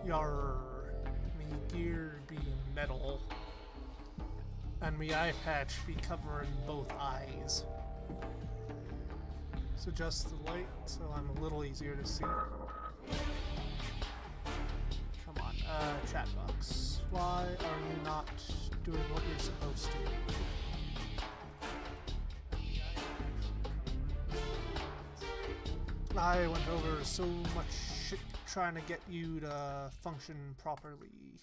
Yar, me gear be metal, and me eye patch be covering both eyes. So adjust the light so I'm a little easier to see. Come on, chat box. Why are you not doing what you're supposed to do? I went over so much shit trying to get you to function properly.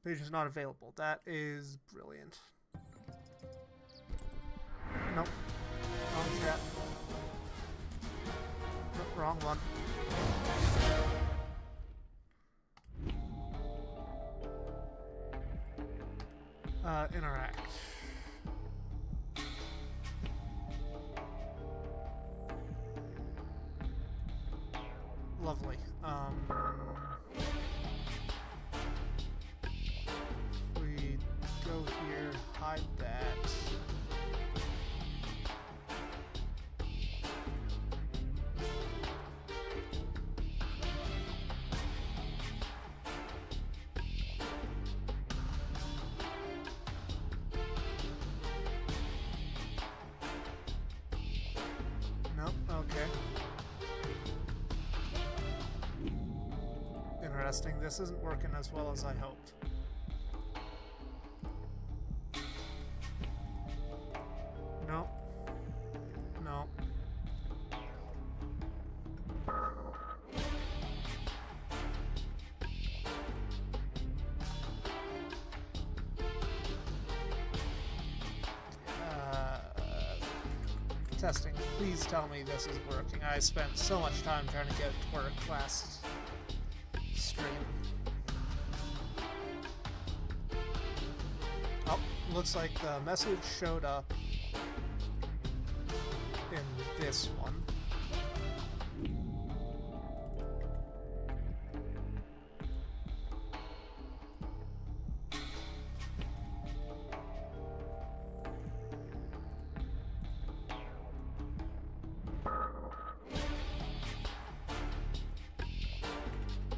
Page is not available. That is brilliant. Nope. Wrong chat. Nope, wrong one. Interact. Lovely. We go here, hide that. Okay. Interesting. This isn't working as well as I hoped. No. No. Testing. Please tell me this is working. I spent so much time trying to get it to work last stream. Oh, looks like the message showed up in this one.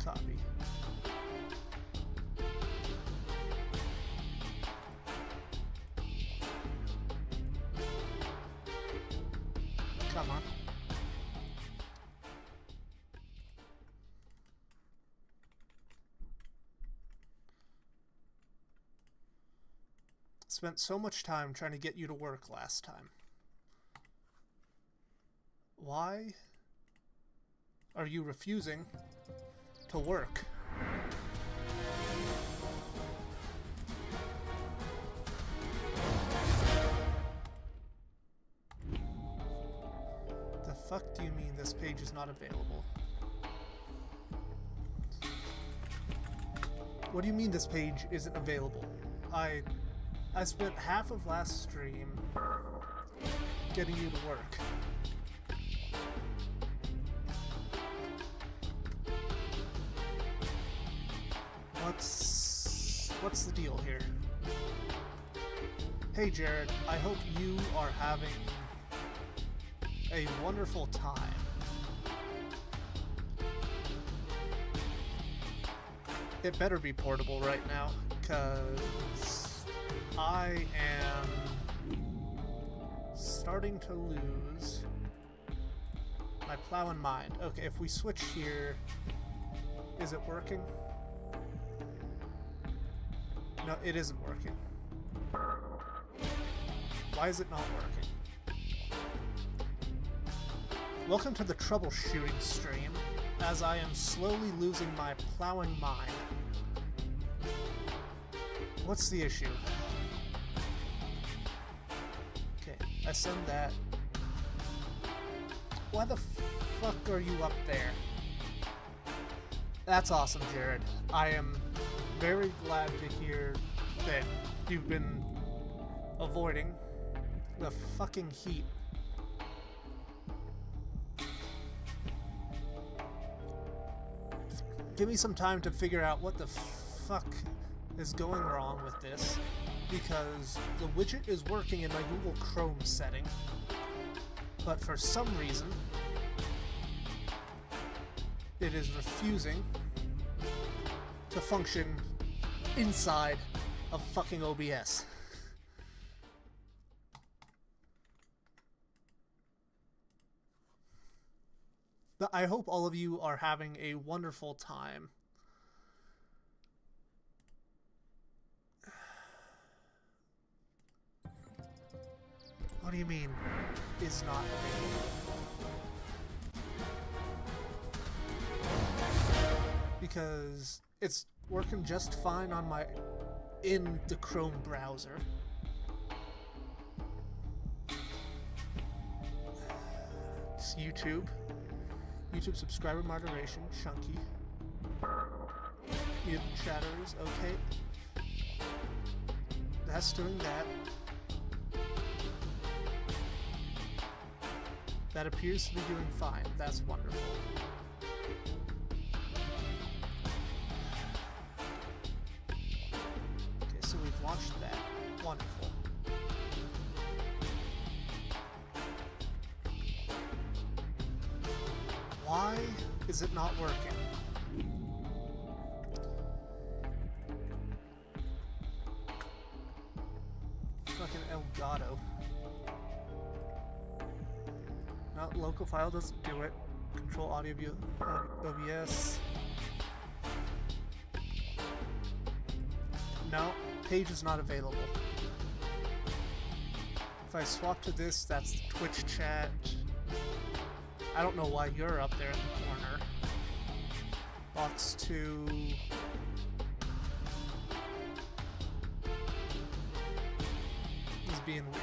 Copy. Come on. Spent so much time trying to get you to work last time. Why are you refusing to work? The fuck do you mean this page is not available? What do you mean this page isn't available? I spent half of last stream getting you to work. What's the deal here? Hey Jared, I hope you are having a wonderful time. It better be portable right now, because I am starting to lose my plow in mind. Okay, if we switch here, is it working? No, it isn't working. Why is it not working? Welcome to the troubleshooting stream, as I am slowly losing my plowing mind. What's the issue? Okay, I send that. Why the fuck are you up there? That's awesome, Jared. I am very glad to hear that you've been avoiding the fucking heat. Give me some time to figure out what the fuck is going wrong with this because the widget is working in my Google Chrome setting, but for some reason it is refusing to function inside of fucking OBS. But I hope all of you are having a wonderful time. What do you mean, is not available? Because it's working just fine on in the Chrome browser. It's YouTube subscriber moderation, chunky. Mutant chatters, okay. That's doing that. That appears to be doing fine. That's wonderful. Okay, so we've launched that. Wonderful. Why is it not working? Fucking Elgato. No, local file doesn't do it. Control audio view, OBS. No, page is not available. If I swap to this, that's the Twitch chat. I don't know why you're up there in the corner. Box 2. Is being weird.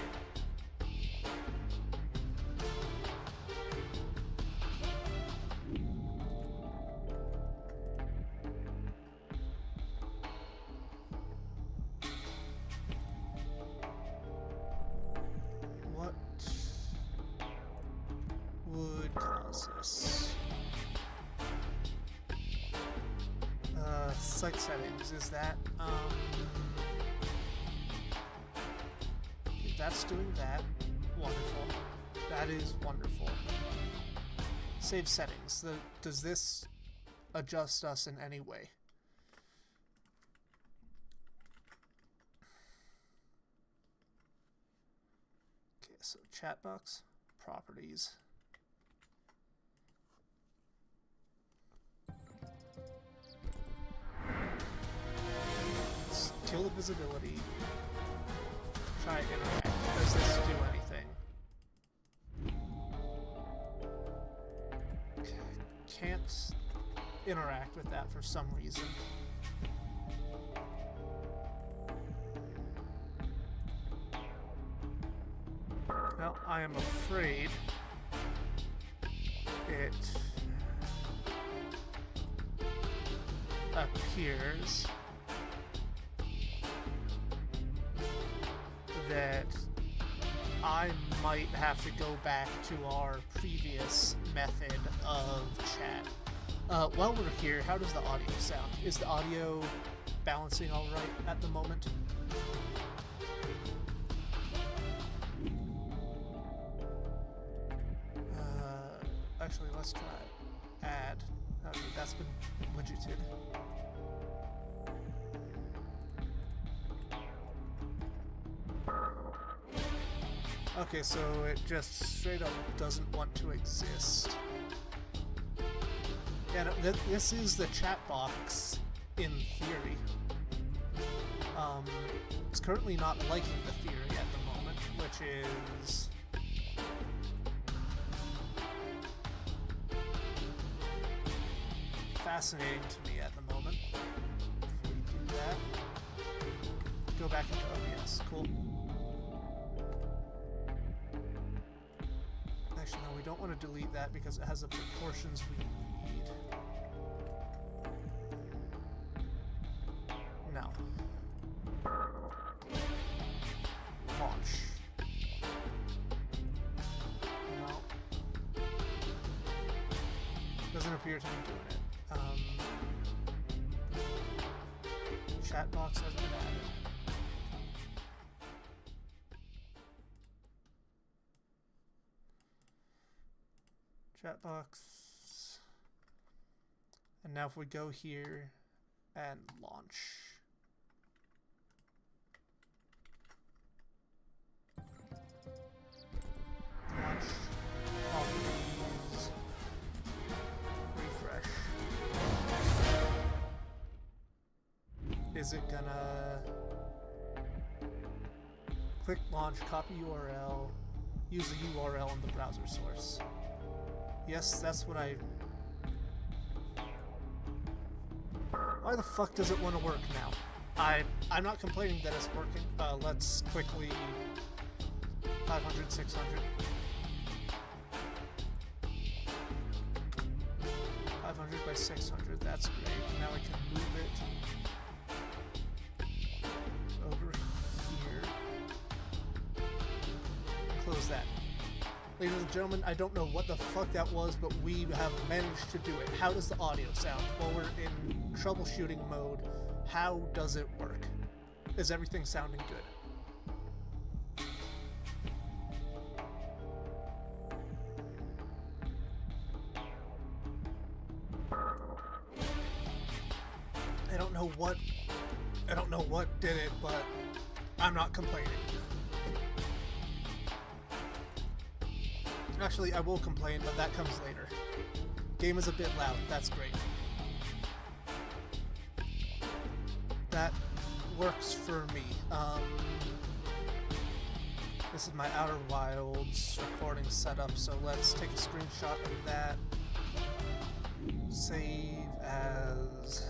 Site settings, is that, that's doing that. Wonderful. That is wonderful. Save settings. Does this adjust us in any way? Okay, so chat box, properties. Kill the visibility. Try interact. Does this do anything? Can't interact with that for some reason. Well, I am afraid it appears that I might have to go back to our previous method of chat. While we're here, how does the audio sound? Is the audio balancing all right at the moment? Actually, let's try add. Okay, that's been widgeted. Okay, so it just straight up doesn't want to exist. Yeah, no, this is the chat box in theory. It's currently not liking the theory at the moment, which is fascinating to me at the moment. If we do that, go back into OBS. Cool. Actually, no, we don't want to delete that because it has the proportions we need. No. Launch. No. Doesn't appear to be doing it. chat box has been added. Chat box. And now if we go here and launch. Launch. Properties. Refresh. Is it gonna click launch, copy URL, use the URL in the browser source? Yes, that's what I... Why the fuck does it want to work now? I'm not complaining that it's working. Let's quickly 500, 600. 500 by 600, that's great. Now I can move it over here. Close that. Ladies and gentlemen, I don't know what the fuck that was, but we have managed to do it. How does the audio sound? While we're in troubleshooting mode, how does it work? Is everything sounding good? I don't know what did it, but I'm not complaining. Actually, I will complain, but that comes later. Game is a bit loud. That's great. That works for me. This is my Outer Wilds recording setup, so let's take a screenshot of that. Save as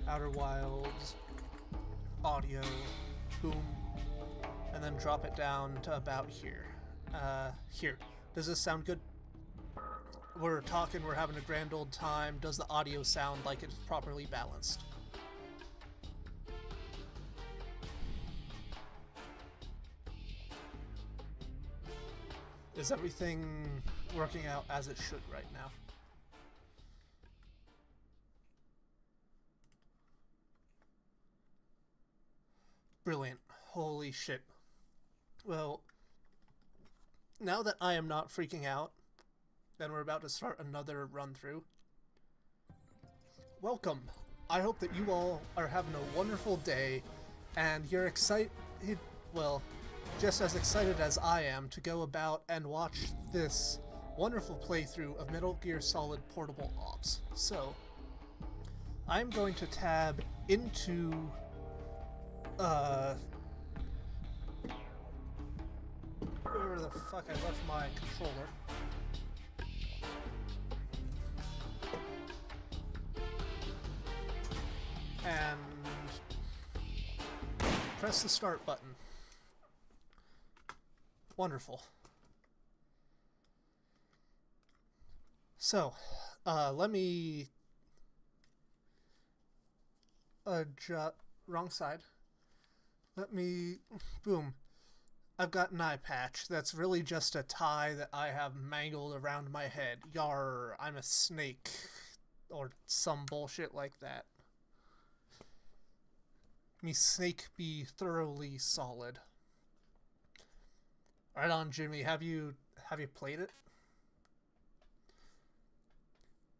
Outer Wilds audio. Boom. And then drop it down to about here. Here. Does this sound good? We're talking, we're having a grand old time. Does the audio sound like it's properly balanced? Is everything working out as it should right now? Brilliant. Holy shit. Well, now that I am not freaking out, then we're about to start another run-through. Welcome. I hope that you all are having a wonderful day, and you're excited, well, just as excited as I am to go about and watch this wonderful playthrough of Metal Gear Solid Portable Ops. So, I'm going to tab into, where the fuck I left my controller. And press the start button. Wonderful. So, let me wrong side. Let me, boom. I've got an eye patch. That's really just a tie that I have mangled around my head. Yar, I'm a snake. Or some bullshit like that. Me snake be thoroughly solid. Right on, Jimmy. Have you played it?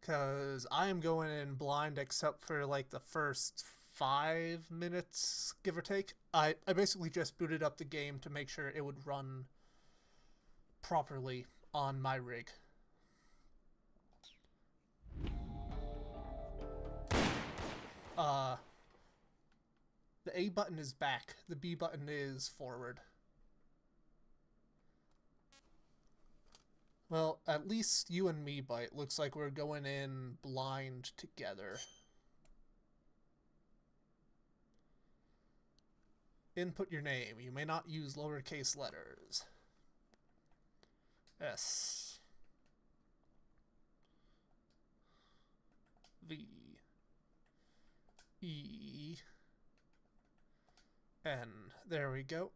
Cause I am going in blind except for like the first 5 minutes, give or take. I basically just booted up the game to make sure it would run properly on my rig. The A button is back. The B button is forward. Well, at least you and me, Bite, looks like we're going in blind together. Input your name. You may not use lowercase letters. S. V. E. N. There we go.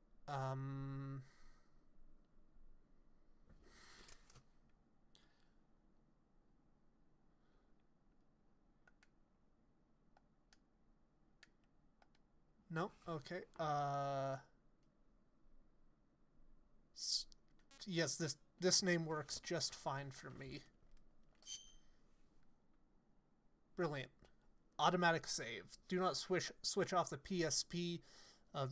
No? Okay. Yes, this name works just fine for me. Brilliant. Automatic save. Do not switch off the PSP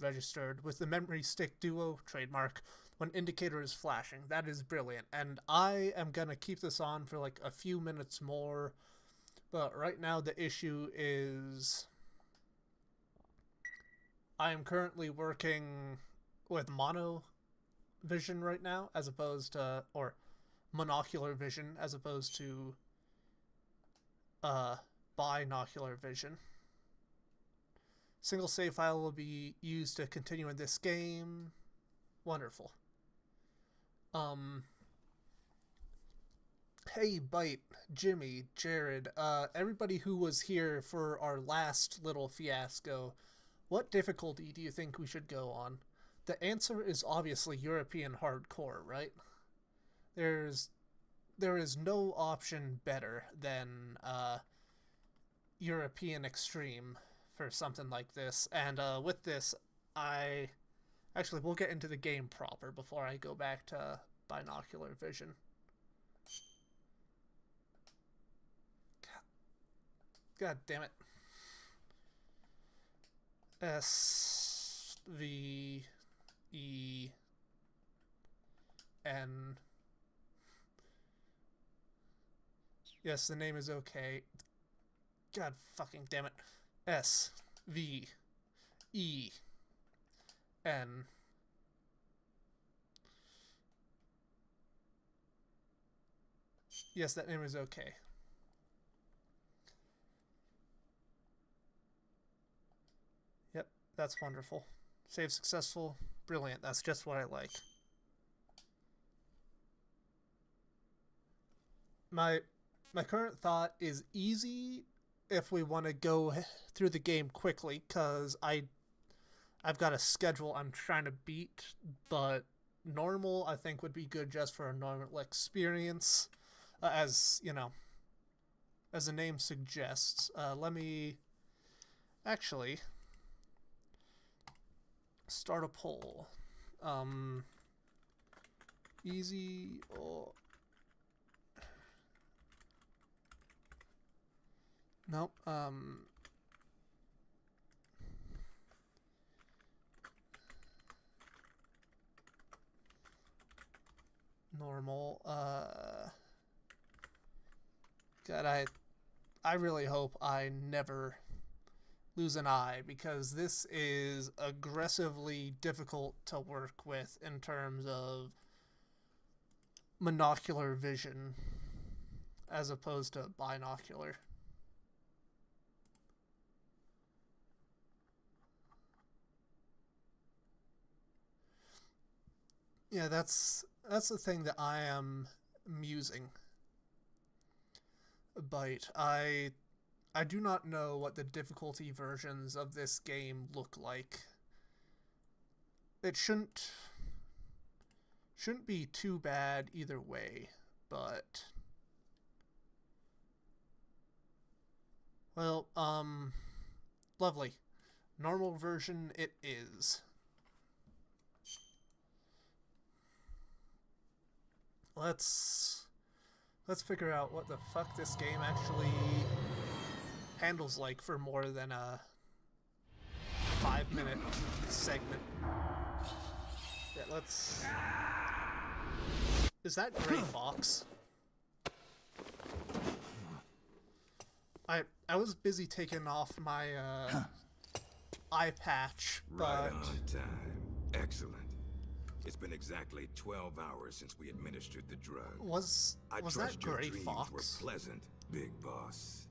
registered with the memory stick duo trademark when indicator is flashing. That is brilliant. And I am gonna keep this on for like a few minutes more, but right now the issue is I am currently working with mono vision right now as opposed to, or monocular vision as opposed to binocular vision. Single save file will be used to continue in this game. Wonderful. Hey, Bite, Jimmy, Jared, everybody who was here for our last little fiasco, what difficulty do you think we should go on? The answer is obviously European hardcore, right? There is no option better than European extreme for something like this. And with this, we'll get into the game proper before I go back to binocular vision. God damn it. SVEN. Yes, the name is okay. God fucking damn it. SVEN. Yes, that name is okay. Yep, that's wonderful. Save successful. Brilliant. That's just what I like. My current thought is easy if we want to go through the game quickly, because I've got a schedule I'm trying to beat, but normal I think would be good just for a normal experience, as you know, as the name suggests. Let me actually start a poll. Easy or nope. Normal. God, I really hope I never lose an eye, because this is aggressively difficult to work with in terms of monocular vision as opposed to binocular. Yeah, that's the thing that I am musing. But I do not know what the difficulty versions of this game look like. It shouldn't be too bad either way, but well, lovely. Normal version it is. Let's figure out what the fuck this game actually handles like for more than a 5-minute segment. Yeah, let's... Is that Gray Fox? I was busy taking off my eye patch, but... Right on time. Excellent. It's been exactly 12 hours since we administered the drug. Was that Gray Fox? Were pleasant, big boss.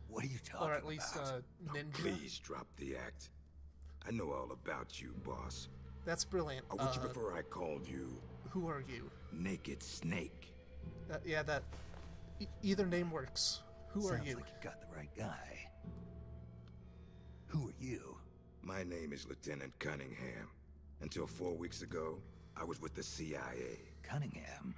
What are you talking about? Or at least a ninja? Please drop the act. I know all about you, boss. That's brilliant. Or would you prefer I called you... Who are you? Naked Snake. Yeah, that... either name works. Who are you? Sounds like you got the right guy. Who are you? My name is Lieutenant Cunningham. Until 4 weeks ago, I was with the CIA. Cunningham?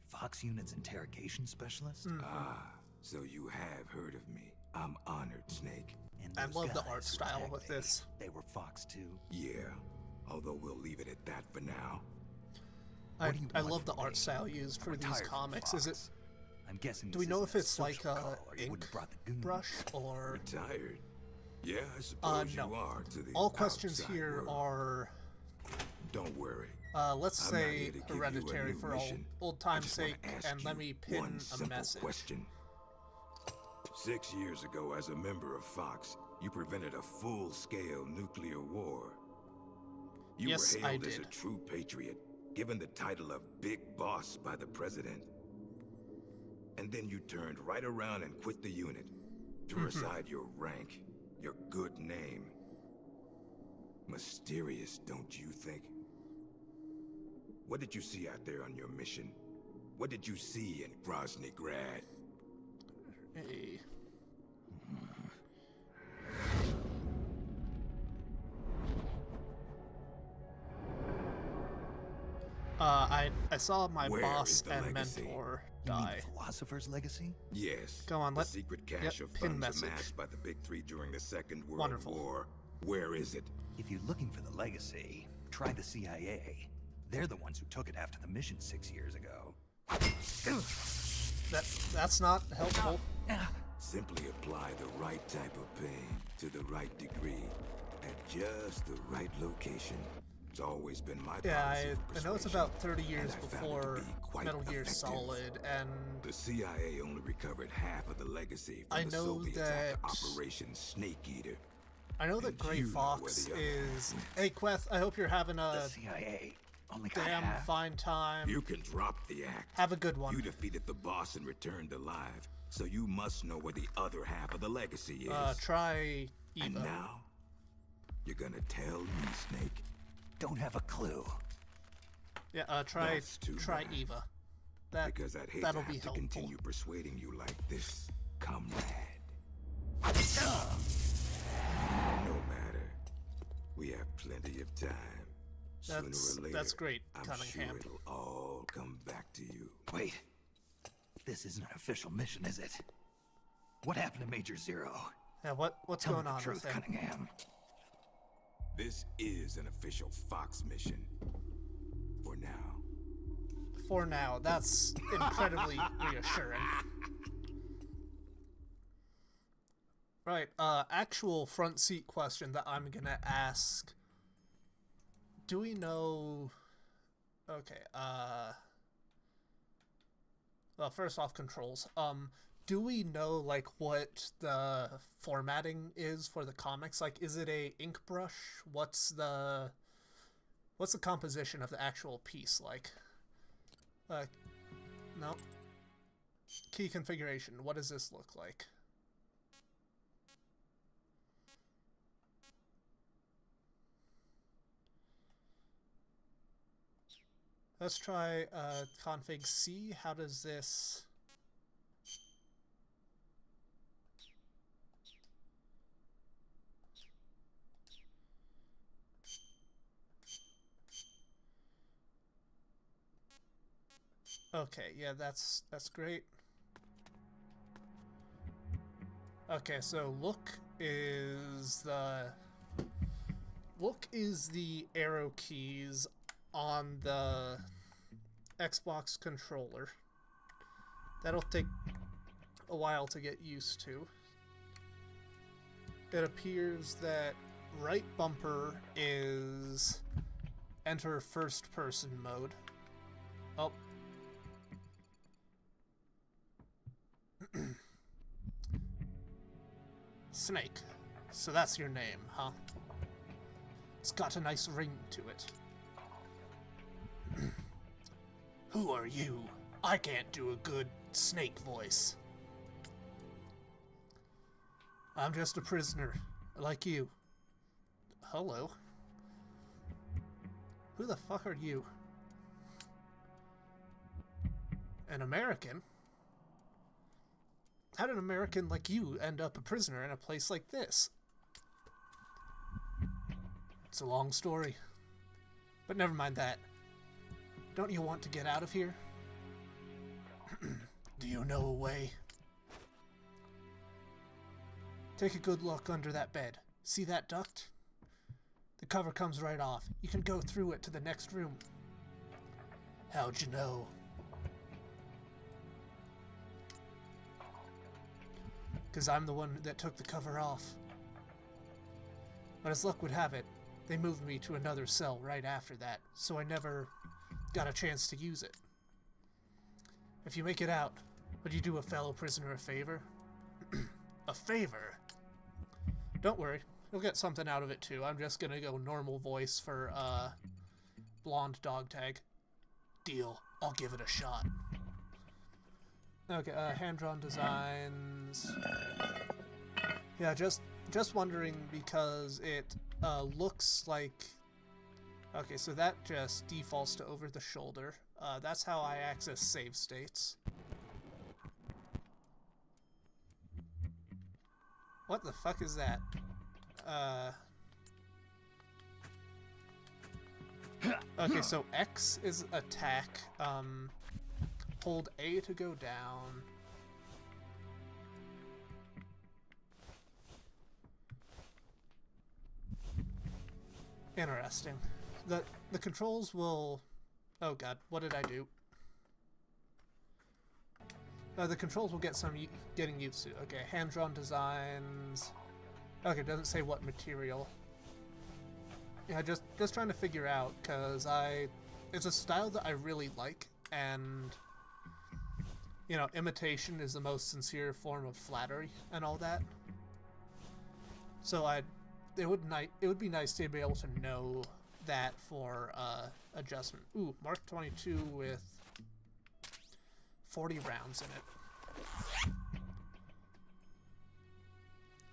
Fox Unit's interrogation specialist? Ah, so you have heard of me. I'm honored, Snake. And I those love the guys art who style attacked with me, this. They were Fox too. Yeah, although we'll leave it at that for now. What do you I want love the from art me? style used I'm for these retired from comics. Is it? Fox. I'm guessing Do we this know isn't if it's like social a call, or you wouldn't ink have brought the goons. brush or? Retired? Yeah, I suppose No. you are to the All questions outside here world. are, Don't worry. let's I'm not say here to give you a hereditary new for mission. old I time's just wanna sake, ask and let you me pin one a simple message. question. 6 years ago, as a member of Fox, you prevented a full-scale nuclear war. You Yes, were I hailed as a did. true patriot, given the title of Big Boss by the president. And then you turned right around and quit the unit, threw aside your rank, your good name. Mysterious, don't you think? What did you see out there on your mission? What did you see in Grozny Grad? Hey. I saw my Where boss is the and legacy? mentor You mean die. the philosopher's legacy? Yes. Go on, the let- secret cache yep, of pin funds message. amassed by the Big Three during the Second World Wonderful. War. Where is it? If you're looking for the legacy, try the CIA. They're the ones who took it after the mission 6 years ago. That's not helpful. Simply apply the right type of pain to the right degree at just the right location. It's always been my Yeah, policy I for know it's persuasion, about 30 years and I found it to before be quite Metal Gear effective. Solid, and The CIA only recovered half of the legacy from I the know Soviets that- after Operation Snake Eater. I know that And Gray you know Fox where the other is... half went. Hey, Queth, I hope you're having The a CIA only got damn half. fine time. You can drop the act. Have a good one. You defeated the boss and returned alive, so you must know where the other half of the legacy is. Try And Eva. now, you're gonna tell me, Snake? Don't have a clue. Yeah, try That's too bad. Eva. That Because I'd hate to that'll have be to helpful. continue persuading you like this, comrade. No matter. We have plenty of time. Sooner or later, That's great, I'm Cunningham. sure it'll all come back to you. Wait. This isn't an official mission, is it? What happened to Major Zero? Yeah, what's Tell going me the on truth, with him? Cunningham. This is an official Fox mission. For now. For now, that's incredibly reassuring. Right, actual front seat question that I'm gonna ask. Do we know... Okay, well, first off, controls. Do we know, like, what the formatting is for the comics? Like, is it a ink brush? What's the composition of the actual piece like? No. Key configuration. What does this look like? Let's try config C. How does this... Okay, yeah, that's great. Okay, so look is the arrow keys on the Xbox controller. That'll take a while to get used to. It appears that right bumper is enter first person mode. Oh. Snake. So that's your name, huh? It's got a nice ring to it. Who are you? I can't do a good snake voice. I'm just a prisoner, like you. Hello. Who the fuck are you? An American? How did an American like you end up a prisoner in a place like this? It's a long story. But never mind that. Don't you want to get out of here? Do you know a way? Take a good look under that bed. See that duct? The cover comes right off. You can go through it to the next room. How'd you know? Because I'm the one that took the cover off. But as luck would have it, they moved me to another cell right after that, so I never got a chance to use it. If you make it out, would you do a fellow prisoner a favor? A favor? Don't worry, you'll get something out of it too. I'm just gonna go normal voice for, blonde dog tag. Deal. I'll give it a shot. Okay, hand-drawn designs. Yeah, just wondering because it looks like... Okay, so that just defaults to over the shoulder. That's how I access save states. What the fuck is that? Okay, so X is attack. Hold A to go down. Interesting. The controls will... Oh god, what did I do? The controls will get some getting used to. Okay, hand-drawn designs. Okay, it doesn't say what material. Yeah, just trying to figure out, because it's a style that I really like, and you know, imitation is the most sincere form of flattery and all that. So it would be nice to be able to know that for adjustment. Ooh, Mark 22 with 40 rounds in it.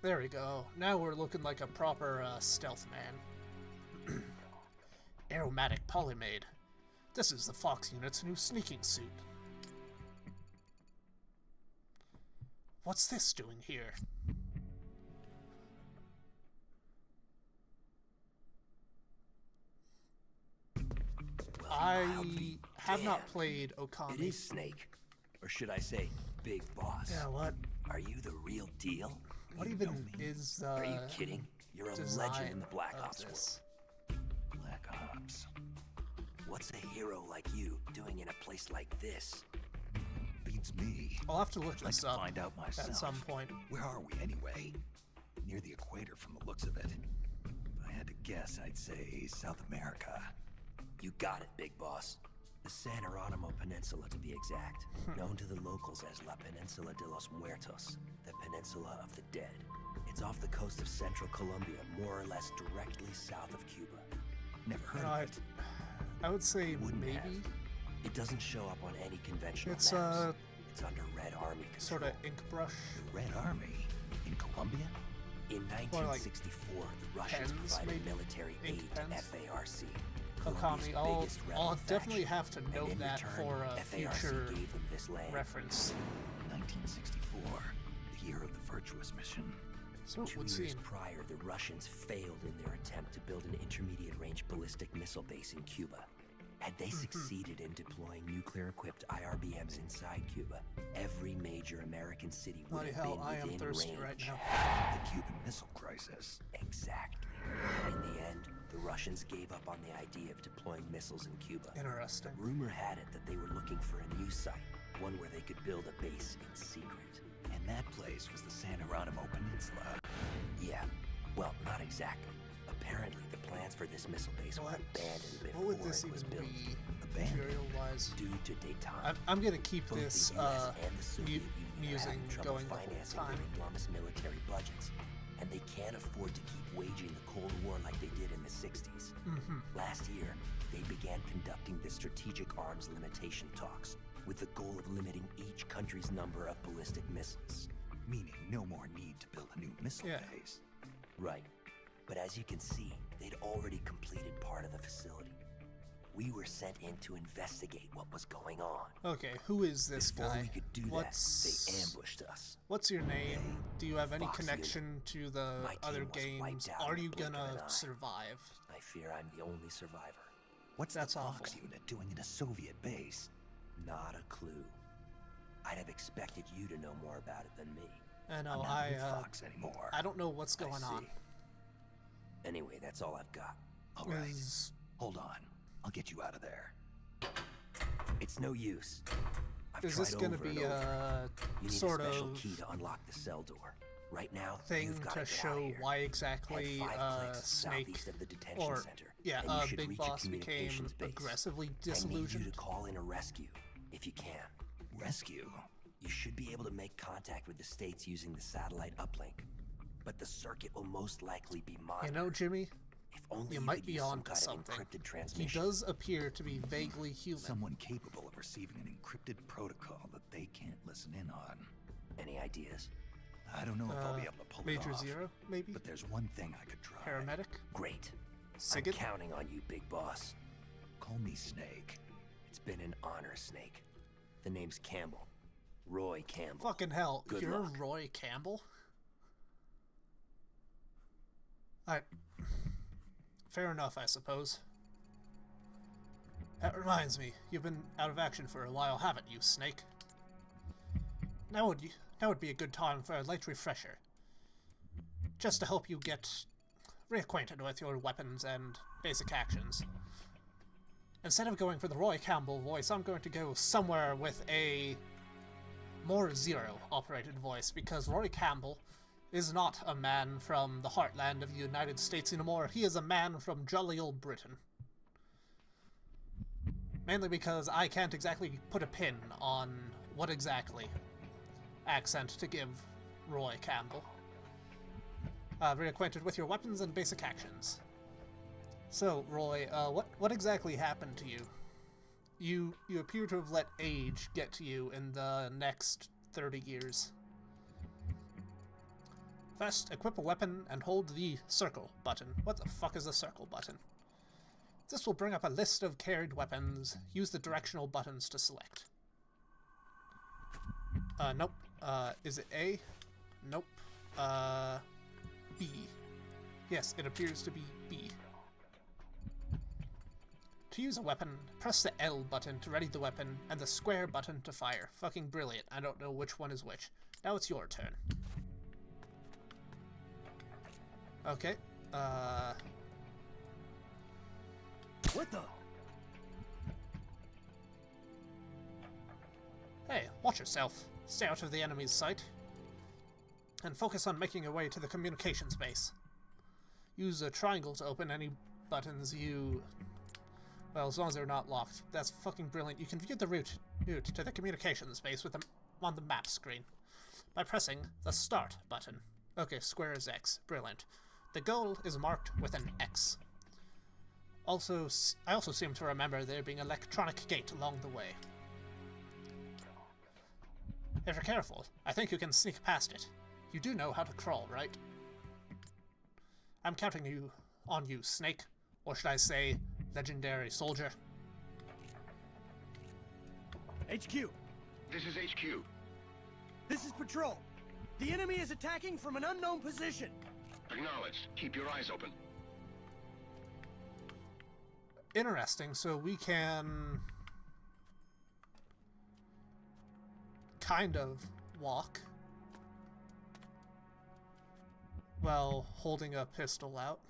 There we go. Now we're looking like a proper stealth man. Aromatic polymade. This is the Fox Unit's new sneaking suit. What's this doing here? I have not played Okami. It is Snake. Or should I say, Big Boss? Yeah, what? Are you the real deal? What You even know me. is the Are you kidding? You're a design legend in the Black of Ops this? world. Black Ops. What's a hero like you doing in a place like this? Beats me. I'll have to look I'd like this to up find out myself. at some point. Where are we anyway? Near the equator from the looks of it. If I had to guess, I'd say South America. You got it, Big Boss. The San Geronimo Peninsula, to be exact. Known to the locals as La Peninsula de los Muertos, the Peninsula of the Dead. It's off the coast of central Colombia, more or less directly south of Cuba. Never heard of it. I would say Wouldn't maybe. have. It doesn't show up on any conventional It's maps. It's under Red Army control. sort of ink brush. The Red Army? In Colombia? In Or like 1964, the Russians pens, provided maybe? military Ink aid to pens? FARC. Okami. I'll definitely have to And note in that return, for a FARC future gave them this land. reference. 1964, the year of the Virtuous Mission. So it 2 would years seem. prior, the Russians failed in their attempt to build an intermediate-range ballistic missile base in Cuba. Had they succeeded in deploying nuclear-equipped IRBMs inside Cuba, every major American city would Bloody have hell, been I am within thirsty range. right now. The Cuban Missile Crisis. Exactly. In the end, the Russians gave up on the idea of deploying missiles in Cuba. Interesting. Rumor had it that they were looking for a new site, one where they could build a base in secret. And that place was the San Geronimo Peninsula. Yeah, well, not exactly. Apparently, the plans for this missile base were What? abandoned before What would this it was even built. be, Abandoned material-wise? due to détente. I'm gonna keep Both this the US and the Soviet Union are musing having trouble going the whole financing time. their enormous military budgets, and they can't afford to keep waging the Cold War like they did in the 60s. Last year, they began conducting the strategic arms limitation talks with the goal of limiting each country's number of ballistic missiles. Meaning no more need to build a new missile Yeah. base. Right. But as you can see, they'd already completed part of the facility. We were sent in to investigate what was going on. Okay, who is this Before guy? we could do that, they ambushed us. What's your name? Do you have any Fox connection to the My team other was games? wiped out Are in the you blink of an gonna eye. survive? I fear I'm the only survivor. What's That's the Fox awful. unit doing in a Soviet base? Not a clue. I'd have expected you to know more about it than me. I know, I'm not with Fox anymore. I don't know what's going I on. see. Anyway, that's all I've got. All right. Hold on. I'll get you out of there. It's no use. I've Is tried this going to over be and over. You need sort a special of key to unlock the cell door. Right now, thing you've got to get show out of here. why exactly Head 5 clicks Snake southeast of the detention or center, and you should Big reach a Boss became communications base. aggressively I need you disillusioned? to call in a rescue, if you can. Rescue? You should be able to make contact with the states using the satellite uplink, but the circuit will most likely be monitored. You know, Jimmy, If only you you might could be use some on to kind of something. encrypted He transmission. does appear to be vaguely human. Someone capable of receiving an encrypted protocol that they can't listen in on. Any ideas? I don't know if I'll be able to pull it Major off. Zero, maybe? But there's one thing I could try. Paramedic? Great. I'm Sigurd? counting on you, Big Boss. Call me Snake. It's been an honor, Snake. The name's Campbell. Roy Campbell. Fucking hell, Good you're luck. Roy Campbell? Alright. Fair enough, I suppose. That reminds me, you've been out of action for a while, haven't you, Snake? Now would be a good time for a light refresher. Just to help you get reacquainted with your weapons and basic actions. Instead of going for the Roy Campbell voice, I'm going to go somewhere with a more Zero-operated voice, because Roy Campbell is not a man from the heartland of the United States anymore. He is a man from jolly old Britain. Mainly because I can't exactly put a pin on what exactly accent to give Roy Campbell. Reacquainted with your weapons and basic actions. So, Roy, what exactly happened to you? You appear to have let age get to you in the next 30 years. First, equip a weapon and hold the circle button. What the fuck is the circle button? This will bring up a list of carried weapons. Use the directional buttons to select. Nope. Is it A? Nope. B. Yes, it appears to be B. To use a weapon, press the L button to ready the weapon, and the square button to fire. Fucking brilliant. I don't know which one is which. Now it's your turn. Okay. What the? Hey, watch yourself. Stay out of the enemy's sight. And focus on making your way to the communications base. Use a triangle to open any buttons you... Well, as long as they're not locked. That's fucking brilliant. You can view the route to the communications base with on the map screen by pressing the Start button. Okay, square is X. Brilliant. The goal is marked with an X. I also seem to remember there being an electronic gate along the way. If you're careful, I think you can sneak past it. You do know how to crawl, right? I'm counting on you, Snake. Or should I say, legendary soldier. HQ, This is HQ. this is Patrol. The enemy is attacking from an unknown position. Acknowledged. Keep your eyes open. Interesting, so we can kind of walk while holding a pistol out.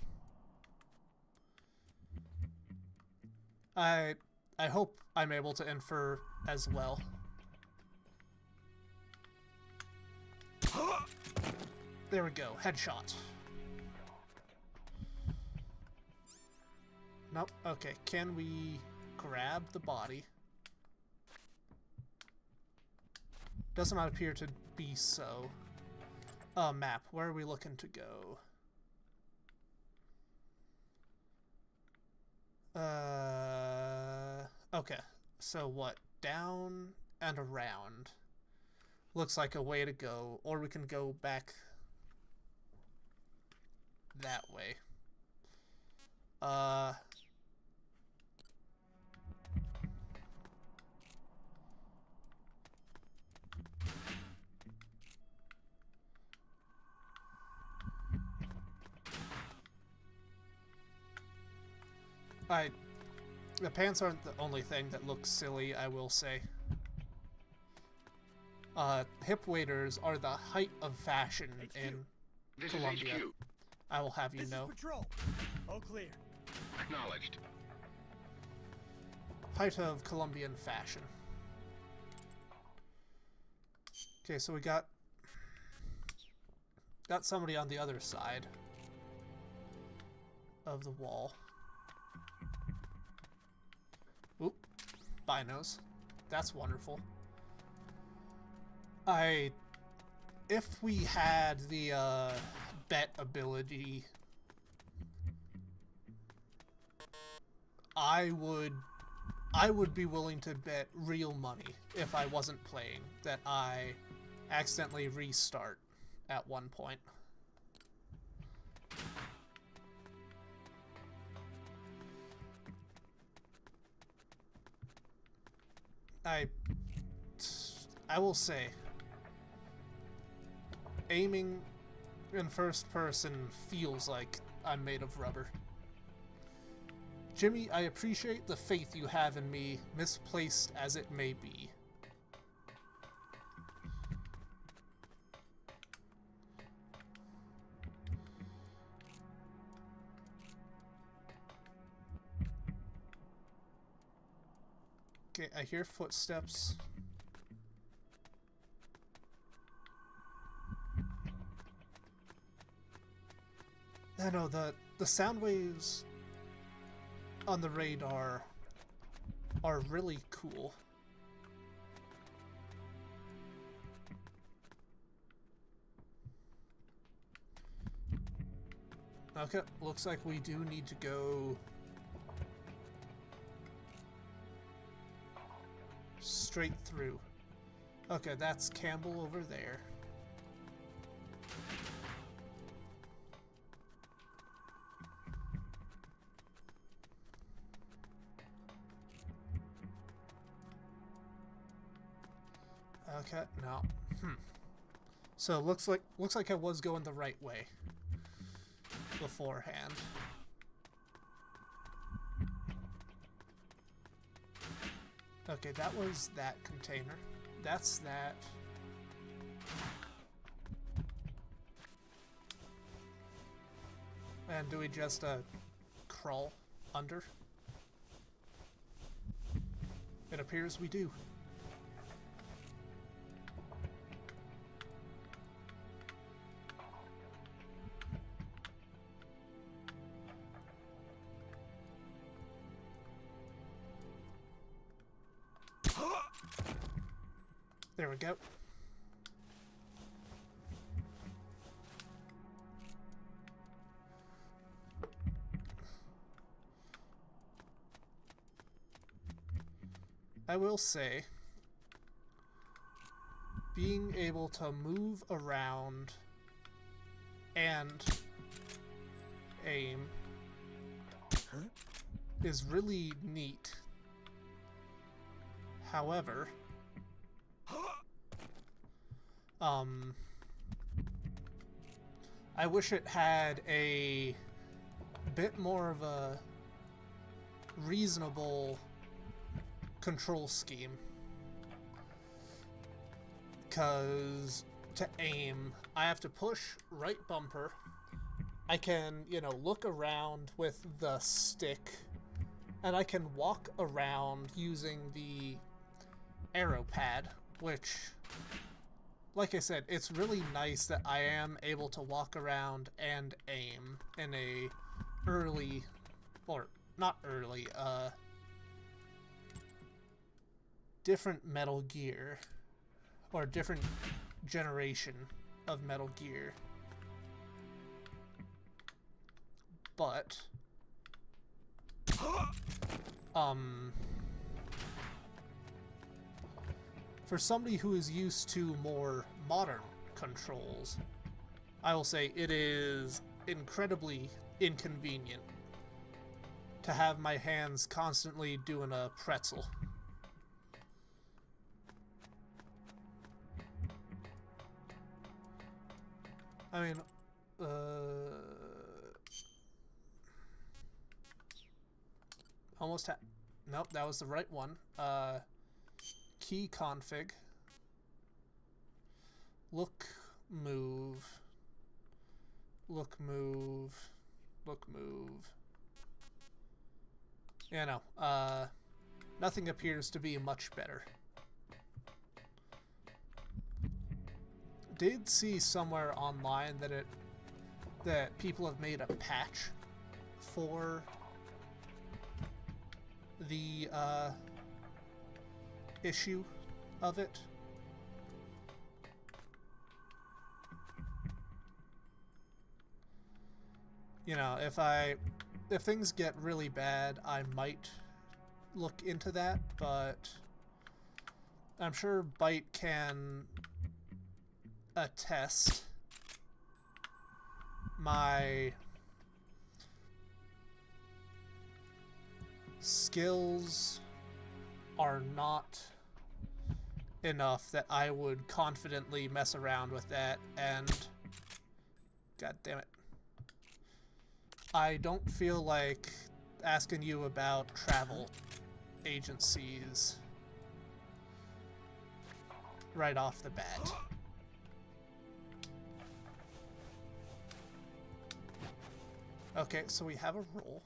I hope I'm able to infer as well. There we go, headshot. Nope, okay, can we grab the body? Does not appear to be so. Map, where are we looking to go? Okay, so what? Down and around. Looks like a way to go, or we can go back that way. The pants aren't the only thing that looks silly, I will say. hip waders are the height of fashion in This Colombia. is HQ. I will have you This know. is Patrol. All clear. Acknowledged. Height of Colombian fashion. Okay, so we got somebody on the other side of the wall. Oop, binos. That's wonderful. If we had the bet ability, I would be willing to bet real money if I wasn't playing that I accidentally restart at one point. I will say, aiming in first person feels like I'm made of rubber. Jimmy, I appreciate the faith you have in me, misplaced as it may be. Okay, I hear footsteps. I know the sound waves on the radar are really cool. Okay, looks like we do need to go straight through. Okay, that's Campbell over there. Okay, no. So looks like I was going the right way beforehand. Okay, that was that container. That's that. And do we just crawl under? It appears we do. There we go. I will say, being able to move around and aim is really neat. However, I wish it had a bit more of a reasonable control scheme. Because to aim, I have to push right bumper. I can, you know, look around with the stick, and I can walk around using the arrow pad, which, like I said, it's really nice that I am able to walk around and aim in a early, or not early, different Metal Gear, or different generation of Metal Gear. But, for somebody who is used to more modern controls, I will say it is incredibly inconvenient to have my hands constantly doing a pretzel. I mean, almost nope, that was the right one. Key config. Look, move. Look, move. Look, move. Yeah, no. Nothing appears to be much better. Did see somewhere online that people have made a patch for the issue of it. You know, if things get really bad, I might look into that, but I'm sure Byte can attest my skills are not enough that I would confidently mess around with that, and god damn it, I don't feel like asking you about travel agencies right off the bat. Okay, so we have a roll.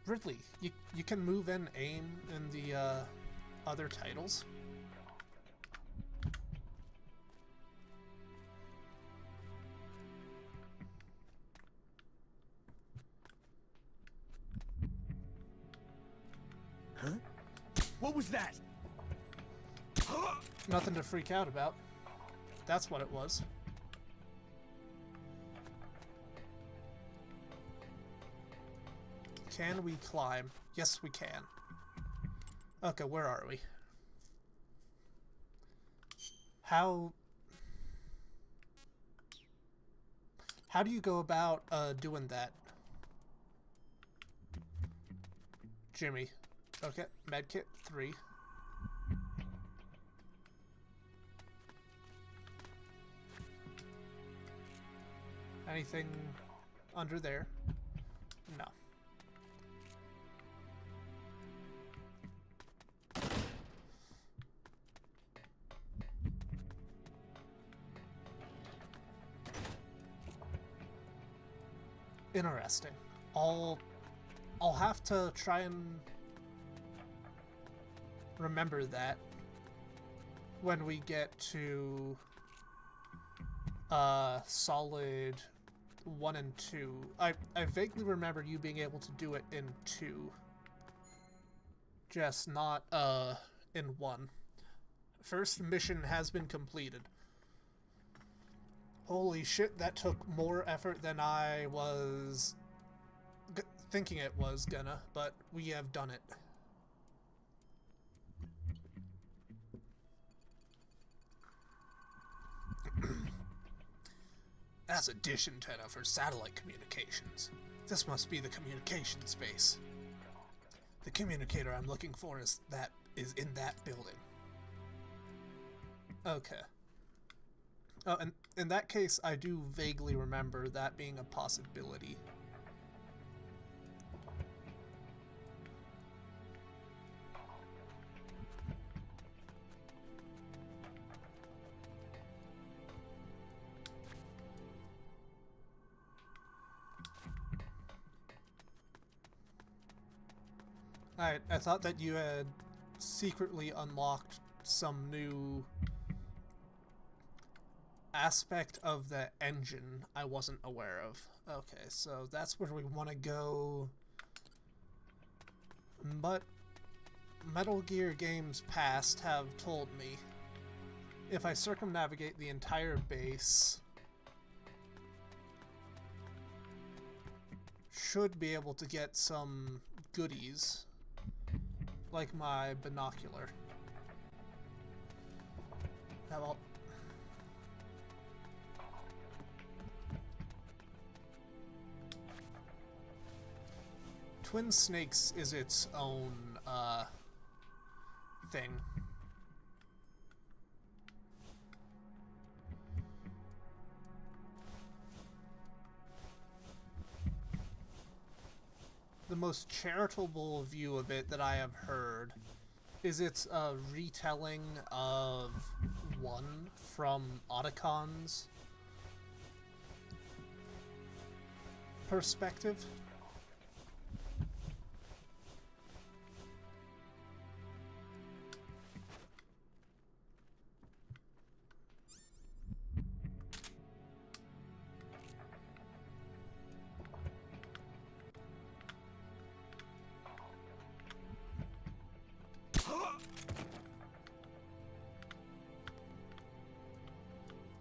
Ridley, you can move and aim in the other titles. Huh? What was that? Nothing to freak out about. That's what it was. Can we climb? Yes, we can. Okay, where are we? How do you go about doing that? Jimmy. Okay, medkit 3. Anything under there? No. Interesting. I'll have to try and remember that when we get to solid 1 and 2. I vaguely remember you being able to do it in 2. Just not in 1. First mission has been completed. Holy shit, that took more effort than I was thinking it was gonna, but we have done it. That's a dish antenna for satellite communications. This must be the communication space. The communicator I'm looking for is in that building. Okay. Oh, and in that case, I do vaguely remember that being a possibility. I thought that you had secretly unlocked some new aspect of the engine I wasn't aware of. Okay, so that's where we want to go. But Metal Gear games past have told me if I circumnavigate the entire base, should be able to get some goodies, like my binocular. Well, Twin Snakes is its own thing. The most charitable view of it that I have heard is it's a retelling of one from Otacon's perspective.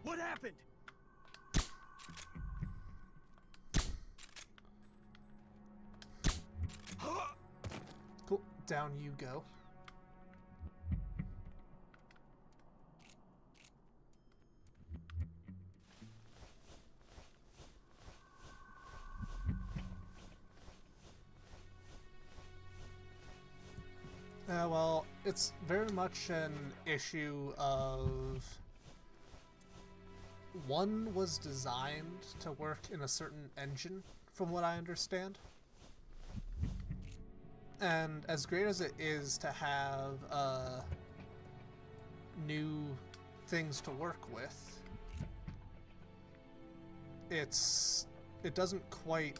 What happened? Cool. Down you go. Well, it's very much an issue of one was designed to work in a certain engine, from what I understand. And as great as it is to have new things to work with, it doesn't quite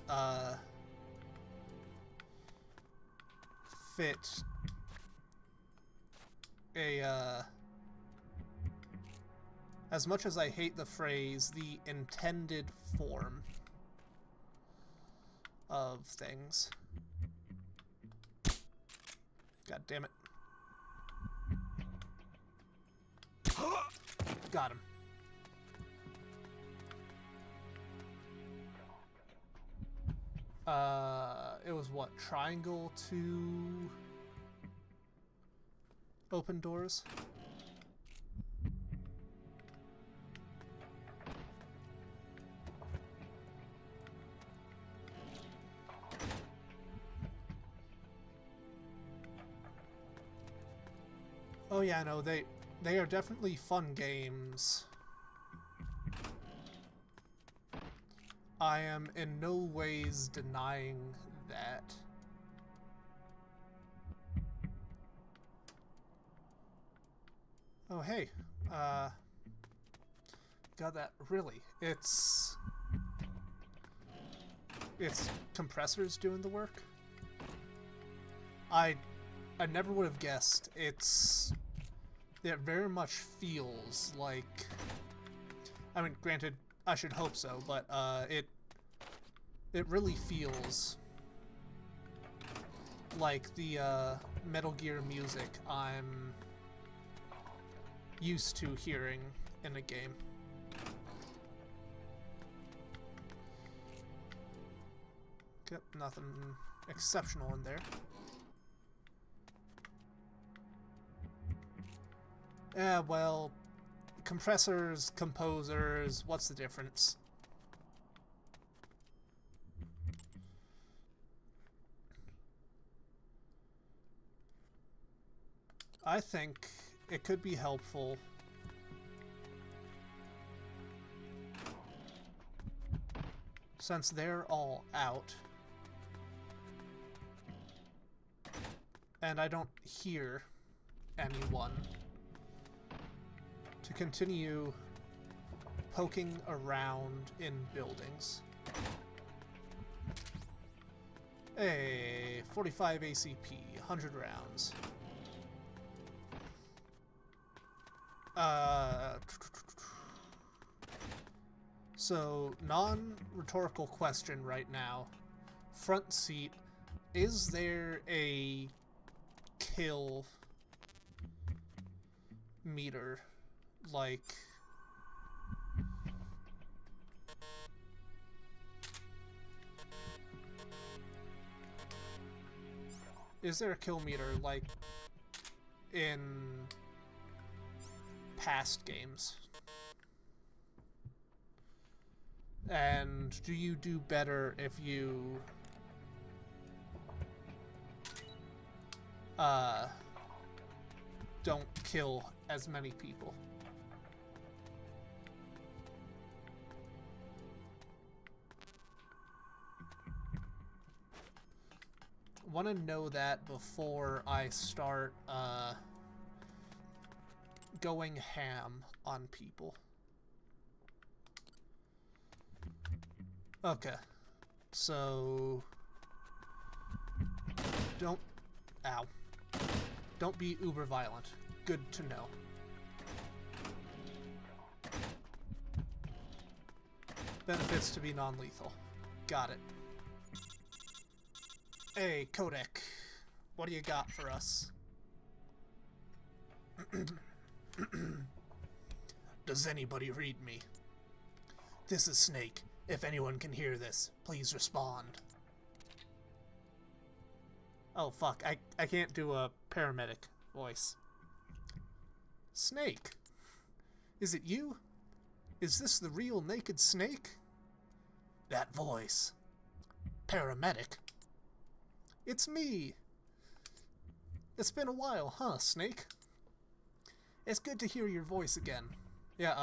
fit as much as I hate the phrase, the intended form of things. God damn it. Got him. It was what? Triangle to open doors? Oh yeah, no, they are definitely fun games. I am in no ways denying that. Oh hey, got that. Really, it's compressors doing the work. I never would have guessed. It very much feels like, I mean, granted, I should hope so, but it really feels like the Metal Gear music I'm used to hearing in a game. Yep, nothing exceptional in there. Well, compressors, composers, what's the difference? I think it could be helpful since they're all out and I don't hear anyone to continue poking around in buildings. Hey, 45 ACP, 100 rounds. So, non-rhetorical question right now. Front seat, is there a kill meter? Like, is there a kill meter like in past games? And do you do better if you don't kill as many people. Want to know that before I start going ham on people. Okay, so don't be uber violent. Good to know. Benefits to be non-lethal. Got it. Hey, Kodak, what do you got for us? Does anybody read me? This is Snake. If anyone can hear this, please respond. Oh fuck, I can't do a paramedic voice. Snake? Is it you? Is this the real naked Snake? That voice. Paramedic? It's me! It's been a while, huh, Snake? It's good to hear your voice again. Yeah,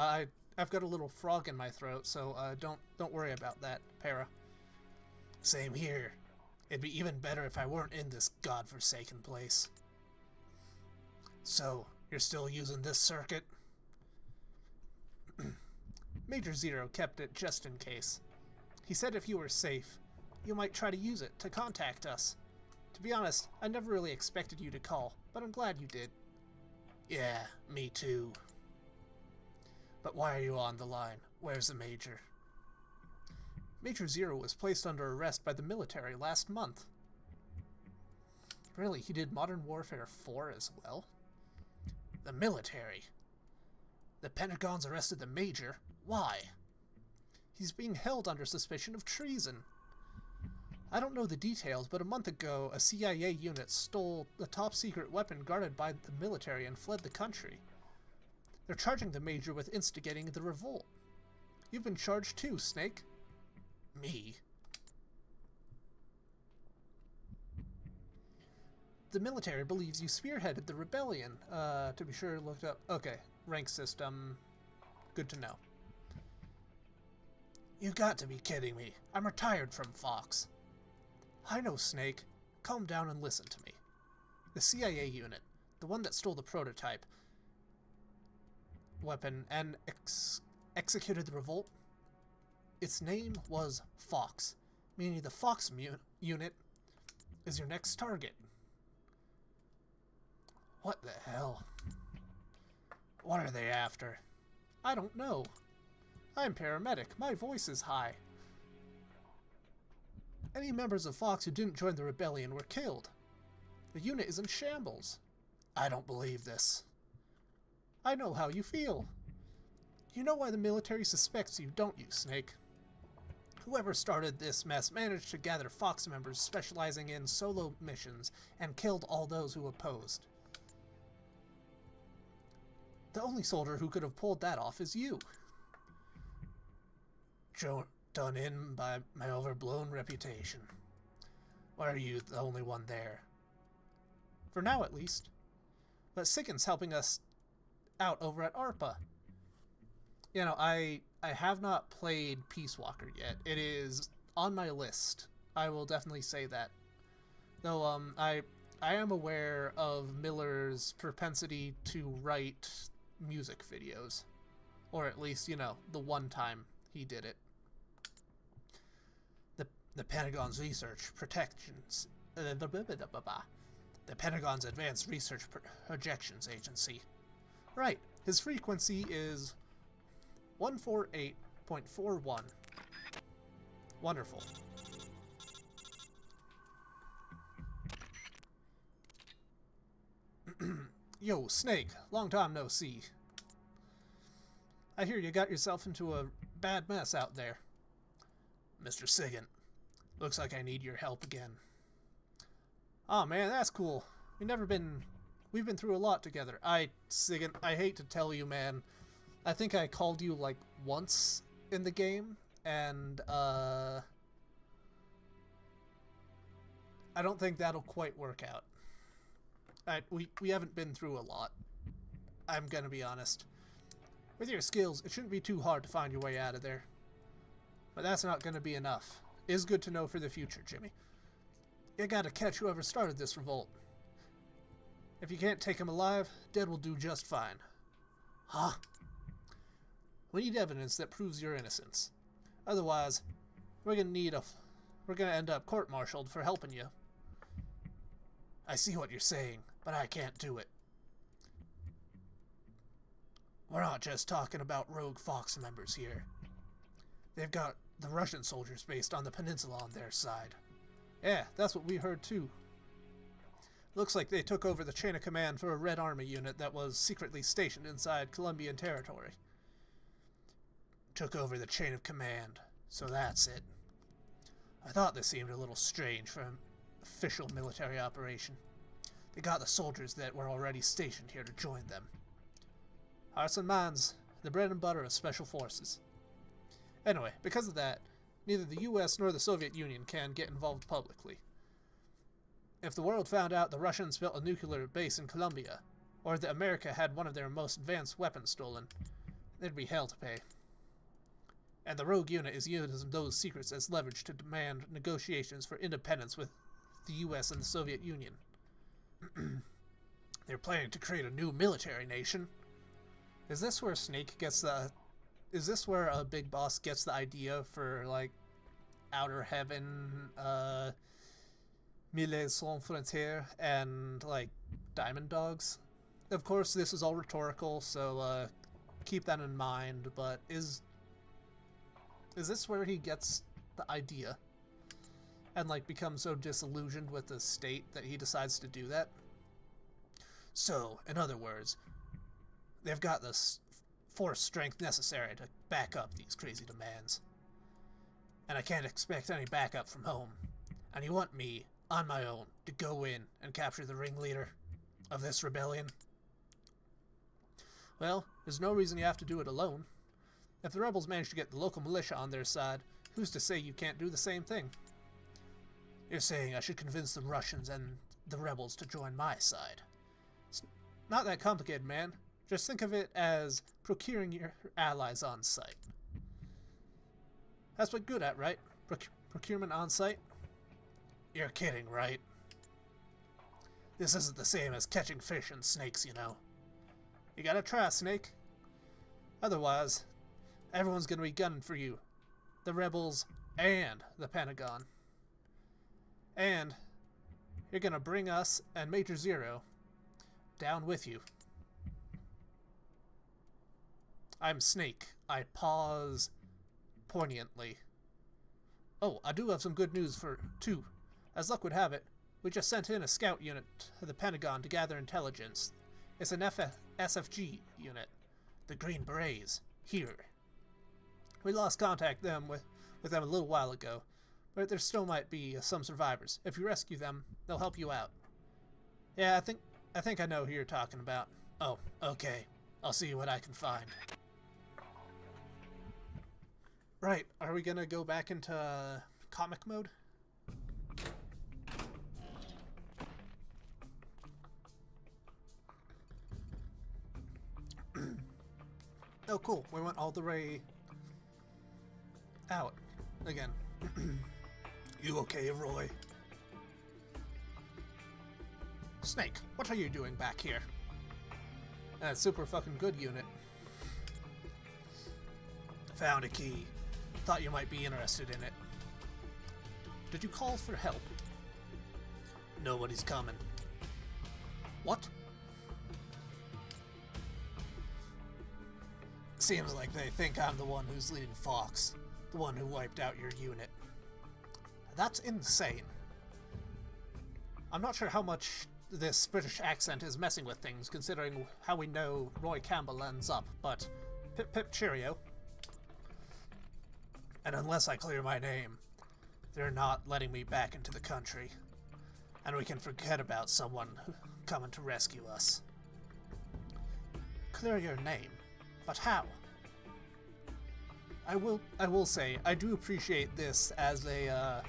I've got a little frog in my throat, so don't worry about that, Para. Same here. It'd be even better if I weren't in this godforsaken place. So, you're still using this circuit? Major Zero kept it just in case. He said if you were safe, you might try to use it to contact us. To be honest, I never really expected you to call, but I'm glad you did. Yeah, me too. But why are you on the line? Where's the Major? Major Zero was placed under arrest by the military last month. Really, he did Modern Warfare 4 as well? The military? The Pentagon's arrested the Major? Why? He's being held under suspicion of treason. I don't know the details, but a month ago, a CIA unit stole the top-secret weapon guarded by the military and fled the country. They're charging the Major with instigating the revolt. You've been charged too, Snake. Me? The military believes you spearheaded the rebellion. To be sure, looked up. Okay, rank system. Good to know. You got to be kidding me. I'm retired from Fox. I know, Snake. Calm down and listen to me. The CIA unit, the one that stole the prototype weapon and executed the revolt, its name was Fox, meaning the Fox unit is your next target. What the hell? What are they after? I don't know. I'm paramedic. My voice is high. Any members of Fox who didn't join the rebellion were killed. The unit is in shambles. I don't believe this. I know how you feel. You know why the military suspects you, don't you, Snake? Whoever started this mess managed to gather Fox members specializing in solo missions and killed all those who opposed. The only soldier who could have pulled that off is you. Done in by my overblown reputation. Why are you the only one there? For now, at least. But Siggin's helping us out over at ARPA. You know, I have not played Peace Walker yet. It is on my list. I will definitely say that. Though, I am aware of Miller's propensity to write music videos. Or at least, you know, the one time he did it. The Pentagon's research protections... the Pentagon's Advanced Research Projections Agency. Right, his frequency is 148.41. Wonderful. Yo, Snake, long time no see. I hear you got yourself into a bad mess out there. Mr. Siggin, looks like I need your help again. Oh man, that's cool. We've been through a lot together. Siggin, I hate to tell you, man. I think I called you like once in the game, and I don't think that'll quite work out. We haven't been through a lot. I'm gonna be honest. With your skills, it shouldn't be too hard to find your way out of there. But that's not gonna be enough. It's good to know for the future, Jimmy. You gotta catch whoever started this revolt. If you can't take him alive, dead will do just fine. Huh? We need evidence that proves your innocence. Otherwise, we're gonna end up court-martialed for helping you. I see what you're saying, but I can't do it. We're not just talking about rogue Fox members here. They've got the Russian soldiers based on the peninsula on their side. Yeah, that's what we heard too. Looks like they took over the chain of command for a Red Army unit that was secretly stationed inside Colombian territory. Took over the chain of command, so that's it. I thought this seemed a little strange for an official military operation. They got the soldiers that were already stationed here to join them. Hearts and minds, the bread and butter of special forces. Anyway, because of that, neither the US nor the Soviet Union can get involved publicly. If the world found out the Russians built a nuclear base in Colombia, or that America had one of their most advanced weapons stolen, there'd be hell to pay. And the rogue unit is using those secrets as leverage to demand negotiations for independence with the US and the Soviet Union. They're planning to create a new military nation. Is this where Snake gets the... Is this where a Big Boss gets the idea for, like, Outer Heaven, Mille Sans Frontières, and, like, Diamond Dogs? Of course, this is all rhetorical, so, keep that in mind, but is this where he gets the idea? And, like, becomes so disillusioned with the state that he decides to do that? So, in other words, they've got this force strength necessary to back up these crazy demands. And I can't expect any backup from home. And you want me, on my own, to go in and capture the ringleader of this rebellion? Well, there's no reason you have to do it alone. If the rebels manage to get the local militia on their side, who's to say you can't do the same thing? You're saying I should convince the Russians and the rebels to join my side. It's not that complicated, man. Just think of it as procuring your allies on site. That's what you're good at, right? Procurement on site? You're kidding, right? This isn't the same as catching fish and snakes, you know. You gotta try, Snake. Otherwise, everyone's gonna be gunning for you. The rebels and the Pentagon. And you're gonna bring us and Major Zero down with you. I'm Snake. I pause poignantly. Oh, I do have some good news for two. As luck would have it, we just sent in a scout unit to the Pentagon to gather intelligence. It's an SFG unit, the Green Berets, here. We lost contact with them a little while ago, but there still might be some survivors. If you rescue them, they'll help you out. Yeah, I think I know who you're talking about. Oh, okay. I'll see what I can find. Right, are we gonna go back into comic mode? Oh, cool. We went all the way out again. You okay, Roy? Snake, what are you doing back here? That's super fucking good unit. Found a key. Thought you might be interested in it. Did you call for help? Nobody's coming. What? Seems like they think I'm the one who's leading Fox. The one who wiped out your unit. That's insane. I'm not sure how much this British accent is messing with things, considering how we know Roy Campbell ends up, but pip pip cheerio. And unless I clear my name, they're not letting me back into the country. And we can forget about someone coming to rescue us. Clear your name? But how? I will say, I do appreciate this as a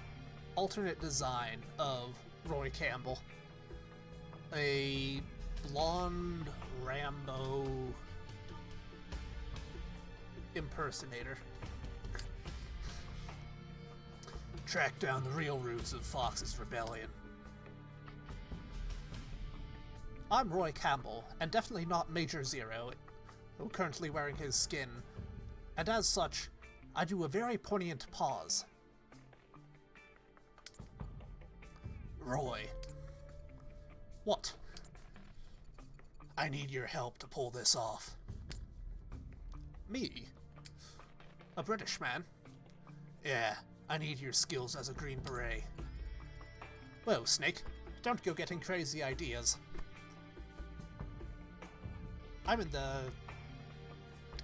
alternate design of Roy Campbell. A blonde Rambo impersonator. Track down the real roots of Fox's rebellion. I'm Roy Campbell, and definitely not Major Zero, who currently wearing his skin, and as such, I do a very poignant pause. Roy. What? I need your help to pull this off. Me? A British man? Yeah, I need your skills as a Green Beret. Whoa, Snake, don't go getting crazy ideas. I'm in the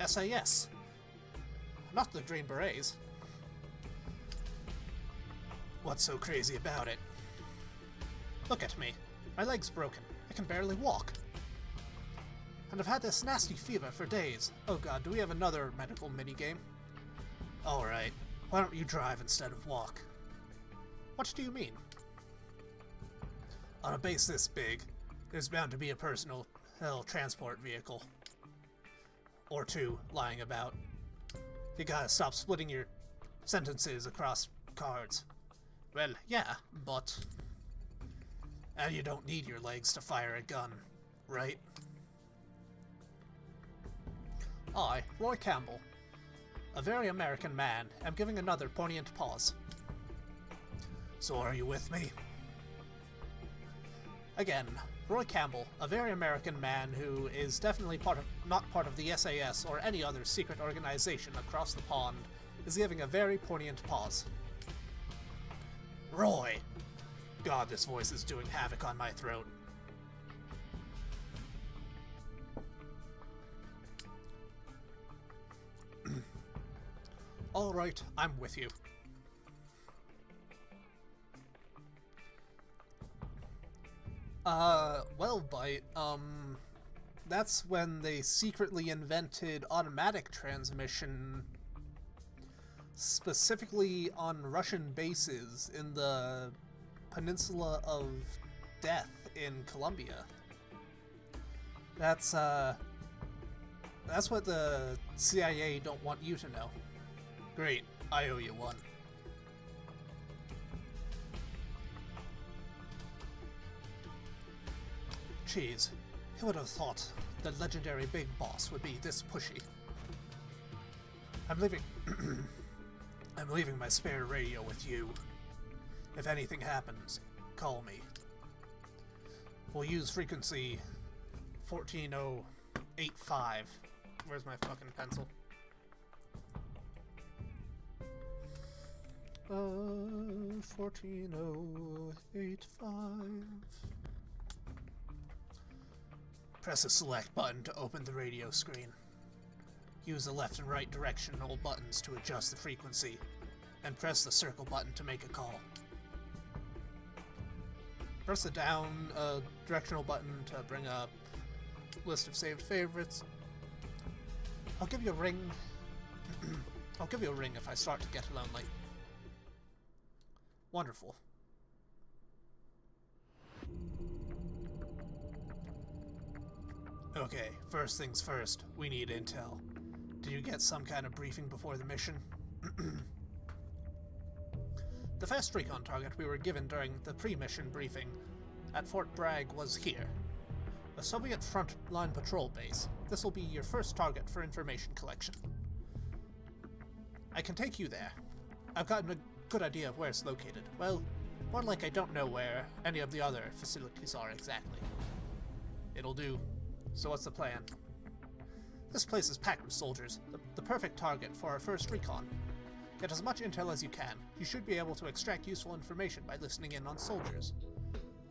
SAS, not the Green Berets. What's so crazy about it? Look at me. My leg's broken. I can barely walk. And I've had this nasty fever for days. Oh god, do we have another medical minigame? Alright, why don't you drive instead of walk? What do you mean? On a base this big, there's bound to be a personal transport vehicle. Or two lying about. You gotta stop splitting your sentences across cards. Well, yeah, but... And you don't need your legs to fire a gun, right? I, Roy Campbell, a very American man, am giving another poignant pause. So are you with me? Again, Roy Campbell, a very American man who is definitely not part of the SAS or any other secret organization across the pond, is giving a very poignant pause. Roy! God, this voice is doing havoc on my throat. Alright, I'm with you. Well, Bite, that's when they secretly invented automatic transmission, specifically on Russian bases in the Peninsula of Death in Colombia. That's what the CIA don't want you to know. Great, I owe you one. Jeez, who would have thought the legendary Big Boss would be this pushy? I'm leaving... I'm leaving my spare radio with you. If anything happens, call me. We'll use frequency 14085. Where's my fucking pencil? 14085. Press the select button to open the radio screen. Use the left and right directional buttons to adjust the frequency, and press the circle button to make a call. Press the down directional button to bring up list of saved favorites. I'll give you a ring. I'll give you a ring if I start to get lonely. Wonderful. Okay, first things first, we need intel. Did you get some kind of briefing before the mission? The first recon target we were given during the pre-mission briefing at Fort Bragg was here. A Soviet front-line patrol base. This will be your first target for information collection. I can take you there. I've gotten a good idea of where it's located. Well, more like I don't know where any of the other facilities are exactly. It'll do. So what's the plan? This place is packed with soldiers, the perfect target for our first recon. Get as much intel as you can. You should be able to extract useful information by listening in on soldiers.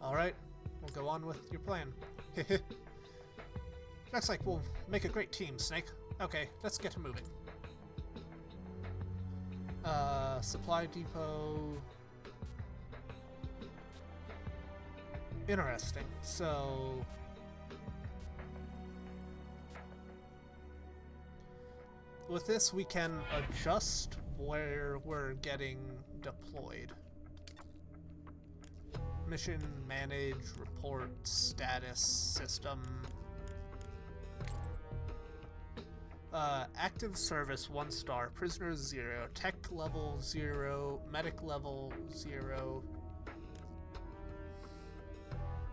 Alright, we'll go on with your plan. Looks like we'll make a great team, Snake. Okay, let's get moving. Supply depot... Interesting, so... With this, we can adjust where we're getting deployed. Mission, manage, report, status, system. Active service 1 star, prisoners 0, tech level 0, medic level 0,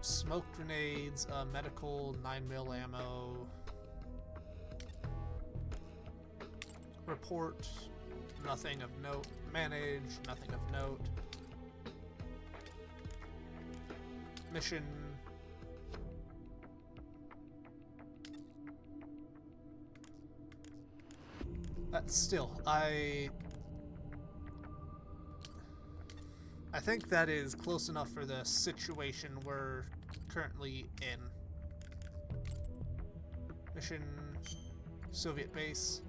smoke grenades, medical 9mm ammo, report, nothing of note, manage, nothing of note, mission, still, I think that is close enough for the situation we're currently in. Mission, Soviet base.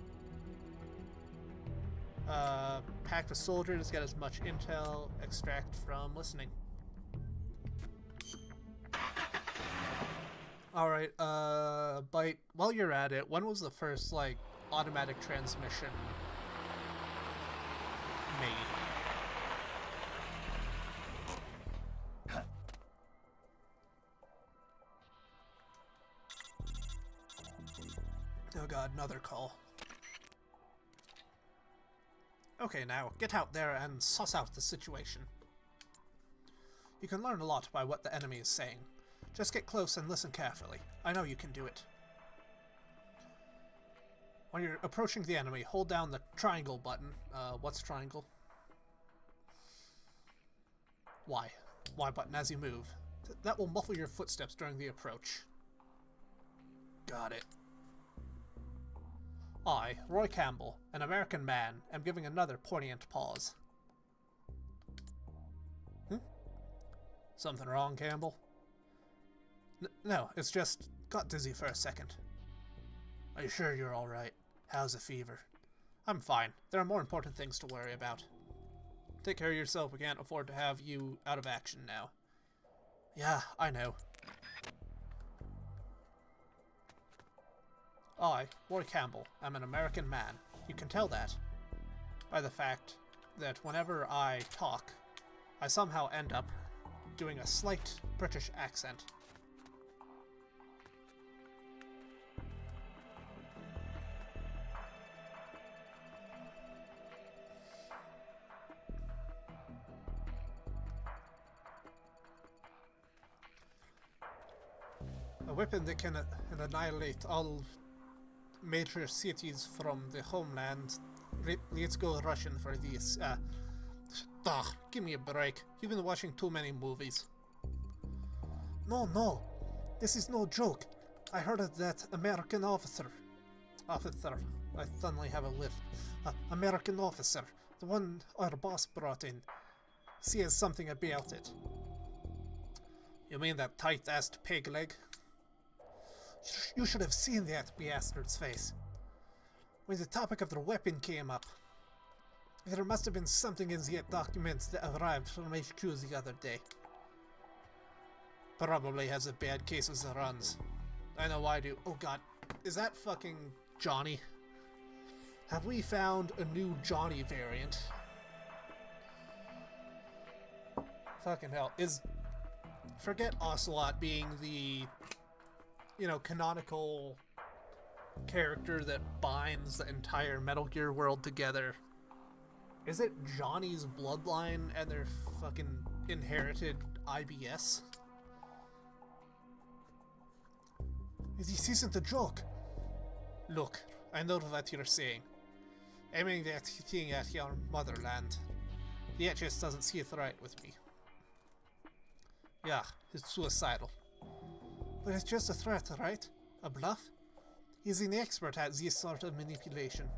Pack of soldiers, get as much intel, extract from listening. Alright, Byte, while you're at it, when was the first, like, automatic transmission made? Oh god, another call. Okay, now, get out there and suss out the situation. You can learn a lot by what the enemy is saying. Just get close and listen carefully. I know you can do it. When you're approaching the enemy, hold down the triangle button. What's triangle? Y. Y button as you move. That will muffle your footsteps during the approach. Got it. I, Roy Campbell, an American man, am giving another poignant pause. Something wrong, Campbell? No, it's just got dizzy for a second. Are you sure you're alright? How's the fever? I'm fine. There are more important things to worry about. Take care of yourself. We can't afford to have you out of action now. Yeah, I know. I, Roy Campbell, am an American man. You can tell that by the fact that whenever I talk, I somehow end up doing a slight British accent. A weapon that can annihilate all major cities from the homeland. Let's go Russian for this. Give me a break. You've been watching too many movies. No. This is no joke. I heard of that American officer. I suddenly have a lift. American officer. The one our boss brought in. Says something about it. You mean that tight-assed pig leg? You should have seen that bastard's face. When the topic of the weapon came up, there must have been something in the documents that arrived from HQ the other day. Probably has a bad case of the runs. I know I do. Oh god, is that fucking Johnny? Have we found a new Johnny variant? Fucking hell. Forget Ocelot being the, canonical character that binds the entire Metal Gear world together. Is it Johnny's bloodline and their fucking inherited IBS? This isn't a joke. Look, I know what you're saying. Aiming that thing at your motherland. The HS doesn't see it right with me. Yeah, it's suicidal. But it's just a threat, right? A bluff? He's an expert at this sort of manipulation.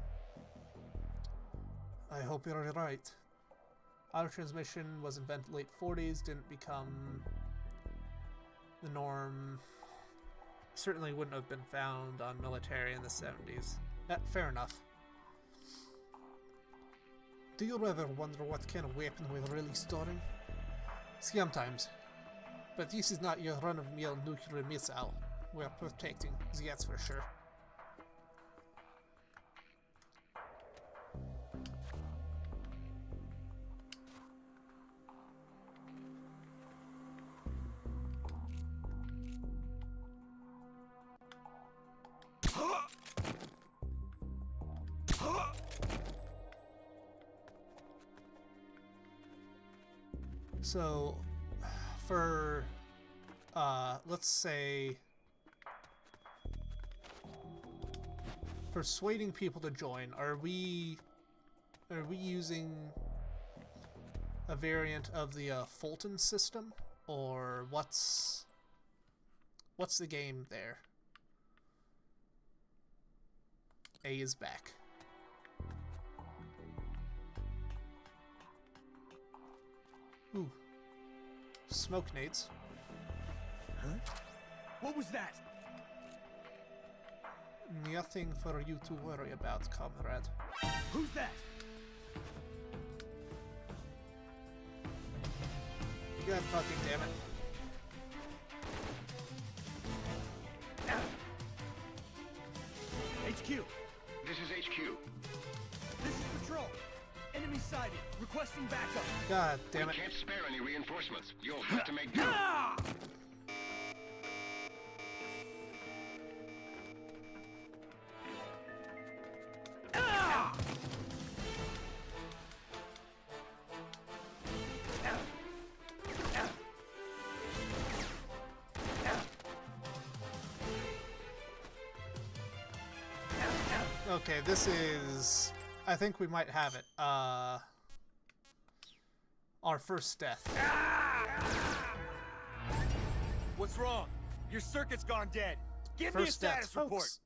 I hope you're right. Auto transmission was invented late 40s, didn't become the norm. Certainly wouldn't have been found on military in the 70s. Fair enough. Do you ever wonder what kind of weapon we're really storing? Sometimes. But this is not your run-of-the-mill nuclear missile we're protecting, that's for sure. So, for, let's say, persuading people to join, are we using a variant of the Fulton system, or what's the game there? A is back. Ooh. Smoke nades. Huh? What was that? Nothing for you to worry about, comrade. Who's that? God fucking damn it. HQ. This is HQ. This is Patrol. Enemy sighted. Requesting backup. God damn We it. can't spare any reinforcements. You'll have to make do. Okay, this is... I think we might have it. Our first death. What's wrong? Your circuit's gone dead. Give me a First death, status report. folks.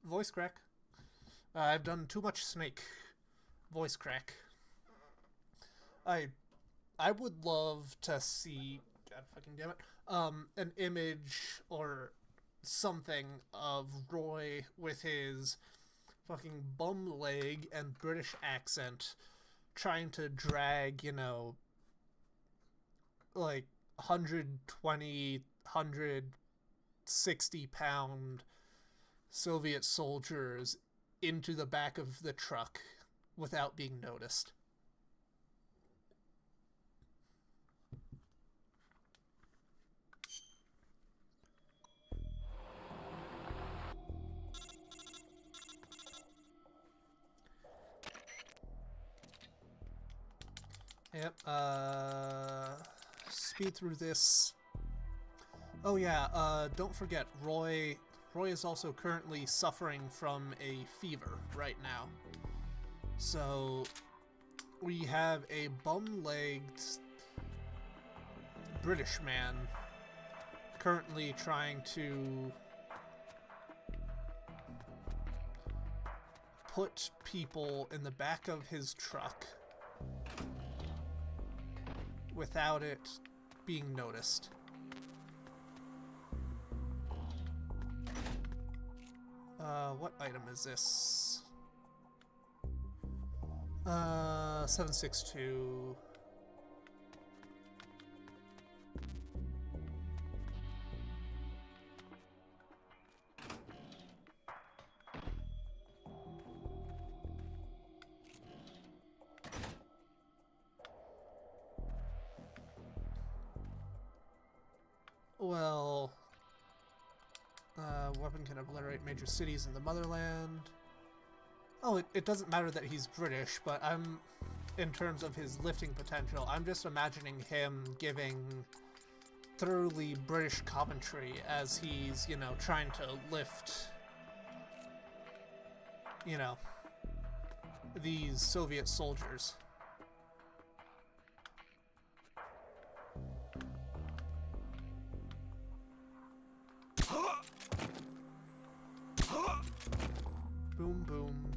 Voice crack. I've done too much Snake. Voice crack. I would love to see... God fucking damn it. An image or something of Roy with his fucking bum leg and British accent trying to drag, you know, like 120, 160 pound Soviet soldiers into the back of the truck without being noticed. Yep, speed through this. Oh yeah, don't forget, Roy is also currently suffering from a fever right now. So, we have a bum-legged British man currently trying to put people in the back of his truck without it being noticed. What item is this? 762. Well, weapon can obliterate major cities in the motherland. Oh, it doesn't matter that he's British, but in terms of his lifting potential, I'm just imagining him giving thoroughly British commentary as he's, you know, trying to lift, you know, these Soviet soldiers. Boom, boom.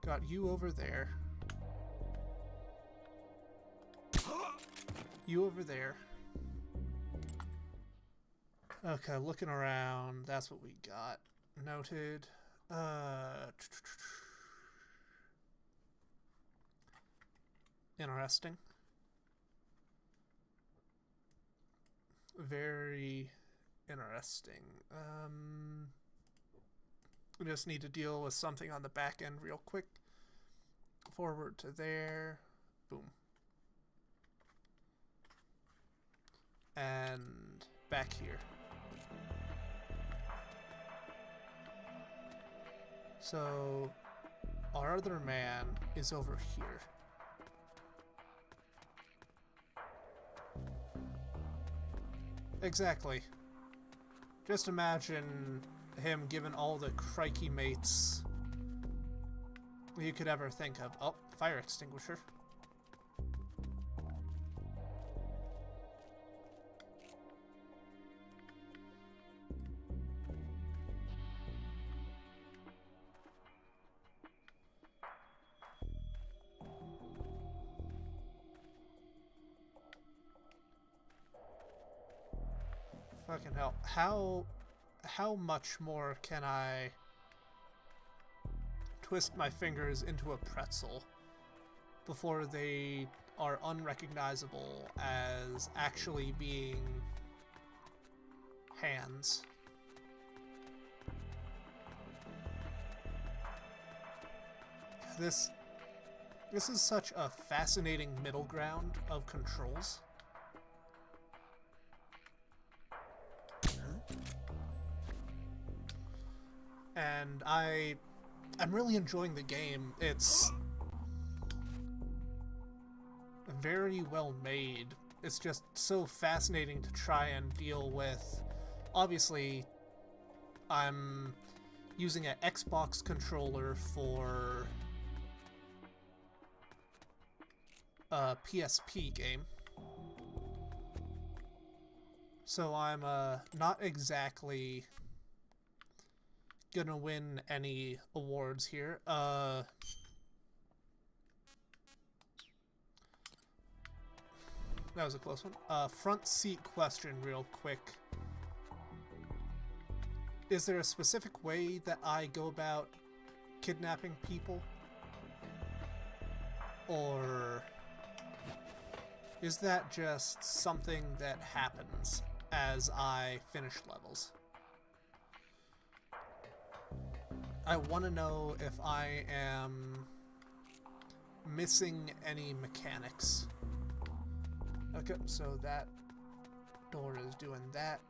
Got you over there. You over there. Okay, looking around. That's what we got. Noted. Interesting. Very interesting. We just need to deal with something on the back end real quick. Forward to there. Boom. And back here. So our other man is over here. Exactly. Just imagine him given all the crikey mates you could ever think of. Oh, fire extinguisher. Fucking hell. How much more can I twist my fingers into a pretzel before they are unrecognizable as actually being hands? This is such a fascinating middle ground of controls. And I'm really enjoying the game. It's very well made. It's just so fascinating to try and deal with. Obviously, I'm using an Xbox controller for a PSP game. So I'm not exactly gonna win any awards here. That was a close one. Front seat question real quick. Is there a specific way that I go about kidnapping people? Or is that just something that happens as I finish levels? I want to know if I am missing any mechanics. Okay, so that door is doing that.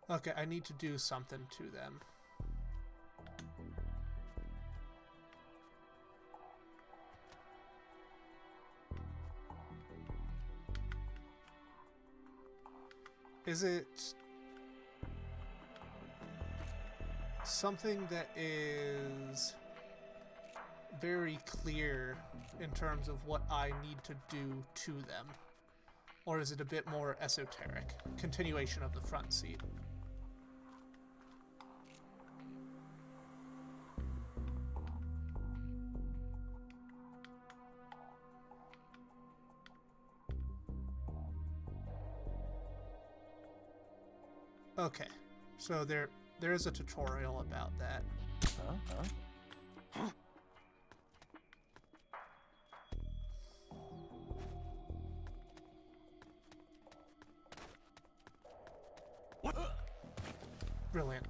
Okay, I need to do something to them. Is it something that is very clear in terms of what I need to do to them? Or is it a bit more esoteric? Continuation of the front seat. Okay, so there is a tutorial about that. Brilliant.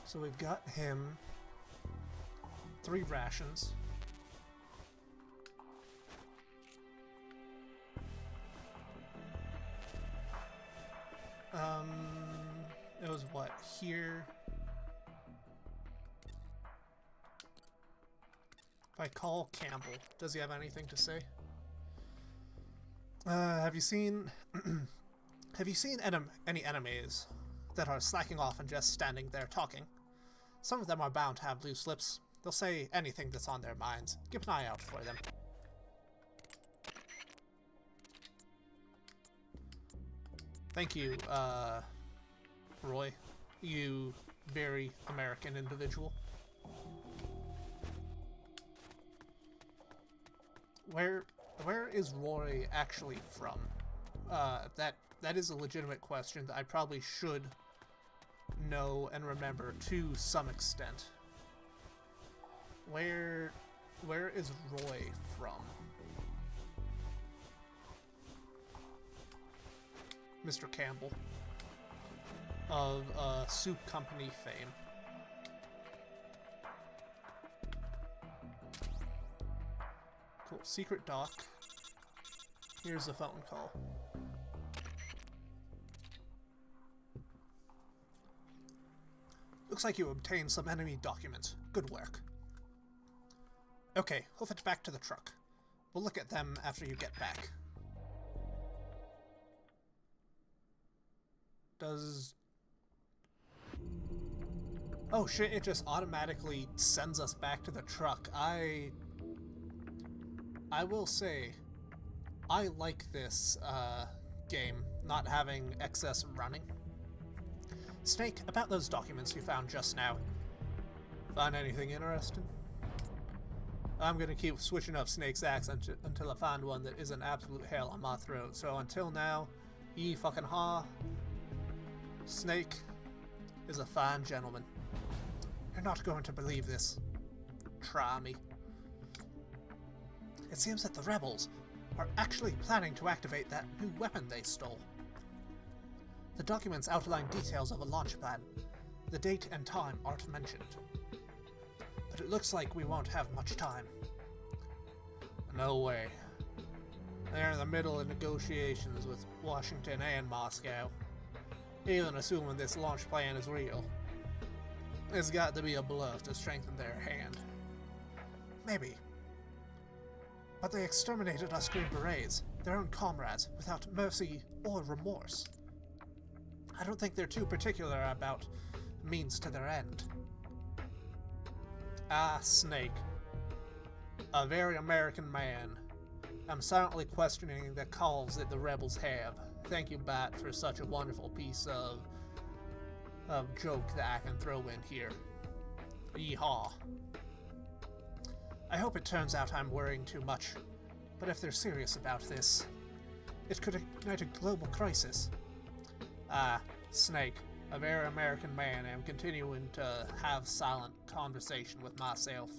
So we've got him 3 rations. It was what, here? If I call Campbell, does he have anything to say? Have you seen any enemies that are slacking off and just standing there talking? Some of them are bound to have loose lips. They'll say anything that's on their minds. Keep an eye out for them. Thank you, Roy. You very American individual. Where is Roy actually from? That is a legitimate question that I probably should know and remember to some extent. Where is Roy from? Mr. Campbell of Soup Company fame. Cool. Secret dock. Here's a phone call. Looks like you obtained some enemy documents. Good work. Okay, hoof it back to the truck. We'll look at them after you get back. Does... Oh shit, it just automatically sends us back to the truck. I will say, I like this game, not having excess running. Snake, about those documents you found just now. Find anything interesting? I'm gonna keep switching up Snake's accent until I find one that isn't absolute hell on my throat. So until now, ye fucking ha. Snake is a fine gentleman. You're not going to believe this. Try me. It seems that the rebels are actually planning to activate that new weapon they stole. The documents outline details of a launch plan. The date and time aren't mentioned. But it looks like we won't have much time. No way. They're in the middle of negotiations with Washington and Moscow. Even assuming this launch plan is real. It's got to be a bluff to strengthen their hand. Maybe. But they exterminated us Green Berets, their own comrades, without mercy or remorse. I don't think they're too particular about means to their end. Ah, Snake. A very American man. I'm silently questioning the calls that the rebels have. Thank you, Bat, for such a wonderful piece of joke that I can throw in here. Yeehaw. I hope it turns out I'm worrying too much, but if they're serious about this, it could ignite a global crisis. Snake, a very American man, I'm continuing to have silent conversation with myself.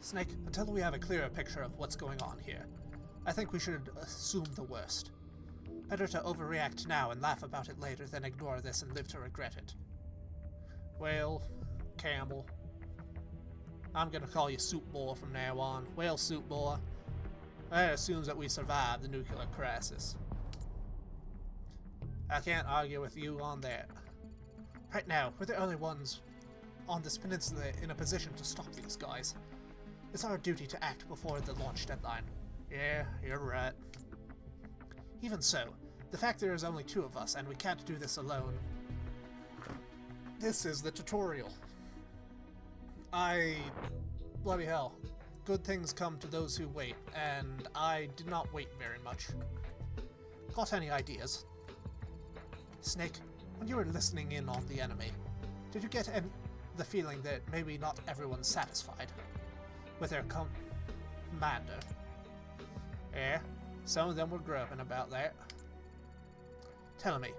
Snake, until we have a clearer picture of what's going on here, I think we should assume the worst. Better to overreact now and laugh about it later than ignore this and live to regret it. Well, Campbell, I'm gonna call you Soup Boy from now on. Well, Soup Boy, that assumes that we survived the nuclear crisis. I can't argue with you on that. Right now, we're the only ones on this peninsula in a position to stop these guys. It's our duty to act before the launch deadline. Yeah, you're right. Even so, the fact there is only 2 of us and we can't do this alone. This is the tutorial. Bloody hell. Good things come to those who wait, and I did not wait very much. Got any ideas? Snake, when you were listening in on the enemy, did you get the feeling that maybe not everyone's satisfied with their commander? Yeah, some of them were grumping about that. Tell me,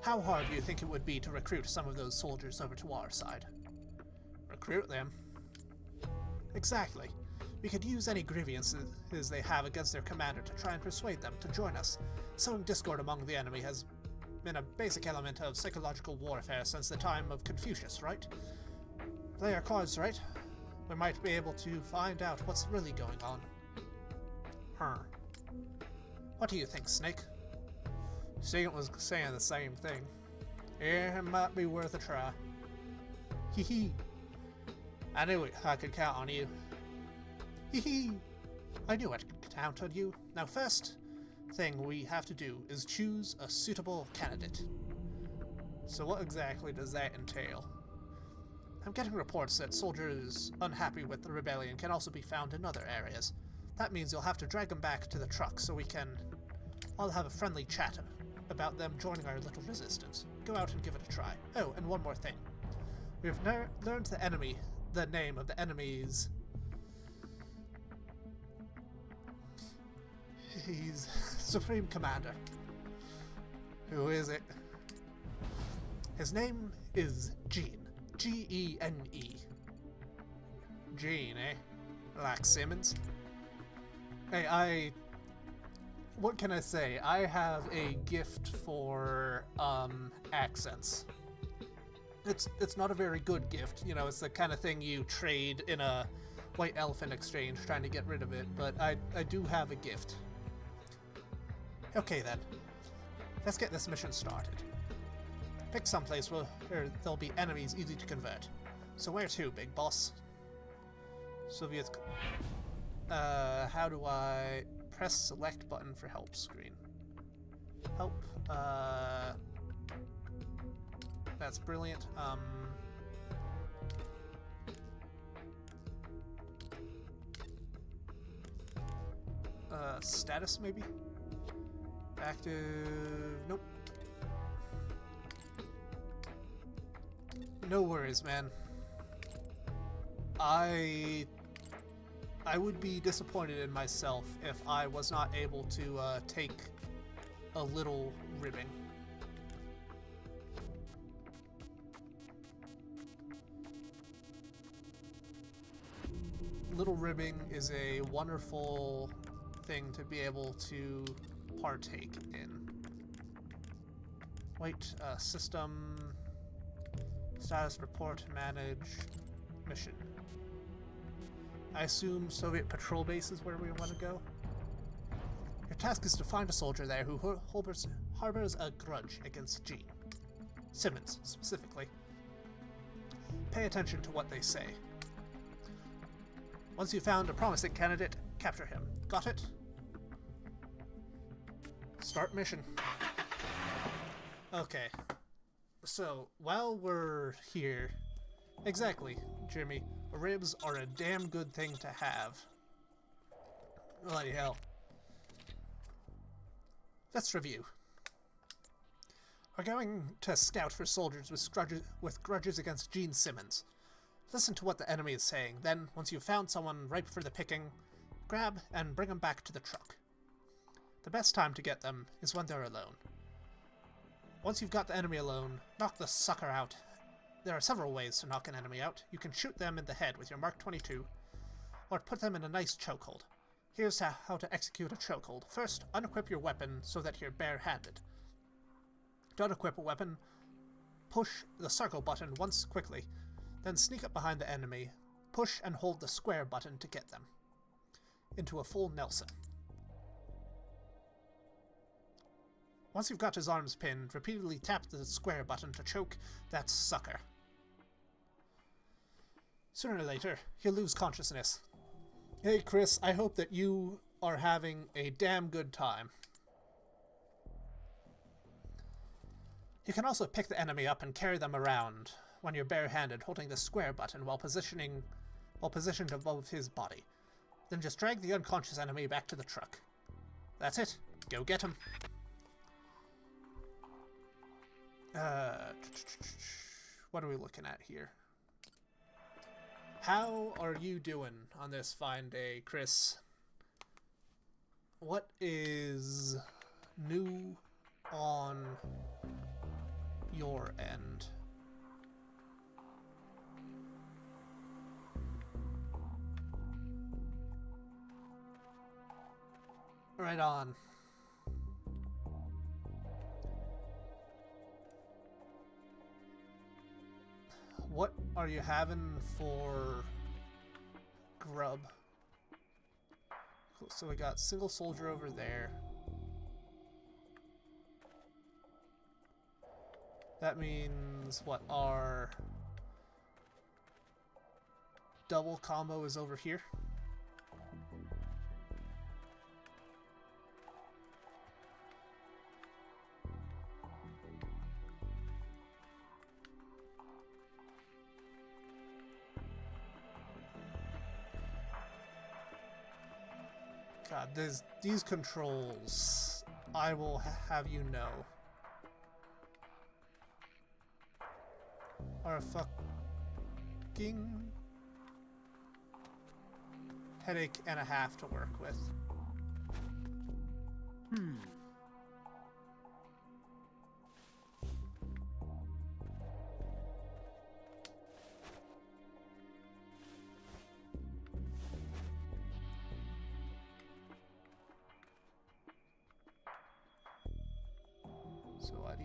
how hard do you think it would be to recruit some of those soldiers over to our side? Recruit them? Exactly. We could use any grievances they have against their commander to try and persuade them to join us. Sowing discord among the enemy has been a basic element of psychological warfare since the time of Confucius, right? Play our cards right. We might be able to find out what's really going on. What do you think, Snake? Seagant was saying the same thing. Yeah, it might be worth a try. Hee hee. I knew I could count on you. Hee hee. I knew I could count on you. Now first thing we have to do is choose a suitable candidate. So what exactly does that entail? I'm getting reports that soldiers unhappy with the rebellion can also be found in other areas. That means you'll have to drag them back to the truck so we can all have a friendly chat about them joining our little resistance. Go out and give it a try. Oh, and one more thing. We've learned the name of the enemy's... He's Supreme Commander. Who is it? His name is Gene. G-E-N-E. Gene, eh? Like Simmons? Hey, what can I say? I have a gift for accents. It's not a very good gift, you know. It's the kind of thing you trade in a white elephant exchange, trying to get rid of it. But I do have a gift. Okay then, let's get this mission started. Pick someplace where there'll be enemies easy to convert. So where to, big boss? Soviet. How do I press select button for help screen? Help. That's brilliant. Status maybe? Active. Nope. No worries, man. I would be disappointed in myself if I was not able to take a little ribbing. Little ribbing is a wonderful thing to be able to partake in. Wait, system, status report, manage, mission. I assume Soviet patrol base is where we want to go. Your task is to find a soldier there who harbors a grudge against Gene. Simmons, specifically. Pay attention to what they say. Once you've found a promising candidate, capture him. Got it? Start mission. Okay. So, while we're here... Exactly, Jimmy. Ribs are a damn good thing to have. Bloody hell. Let's review. We're going to scout for soldiers with grudges against Gene Simmons. Listen to what the enemy is saying, then, once you've found someone ripe for the picking, grab and bring them back to the truck. The best time to get them is when they're alone. Once you've got the enemy alone, knock the sucker out. There are several ways to knock an enemy out. You can shoot them in the head with your Mark 22, or put them in a nice chokehold. Here's how to execute a chokehold. First, unequip your weapon so that you're bare-handed. To unequip a weapon, push the circle button once quickly, then sneak up behind the enemy, push and hold the square button to get them into a full Nelson. Once you've got his arms pinned, repeatedly tap the square button to choke that sucker. Sooner or later, he'll lose consciousness. Hey Chris, I hope that you are having a damn good time. You can also pick the enemy up and carry them around when you're barehanded, holding the square button while positioned above his body. Then just drag the unconscious enemy back to the truck. That's it. Go get him. What are we looking at here? How are you doing on this fine day, Chris? What is new on your end? Right on. What are you having for grub? Cool. So we got single soldier over there. That means what, our double combo is over here. God, these controls, I will have you know, are a fucking headache and a half to work with.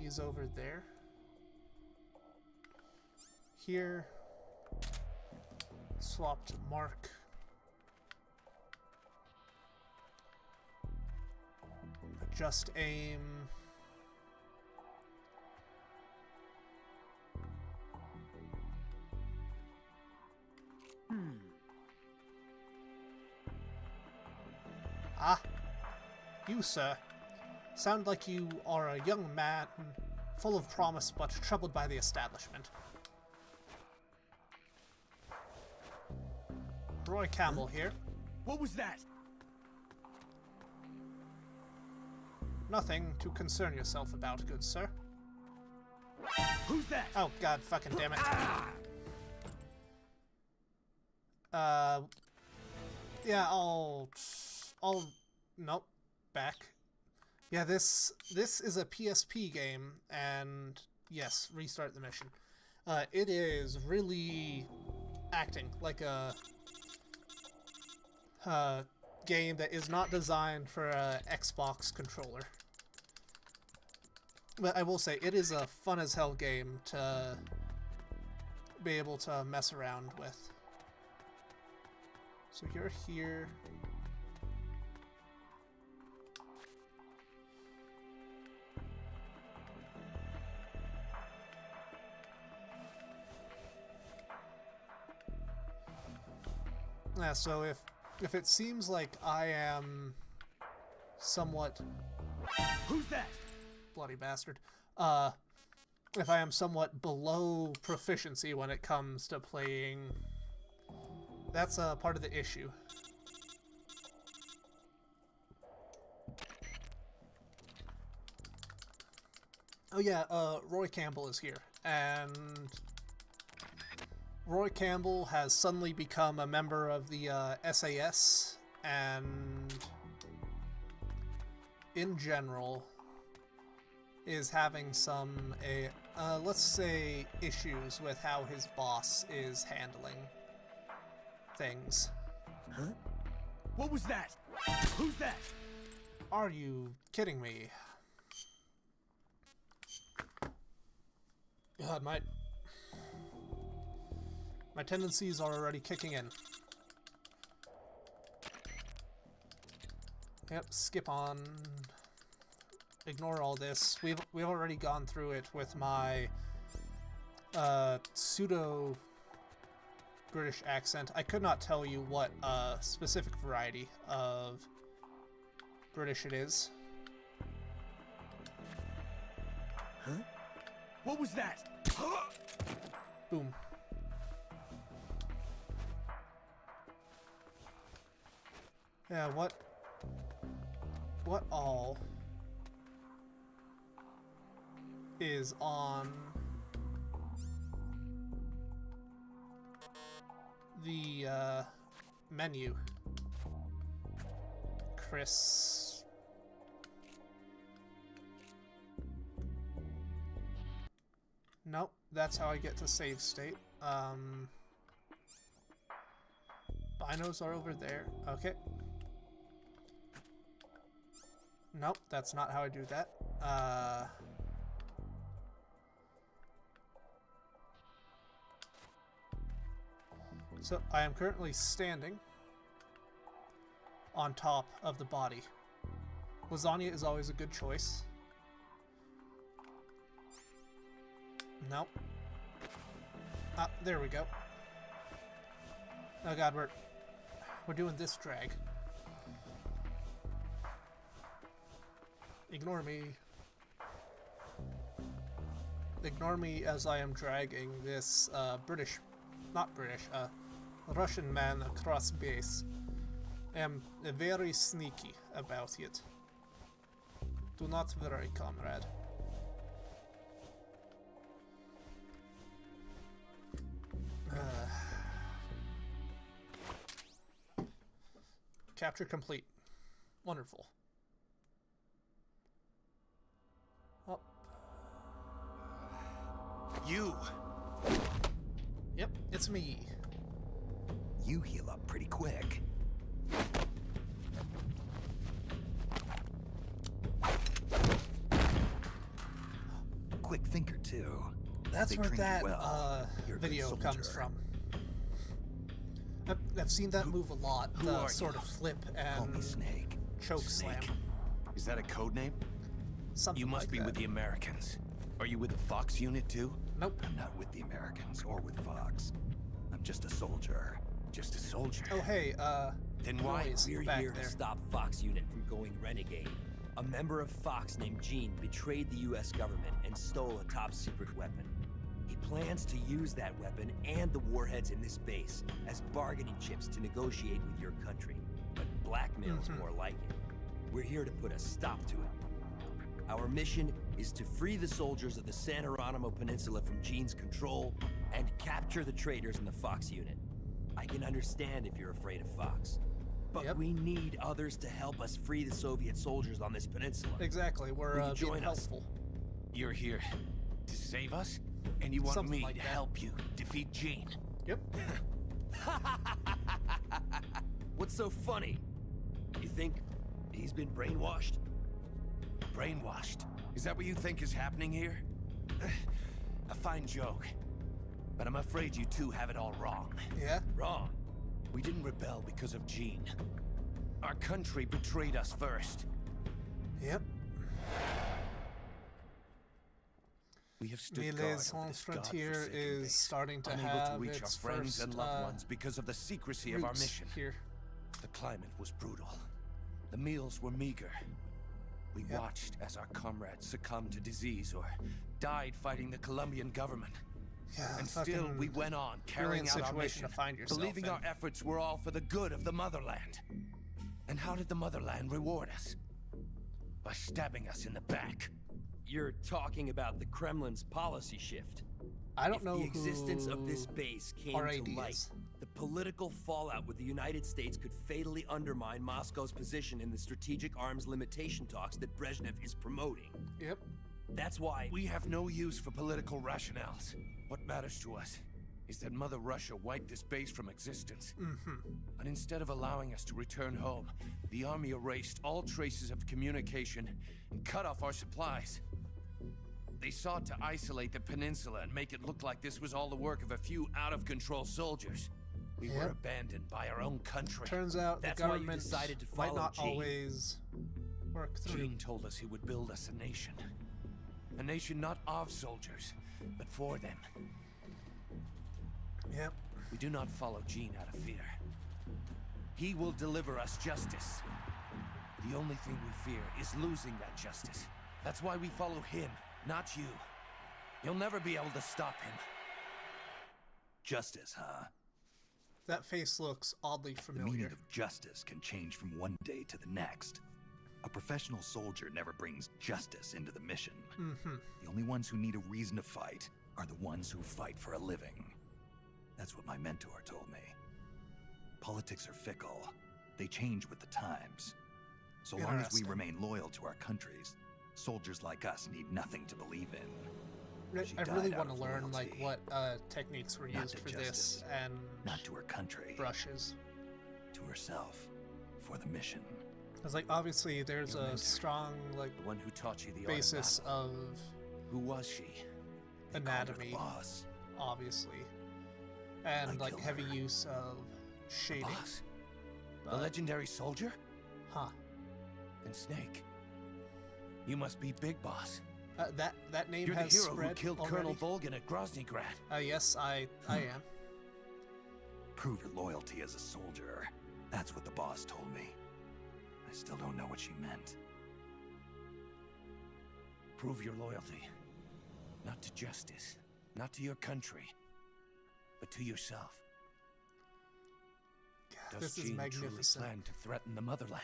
enemies over there. Here. Swapped mark. Adjust aim. Ah, you, sir. Sound like you are a young man, full of promise but troubled by the establishment. Roy Campbell here. What was that? Nothing to concern yourself about, good sir. Who's that? Oh, God fucking damn it. Yeah, nope, back. Yeah, this is a PSP game, and yes, restart the mission. It is really acting like a game that is not designed for a Xbox controller. But I will say, it is a fun as hell game to be able to mess around with. So you're here. Yeah, so if it seems like I am somewhat... Who's that? Bloody bastard. If I am somewhat below proficiency when it comes to playing... That's part of the issue. Oh yeah, Roy Campbell is here, and Roy Campbell has suddenly become a member of the SAS, and in general is having some, let's say, issues with how his boss is handling things. Huh? What was that? Who's that? Are you kidding me? God, my tendencies are already kicking in. Yep, skip on. Ignore all this. We've already gone through it with my pseudo British accent. I could not tell you what specific variety of British it is. Huh? What was that? Boom. Yeah, what all is on the menu? Chris. Nope, that's how I get to save state. Binos are over there. Okay. Nope, that's not how I do that. So I am currently standing on top of the body. Lasagna is always a good choice. Nope. Ah, there we go. Oh god, we're doing this drag. Ignore me. Ignore me as I am dragging this Russian man across base. I am very sneaky about it. Do not worry, comrade. Capture complete. Wonderful. Up. You! Yep, it's me. You heal up pretty quick. too. That's They where trained you that well. You're a good video comes soldier. from. I've seen that move a lot. who The are sort you? of flip Call me and Snake. choke slam. Is that a code name? Something You must like be that. with the Americans. Are you with the Fox unit too? Nope. I'm not with the Americans or with Fox. I'm just a soldier. Just a soldier. Oh hey, Then why? noise We're back here there. to stop Fox Unit from going renegade. A member of Fox named Gene betrayed the US government and stole a top secret weapon. He plans to use that weapon and the warheads in this base as bargaining chips to negotiate with your country. But blackmail's more like it. We're here to put a stop to it. Our mission is to free the soldiers of the San Geronimo Peninsula from Gene's control and capture the traitors in the Fox unit. I can understand if you're afraid of Fox, but Yep. we need others to help us free the Soviet soldiers on this peninsula. Exactly. We're Will you being join us? helpful. You're here to save us? And you want Something me like to that. help you defeat Gene? Yep. What's so funny? You think he's been brainwashed? Brainwashed? Is that what you think is happening here? A fine joke. But I'm afraid you two have it all wrong. Yeah. Wrong. We didn't rebel because of Gene. Our country betrayed us first. Yep. We have stood Melee guard over Sans this Frontier godforsaken is base, starting to unable have to reach its our friends first and loved ones because of the secrecy of our roots mission. here. The climate was brutal. The meals were meager. We Yep. watched as our comrades succumbed to disease or died fighting the Colombian government. Yeah, And still, fucking we went on brilliant carrying out our situation mission, to find yourself believing in. our efforts were all for the good of the motherland. And how did the motherland reward us? By stabbing us in the back. You're talking about the Kremlin's policy shift. I don't If know the existence who of this base came RAD to light, is. the political fallout with the United States could fatally undermine Moscow's position in the strategic arms limitation talks that Brezhnev is promoting. Yep. That's why We have no use for political rationales. What matters to us is that Mother Russia wiped this base from existence. And instead of allowing us to return home, the army erased all traces of communication and cut off our supplies. They sought to isolate the peninsula and make it look like this was all the work of a few out-of-control soldiers. We were Yep. abandoned by our own country. Turns out the That's why you government decided to might follow not Gene. always work through. Gene told us he would build us a nation. A nation not of soldiers, but for them. Yep. We do not follow Gene out of fear. He will deliver us justice. The only thing we fear is losing that justice. That's why we follow him, not you. You'll never be able to stop him. Justice, huh? That face looks oddly The familiar. meaning of justice can change from one day to the next. A professional soldier never brings justice into the mission. The only ones who need a reason to fight are the ones who fight for a living. That's what my mentor told me. Politics are fickle. They change with the times. So long as we Interesting. remain loyal to our countries, soldiers like us need nothing to believe in. She I really died out want to of learn like loyalty. what techniques were Not used to for this justice. and Not to her country, brushes. to herself, for the mission. Because like obviously there's Your a mentor. strong like The one who taught you the basis art of battle. of Who was she? They called her the anatomy, boss. obviously, and I like killed heavy her. use of shading. Boss? The But- legendary soldier? Huh? And Snake. You must be Big Boss. That name You're the has hero who spread killed already. Colonel Volgin at Groznygrad. Yes, I am. Prove your loyalty as a soldier. That's what the boss told me. I still don't know what she meant. Prove your loyalty. Not to justice, not to your country, but to yourself. Does This is Gene truly magnificent. plan to threaten the motherland?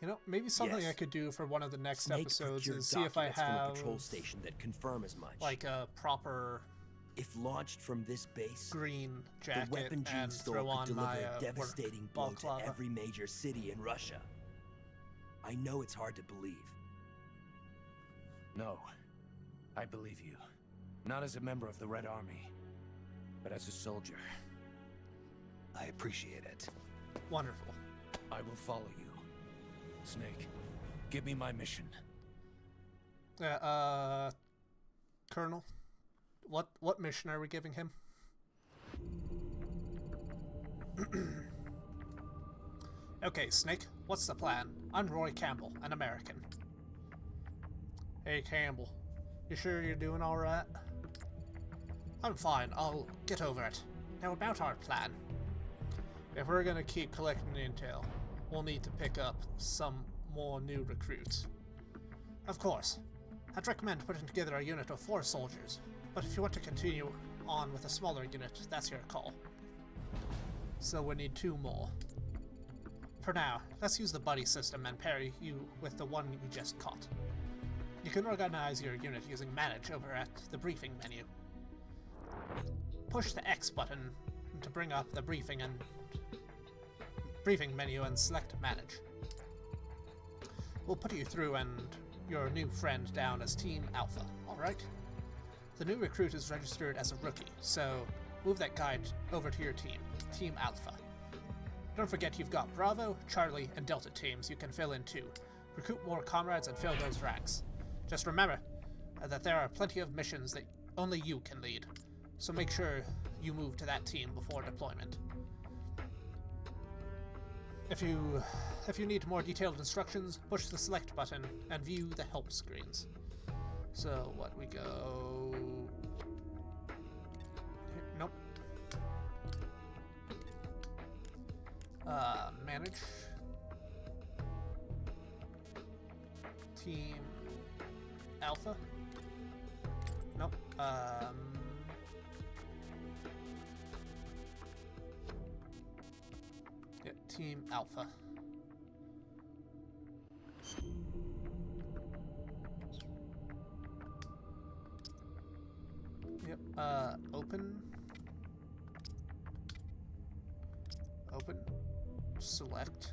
You know, maybe something I Yes. could do for one of the next Snake episodes procured is see if I documents from a have patrol station that confirm as much. like a proper if launched from this base, green the jacket weapon Gene and stole throw could on deliver my a devastating blow to balaclava. every major city in Russia. I know it's hard to believe. No. I believe you. Not as a member of the Red Army, but as a soldier. I appreciate it. Wonderful. I will follow you. Snake, give me my mission. Yeah, Colonel, what mission are we giving him? Okay, Snake, what's the plan? I'm Roy Campbell, an American. Hey, Campbell. You sure you're doing alright? I'm fine, I'll get over it. Now about our plan. If we're gonna keep collecting intel, we'll need to pick up some more new recruits. Of course. I'd recommend putting together a unit of 4 soldiers, but if you want to continue on with a smaller unit, that's your call. So we need 2 more. For now, let's use the buddy system and pair you with the one we just caught. You can organize your unit using Manage over at the briefing menu. Push the X button to bring up the briefing menu and select Manage. We'll put you through and your new friend down as Team Alpha, alright? The new recruit is registered as a rookie, so move that guy over to your team, Team Alpha. Don't forget you've got Bravo, Charlie, and Delta teams you can fill in too. Recruit more comrades and fill those ranks. Just remember that there are plenty of missions that only you can lead, so make sure you move to that team before deployment. If you need more detailed instructions, push the select button and view the help screens. So what we go... Nope. Manage. Team Alpha. Nope. Yeah, Team Alpha. Yep, open. Open. Select.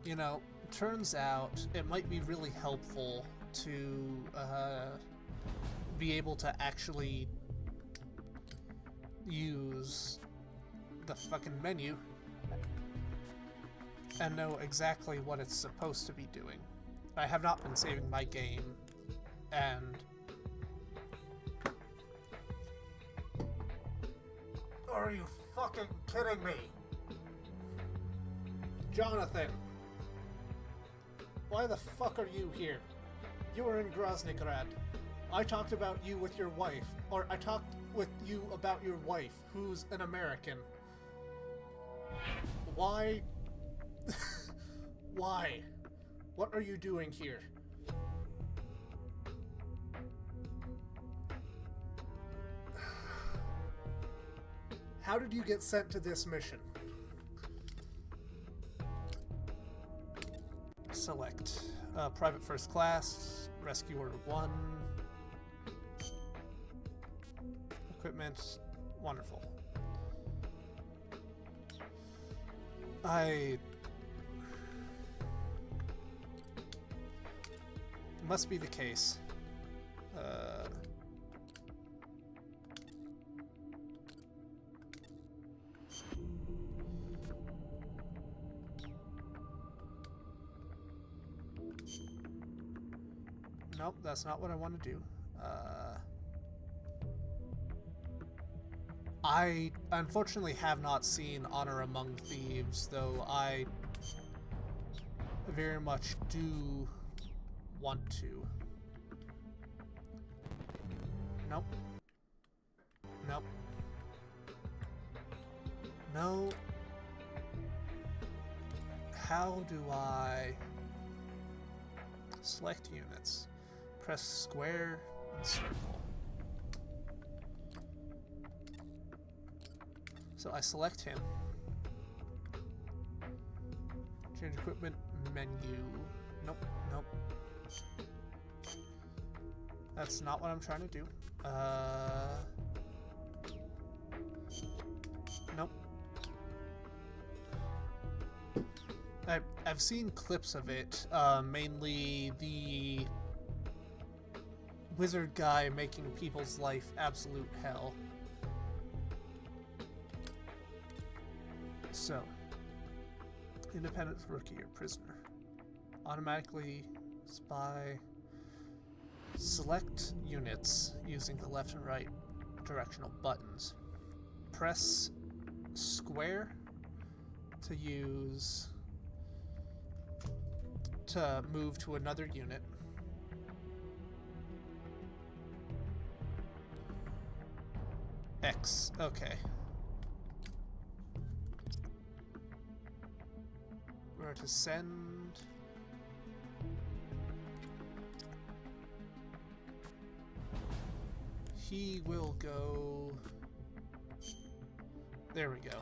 You know, turns out it might be really helpful to be able to actually use the fucking menu and know exactly what it's supposed to be doing. I have not been saving my game, and are you fucking kidding me? Jonathan, why the fuck are you here? You were in Groznygrad. I talked about you with your wife, or I talked with you about your wife, who's an American. Why? Why? What are you doing here? How did you get sent to this mission? Select. Private First Class, Rescuer 1. Equipment. Wonderful. Must be the case. Nope, that's not what I want to do. I unfortunately have not seen Honor Among Thieves, though I very much do want to. Nope. Nope. No. How do I select units? Press square and circle. So I select him. Change equipment menu. Nope, nope. That's not what I'm trying to do. Nope. I've seen clips of it, mainly the wizard guy making people's life absolute hell. So, independent rookie or prisoner. Automatically spy. Select units using the left and right directional buttons. Press square to move to another unit. X, okay. Where to send? He will go... There we go.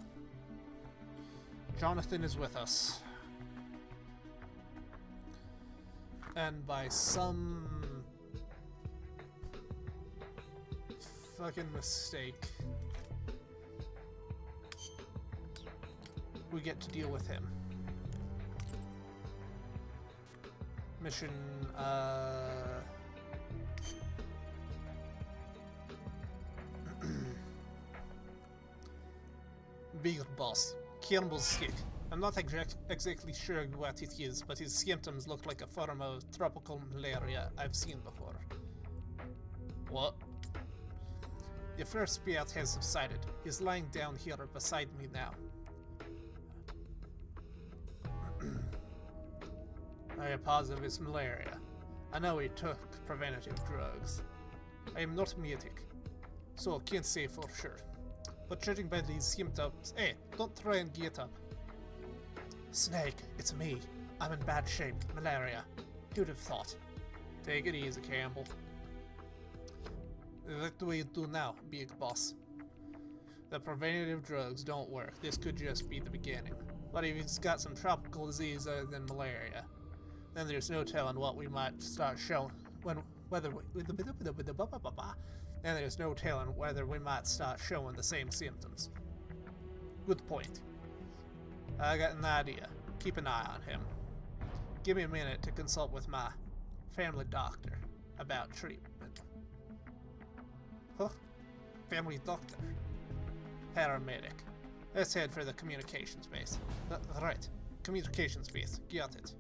Jonathan is with us. And by some fucking mistake, we get to deal with him. Mission, Big Boss. Campbell's sick. I'm not exactly sure what it is, but his symptoms look like a form of tropical malaria I've seen before. What? The first bout has subsided. He's lying down here beside me now. I am positive it's malaria. I know he took preventative drugs. I am not medic, so I can't say for sure. But judging by these symptoms, hey, don't try and get up. Snake, it's me. I'm in bad shape. Malaria. Who'd have thought? Take it easy, Campbell. What do we do now, Big Boss? The preventative drugs don't work. This could just be the beginning. But if he's got some tropical disease other than malaria, then there's no telling what we might start showing then there's no telling whether we might start showing the same symptoms. Good point. I got an idea. Keep an eye on him. Give me a minute to consult with my family doctor about treatment. Huh? Family doctor? Paramedic. Let's head for the communications base. Right. Communications base. Got it.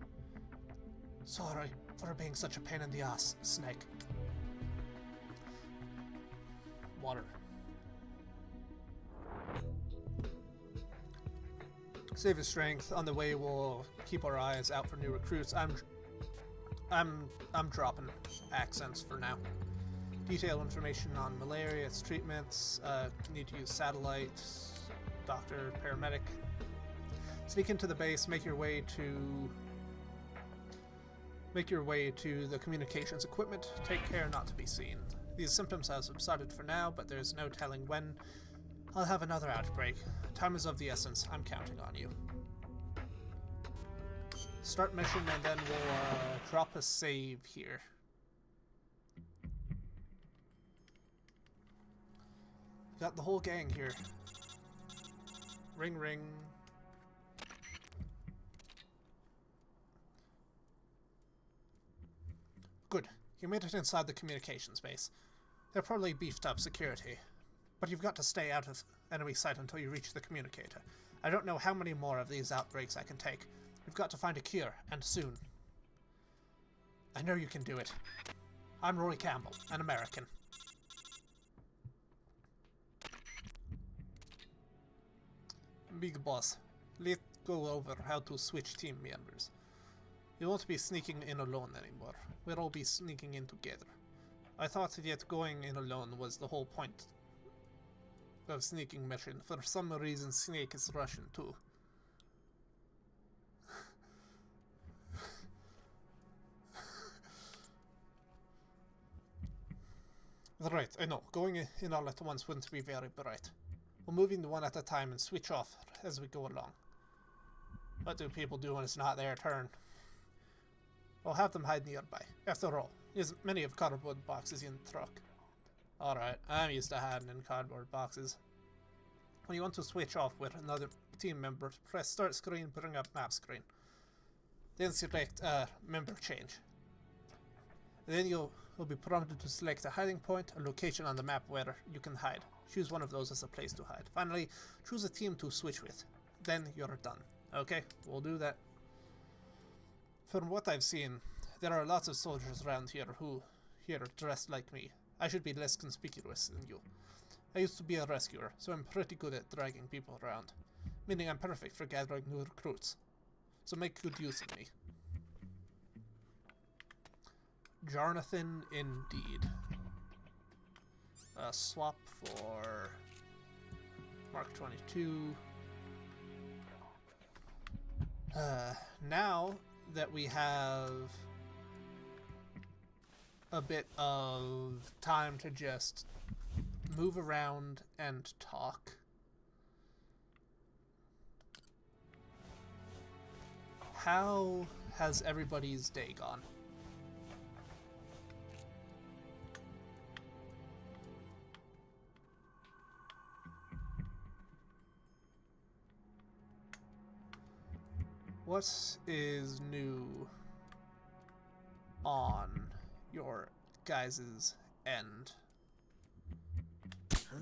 Sorry for being such a pain in the ass, Snake. Water. Save his strength. On the way, we'll keep our eyes out for new recruits. I'm dropping accents for now. Detailed information on malaria, its treatments. Need to use satellite. Doctor, paramedic. Sneak into the base. Make your way to the communications equipment. Take care not to be seen. These symptoms have subsided for now, but there's no telling when I'll have another outbreak. Time is of the essence. I'm counting on you. Start mission, and then we'll drop a save here. Got the whole gang here. Ring, ring. Good. You made it inside the communications base. They're probably beefed up security. But you've got to stay out of enemy sight until you reach the communicator. I don't know how many more of these outbreaks I can take. We've got to find a cure, and soon. I know you can do it. I'm Roy Campbell, an American. Big Boss, let's go over how to switch team members. You won't be sneaking in alone anymore. We'll all be sneaking in together. I thought that going in alone was the whole point of sneaking mission. For some reason, Snake is Russian too. Right, I know. Going in all at once wouldn't be very bright. We'll move in one at a time and switch off as we go along. What do people do when it's not their turn? We'll have them hide nearby. After all, there's many of cardboard boxes in the truck. Alright, I'm used to hiding in cardboard boxes. When you want to switch off with another team member, press start screen, bring up map screen. Then select member change. Then you'll be prompted to select a hiding point, a location on the map where you can hide. Choose one of those as a place to hide. Finally, choose a team to switch with. then you're done. Okay, we'll do that. From what I've seen, there are lots of soldiers around here who dressed like me. I should be less conspicuous than you. I used to be a rescuer, so I'm pretty good at dragging people around, meaning I'm perfect for gathering new recruits. So make good use of me. Jarnathan, indeed. Swap for Mark 22. Now that we have a bit of time to just move around and talk, how has everybody's day gone? What is new on your guys' end? Huh?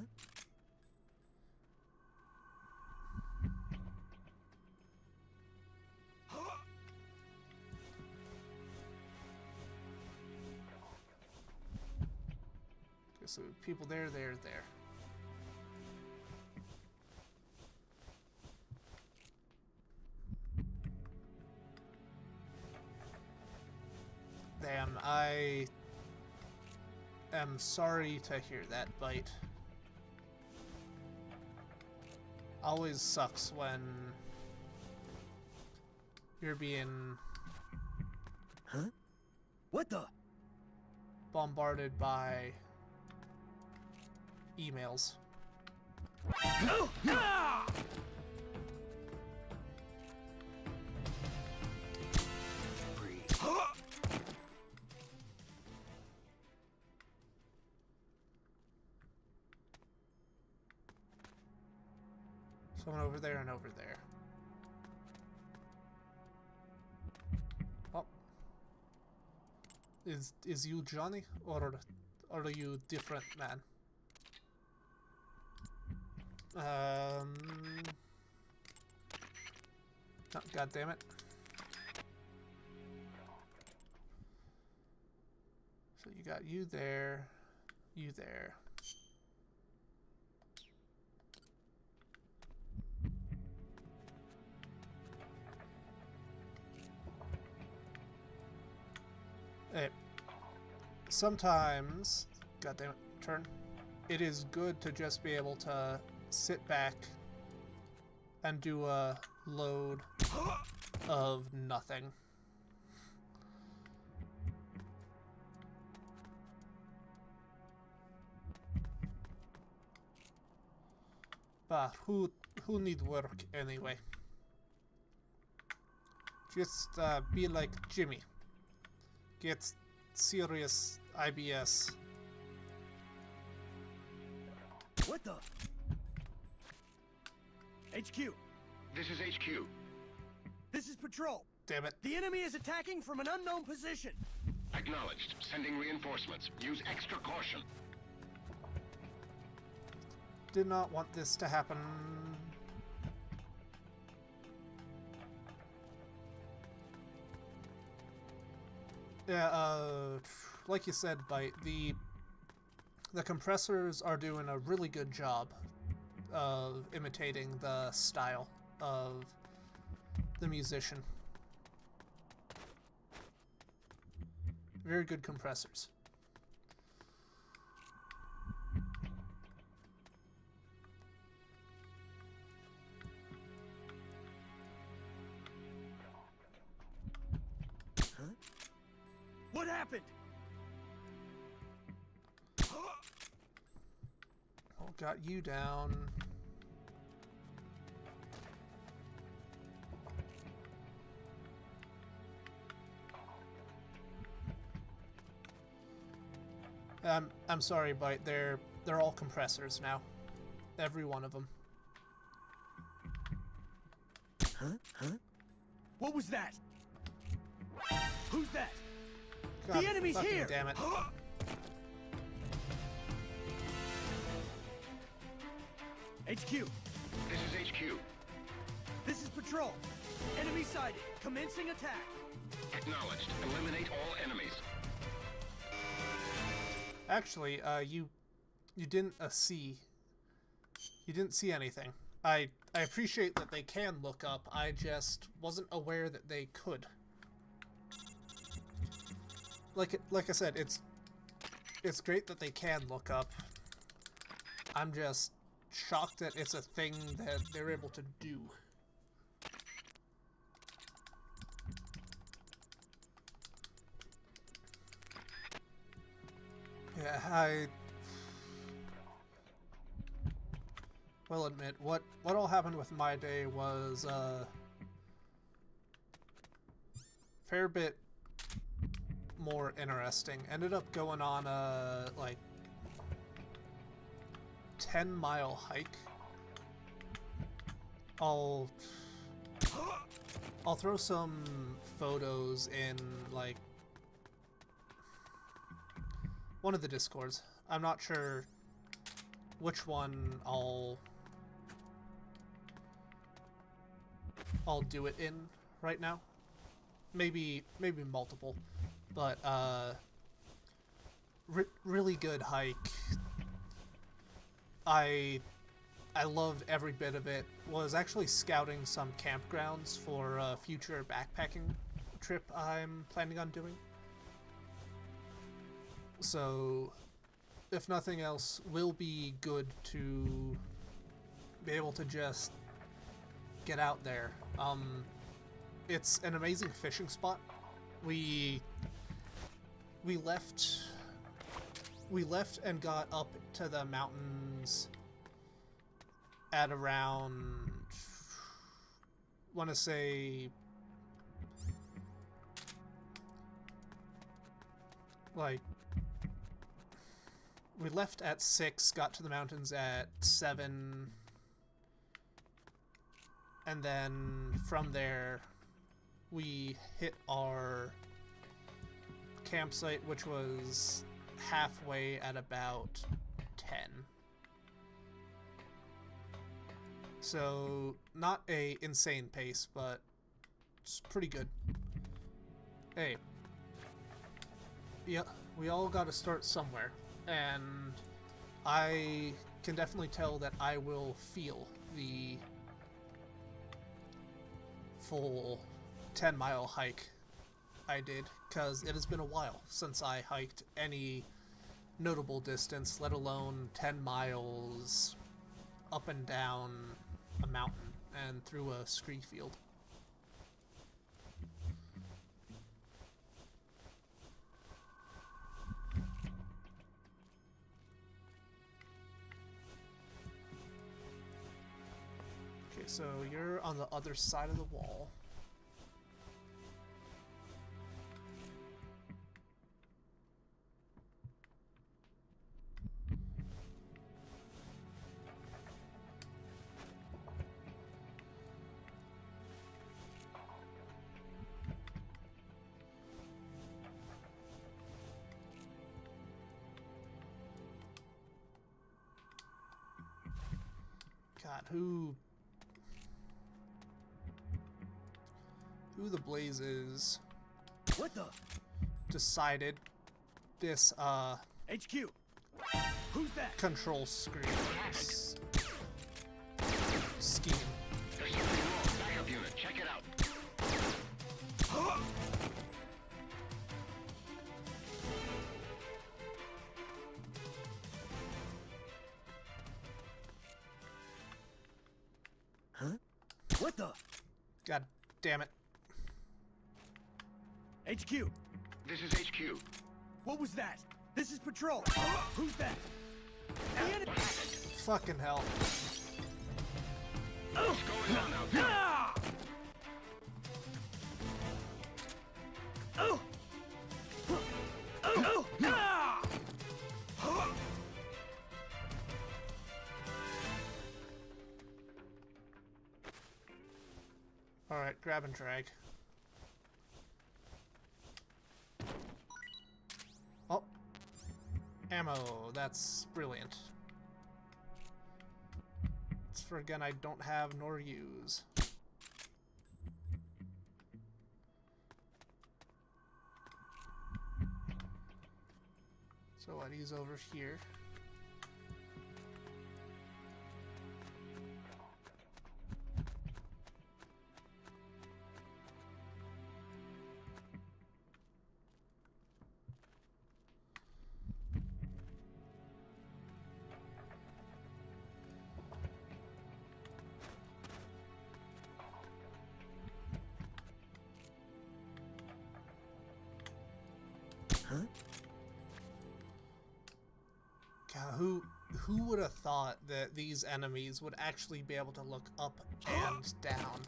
Okay, so people there. Damn, I am sorry to hear that, Bite. Always sucks when you're being Huh? What the? bombarded by emails. Breathe. Someone over there and over there. Oh. Is you Johnny? Or are you different, man? Oh, God damn it. So you got you there, you there. Hey, sometimes, goddammit, turn. It is good to just be able to sit back and do a load of nothing. But who need work anyway? Just be like Jimmy. Get serious IBS. What the? HQ. This is HQ. This is Patrol. Damn it. The enemy is attacking from an unknown position. Acknowledged. Sending reinforcements. Use extra caution. Did not want this to happen. Yeah, like you said, Bite, the compressors are doing a really good job of imitating the style of the musician. Very good compressors. What happened? Oh, got you down. I'm sorry, Bite. They're all compressors now. Every one of them. Huh? What was that? Who's that? God The enemy's fucking here! Damn it. HQ. This is HQ. patrol. Enemy sighted. Commencing attack. Acknowledged. Eliminate all enemies. Actually, you didn't see anything. I appreciate that they can look up. I just wasn't aware that they could. Like I said, it's great that they can look up. I'm just shocked that it's a thing that they're able to do. Yeah, I will admit, what all happened with my day was fair bit more interesting. Ended up going on a like 10-mile hike. I'll throw some photos in like one of the Discords. I'm not sure which one I'll do it in right now. Maybe multiple, but really good hike. I loved every bit of it. Was actually scouting some campgrounds for a future backpacking trip I'm planning on doing. So, if nothing else, will be good to be able to just get out there. It's an amazing fishing spot. We left and got up to the mountains at around, want to say, like, we left at 6, got to the mountains at 7, and then from there we hit our campsite, which was halfway at about 10. So not a insane pace, but it's pretty good. Hey, yeah, we all got to start somewhere, and I can definitely tell that I will feel the full 10-mile hike I did, because it has been a while since I hiked any notable distance, let alone 10 miles up and down a mountain and through a scree field. Okay, so you're on the other side of the wall. God, who the blazes What the? decided this HQ. Who's that? control screen scheme? There's something wrong. Backup unit. Check it out. Huh? What the? God damn it. HQ. This is HQ. What was that? This is patrol. Who's that? The enemy. Fucking hell. What's going on out there? Ah! Oh! Oh! Ah! Alright, grab and drag. Oh. Ammo. That's brilliant. It's for a gun I don't have nor use. So what, he's over here. God, who would have thought that these enemies would actually be able to look up and down?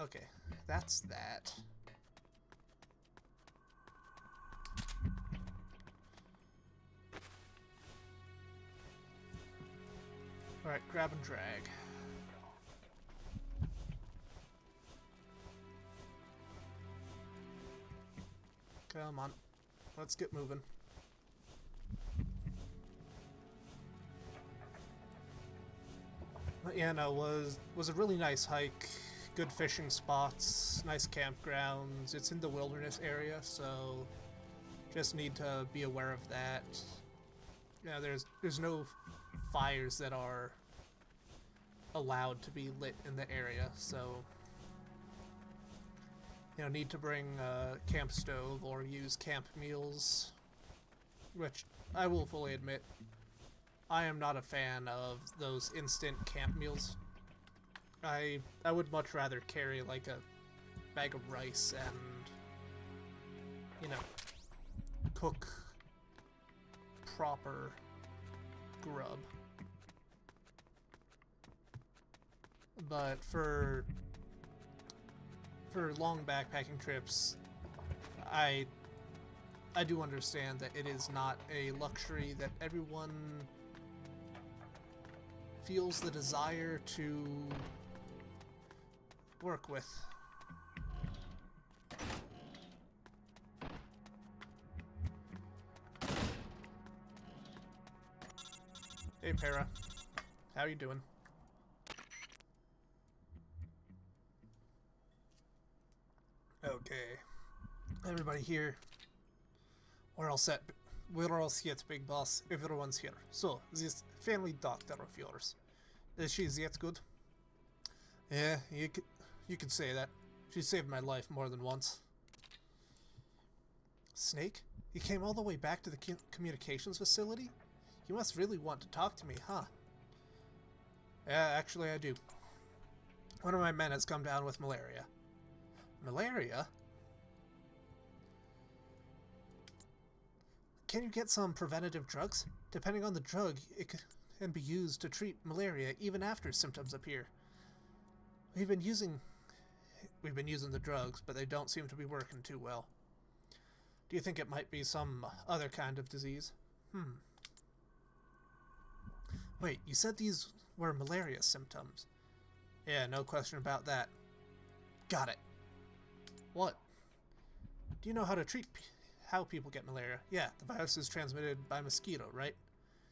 Okay, that's that. Alright, grab and drag. Come on, let's get moving. But yeah, no, was a really nice hike. Good fishing spots, nice campgrounds. It's in the wilderness area, so just need to be aware of that. Yeah, there's no fires that are allowed to be lit in the area, so you know, need to bring a camp stove or use camp meals, which I will fully admit, I am not a fan of those instant camp meals. I would much rather carry like a bag of rice and, you know, cook proper grub. But for long backpacking trips, I do understand that it is not a luxury that everyone feels the desire to work with. Hey Para, how you doing? Okay, everybody here. We're all set. We're all set, Big Boss. Everyone's here. So, this family doctor of yours, is she yet good? Yeah, you could say that. She saved my life more than once. Snake? You came all the way back to the communications facility? You must really want to talk to me, huh? Yeah, actually I do. One of my men has come down with malaria. Malaria? Can you get some preventative drugs? Depending on the drug, it can be used to treat malaria even after symptoms appear. We've been using the drugs, but they don't seem to be working too well. Do you think it might be some other kind of disease? Wait, you said these were malaria symptoms. Yeah, no question about that. Got it. What? Do you know how to treat how people get malaria? Yeah, the virus is transmitted by mosquito, right?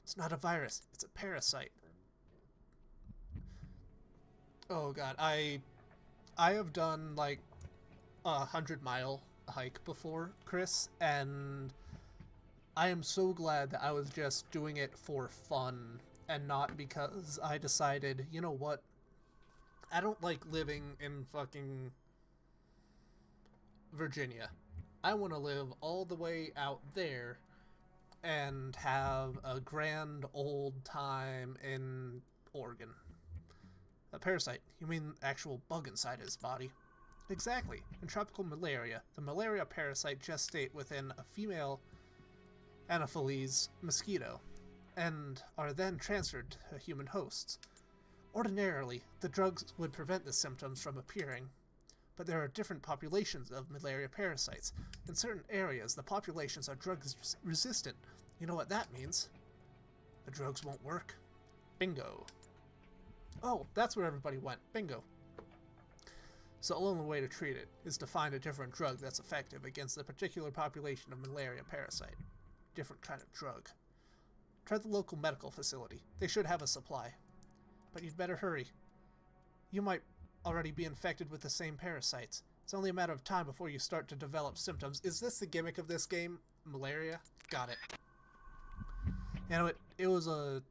It's not a virus, it's a parasite. Oh god, I have done like a 100-mile hike before, Chris, and I am so glad that I was just doing it for fun and not because I decided, you know what, I don't like living in fucking Virginia. I want to live all the way out there and have a grand old time in Oregon. A parasite? You mean actual bug inside his body? Exactly. In tropical malaria, the malaria parasite gestate within a female Anopheles mosquito and are then transferred to human hosts. Ordinarily, the drugs would prevent the symptoms from appearing, but there are different populations of malaria parasites. In certain areas, the populations are drug resistant. You know what that means? The drugs won't work. Bingo. Oh, that's where everybody went. Bingo. So the only way to treat it is to find a different drug that's effective against the particular population of malaria parasite. Different kind of drug. Try the local medical facility. They should have a supply. But you'd better hurry. You might already be infected with the same parasites. It's only a matter of time before you start to develop symptoms. Is this the gimmick of this game? Malaria? Got it. You know, it was a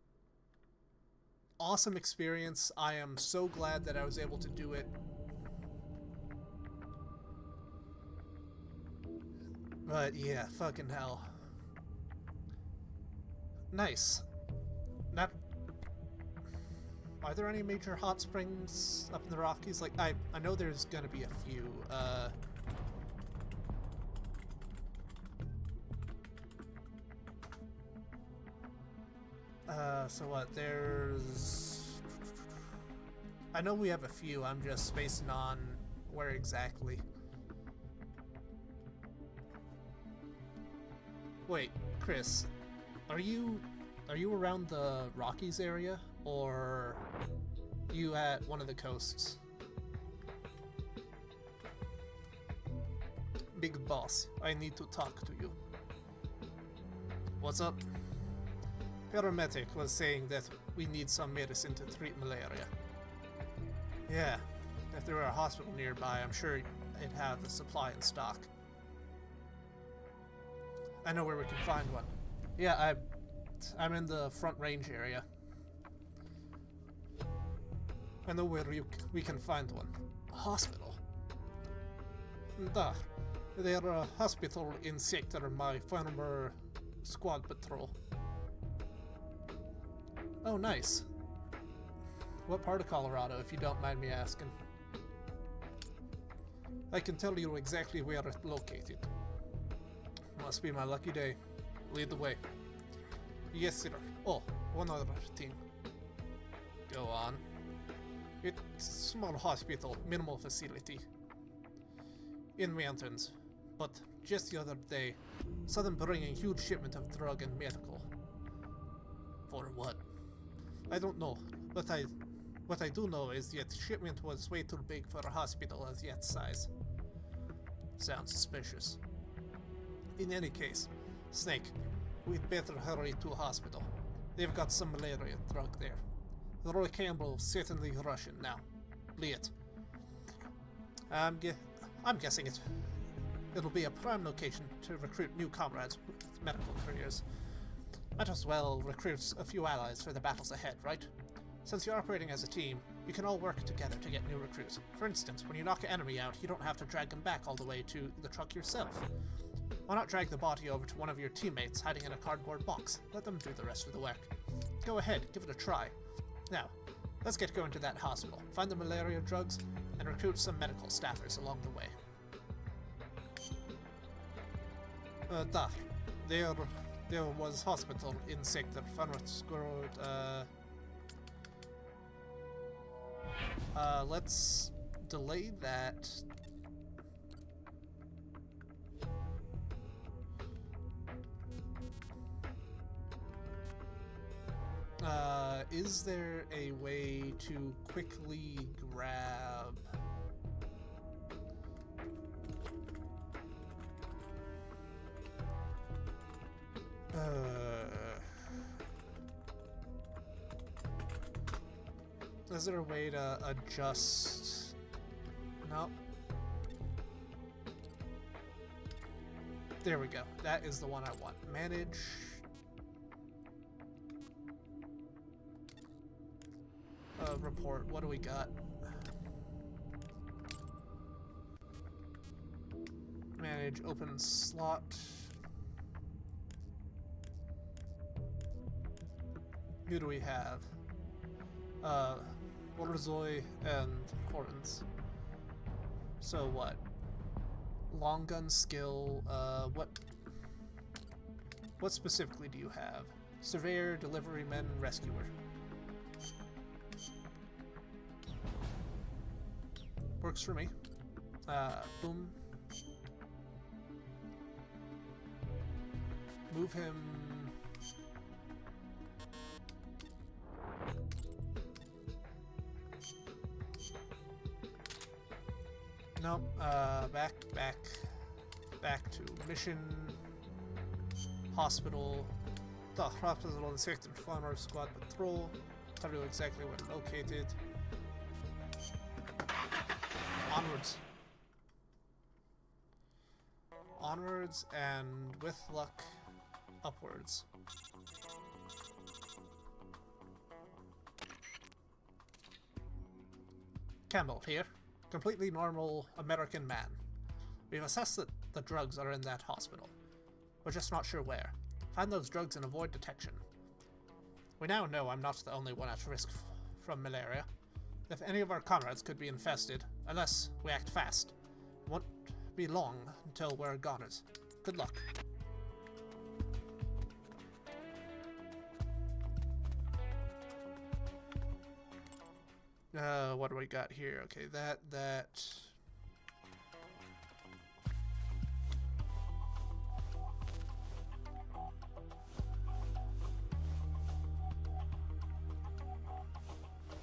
awesome experience. I am so glad that I was able to do it. But yeah, fucking hell. Nice. Not... Are there any major hot springs up in the Rockies? Like, I know there's gonna be a few. So what, there's... I know we have a few, I'm just spacing on where exactly. Wait, Chris, are you around the Rockies area, or you at one of the coasts? Big boss, I need to talk to you. What's up? Paramedic was saying that we need some medicine to treat malaria. Yeah, if there were a hospital nearby, I'm sure it'd have the supply in stock. I know where we can find one. Yeah, I'm in the Front Range area. I know where we can find one. A hospital? They're a hospital in sector my former squad patrol. Oh, nice. What part of Colorado, if you don't mind me asking? I can tell you exactly where it's located. Must be my lucky day. Lead the way. Yes, sir. Oh, one other thing. Go on. It's a small hospital, minimal facility. In mountains. But just the other day, saw them bringing huge shipment of drug and medical. For what? I don't know, but what I do know is that shipment was way too big for a hospital as yet size. Sounds suspicious. In any case, Snake, we'd better hurry to a hospital. They've got some malaria drug there. Roy Campbell's certainly Russian now. Bleed. I'm guessing it'll be a prime location to recruit new comrades with medical careers. Might as well recruit a few allies for the battles ahead, right? Since you're operating as a team, you can all work together to get new recruits. For instance, when you knock an enemy out, you don't have to drag them back all the way to the truck yourself. Why not drag the body over to one of your teammates hiding in a cardboard box? Let them do the rest of the work. Go ahead, give it a try. Now, let's get going to that hospital, find the malaria drugs, and recruit some medical staffers along the way. There was hospital in sector Fanrotskroad. Let's delay that. Is there a way to quickly grab... is there a way to adjust? No. There we go. That is the one I want. Manage. Report. What do we got? Manage. Open slot. Who do we have? Borzoy and Hortons. So what? Long gun skill, what specifically do you have? Surveyor, deliveryman, rescuer. Works for me. Boom. Move him. Nope, back to mission, hospital, the hospital and sector farmer squad patrol, tell you exactly where located. Onwards. Onwards, and with luck, upwards. Campbell here. Completely normal American man. We've assessed that the drugs are in that hospital. We're just not sure where. Find those drugs and avoid detection. We now know I'm not the only one at risk from malaria. If any of our comrades could be infested, unless we act fast, it won't be long until we're goners. Good luck. What do we got here? Okay, that...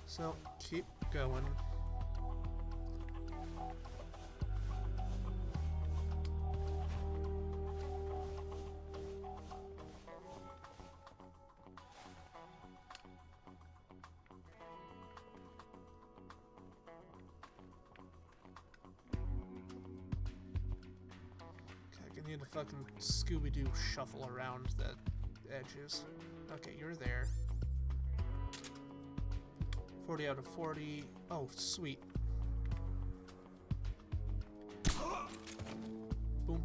So, keep going. Okay, I need to fucking Scooby-Doo shuffle around the edges. Okay, you're there. 40 out of 40. Oh, sweet. Boom.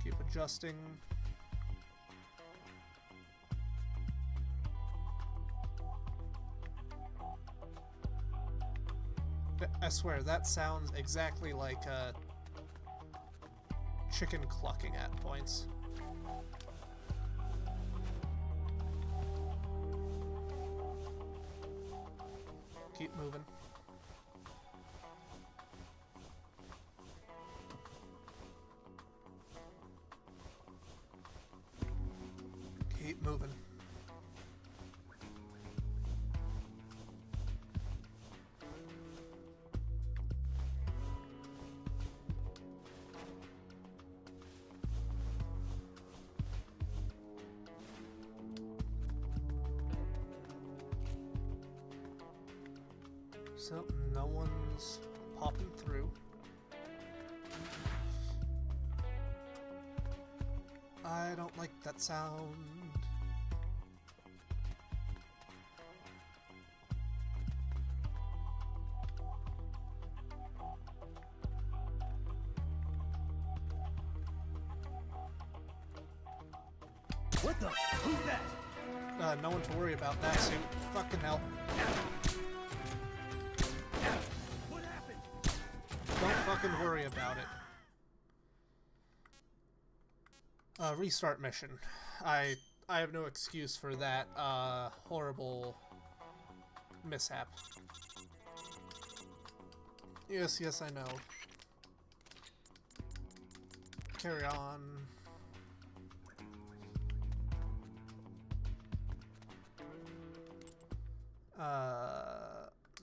Keep adjusting. I swear, that sounds exactly like a chicken clucking at points. Keep moving. Keep moving. So, no one's popping through. I don't like that sound. What the? Who's that? No one to worry about that suit. Fucking hell. What happened? Don't fucking worry about it. Restart mission. I have no excuse for that horrible mishap. Yes, I know. Carry on.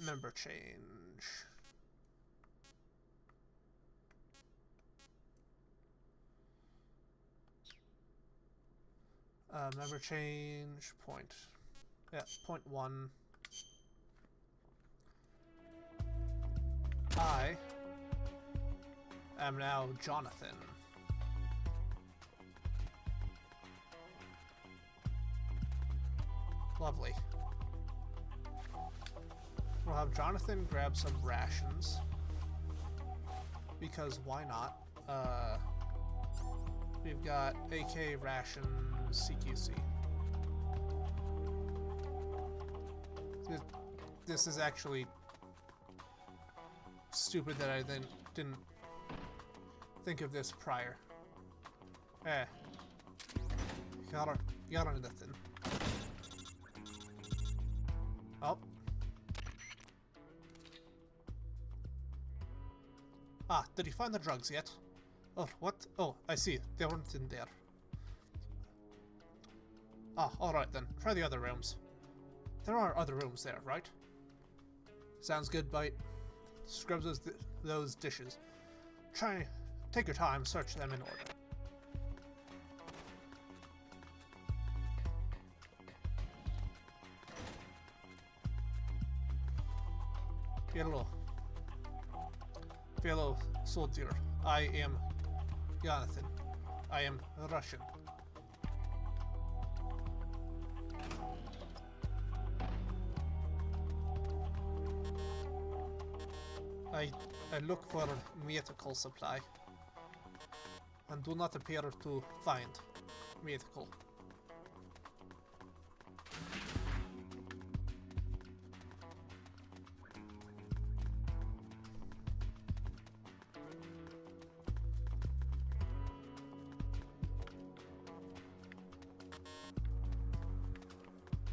Member change. Member change point. Yeah, 0.1. I am now Jonathan. Lovely. We'll have Jonathan grab some rations. Because why not? We've got AK rations CQC. This is actually stupid that I then didn't think of this prior. Got anything. Oh. Ah, did you find the drugs yet? Oh, what? Oh, I see. They weren't in there. Ah, alright then. Try the other rooms. There are other rooms there, right? Sounds good, Bite. Scrub those dishes. Try take your time, search them in order. Fellow soldier, I am Jonathan. I am Russian. I look for medical supply and do not appear to find medical.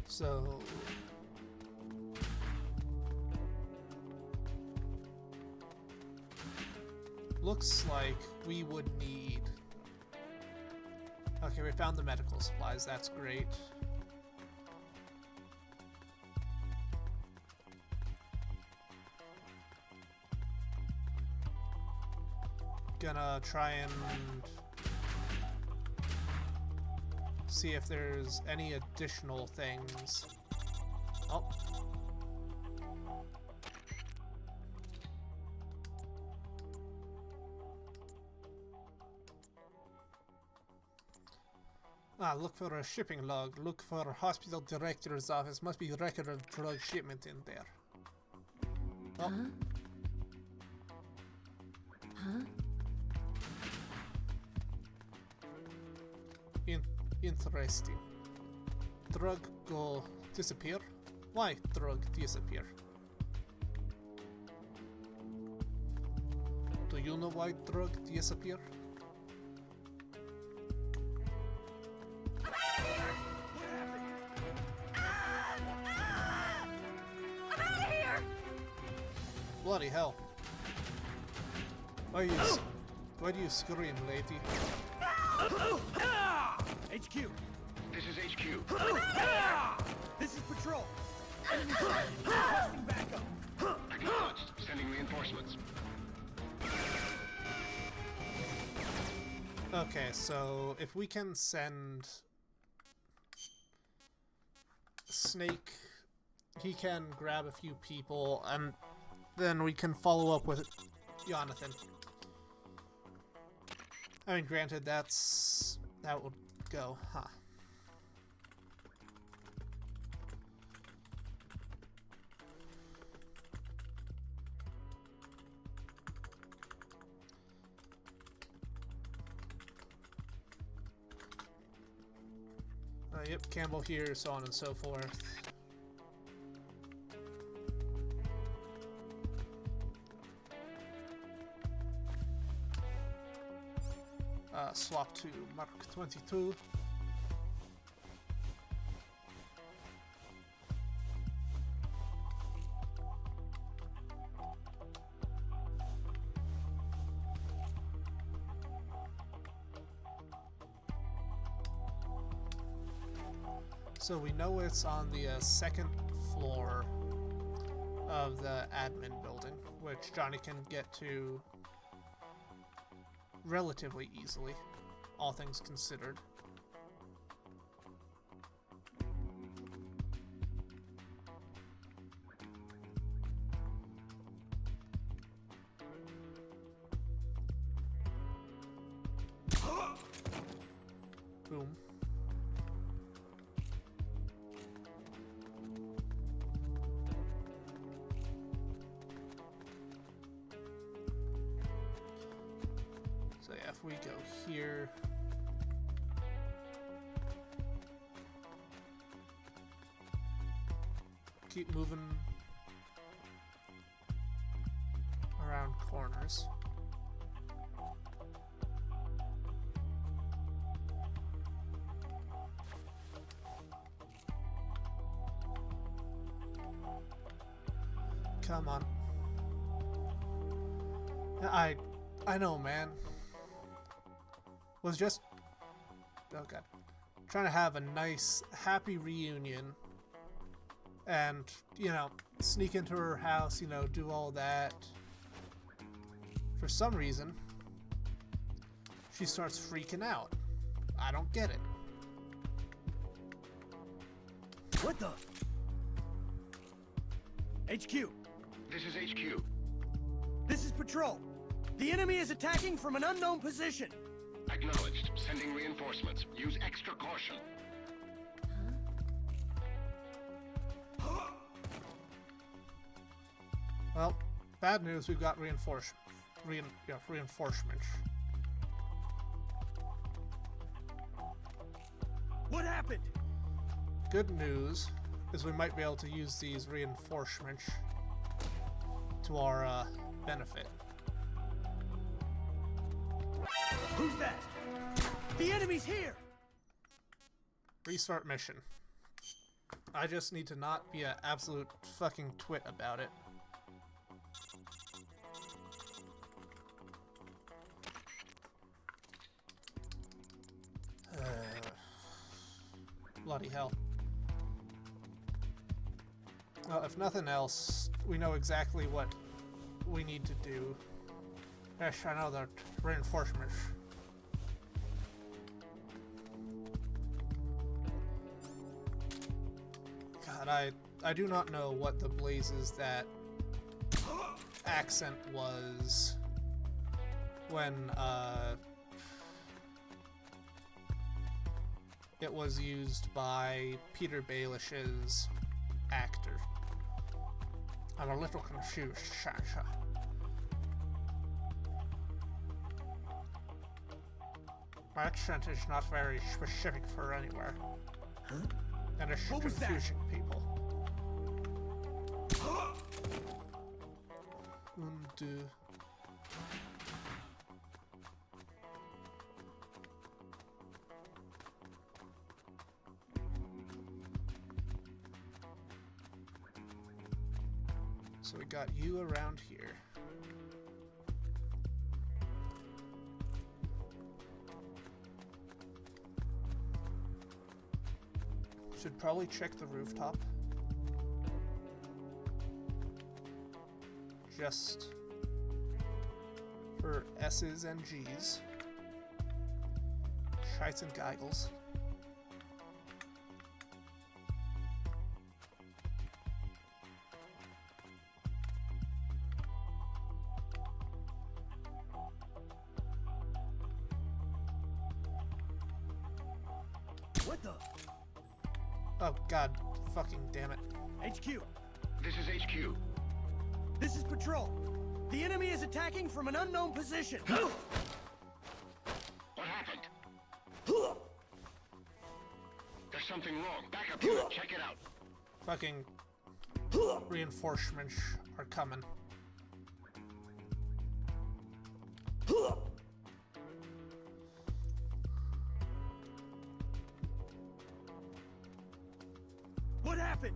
So looks like we would need... Okay, we found the medical supplies, that's great. Gonna try and see if there's any additional things. Oh. Look for a shipping log. Look for a hospital director's office. Must be a record of drug shipment in there. Oh. Huh? Interesting. Drug go disappear? Why drug disappear? Do you know why drug disappear? Bloody hell. Why do you scream, lady? HQ. This is HQ. This is Patrol. Enemy sighted. Requesting backup. Acknowledged. Sending reinforcements. Okay, so if we can send Snake, he can grab a few people, and then we can follow up with Jonathan. I mean, granted, that would go, huh? Yep, Campbell here, so on and so forth. Swap to Mark 22. So we know it's on the second floor of the admin building, which Johnny can get to relatively easily, all things considered. Boom. So yeah, if we go here, keep moving around corners. Come on. I know, man. Was just okay. Trying to have a nice, happy reunion, and you know, sneak into her house, you know, do all that. For some reason, She starts freaking out. I don't get it. What the? HQ. This is HQ. This is Patrol. The enemy is attacking from an unknown position. Acknowledged. Sending reinforcements. Use extra caution. Well, bad news, we've got reinforcements. What happened? Good news is we might be able to use these reinforcements to our benefit. Who's that? The enemy's here! Restart mission. I just need to not be an absolute fucking twit about it. Bloody hell. Well, if nothing else, we know exactly what we need to do. Yes, I know that reinforcements. God, I do not know what the blazes that accent was when it was used by Peter Baelish's actor. I'm a little confused, Sasha. My accent is not very specific for anywhere. Huh? And it's What was that? confusing people. Und, so we got you around here. Should probably check the rooftop. Just for S's and G's. Shites and Geigels. What the? Oh god, fucking damn it. HQ. This is HQ. This is Patrol. The enemy is attacking from an unknown position. What happened? There's something wrong. Back up here. Check it out. Fucking reinforcements are coming. What happened?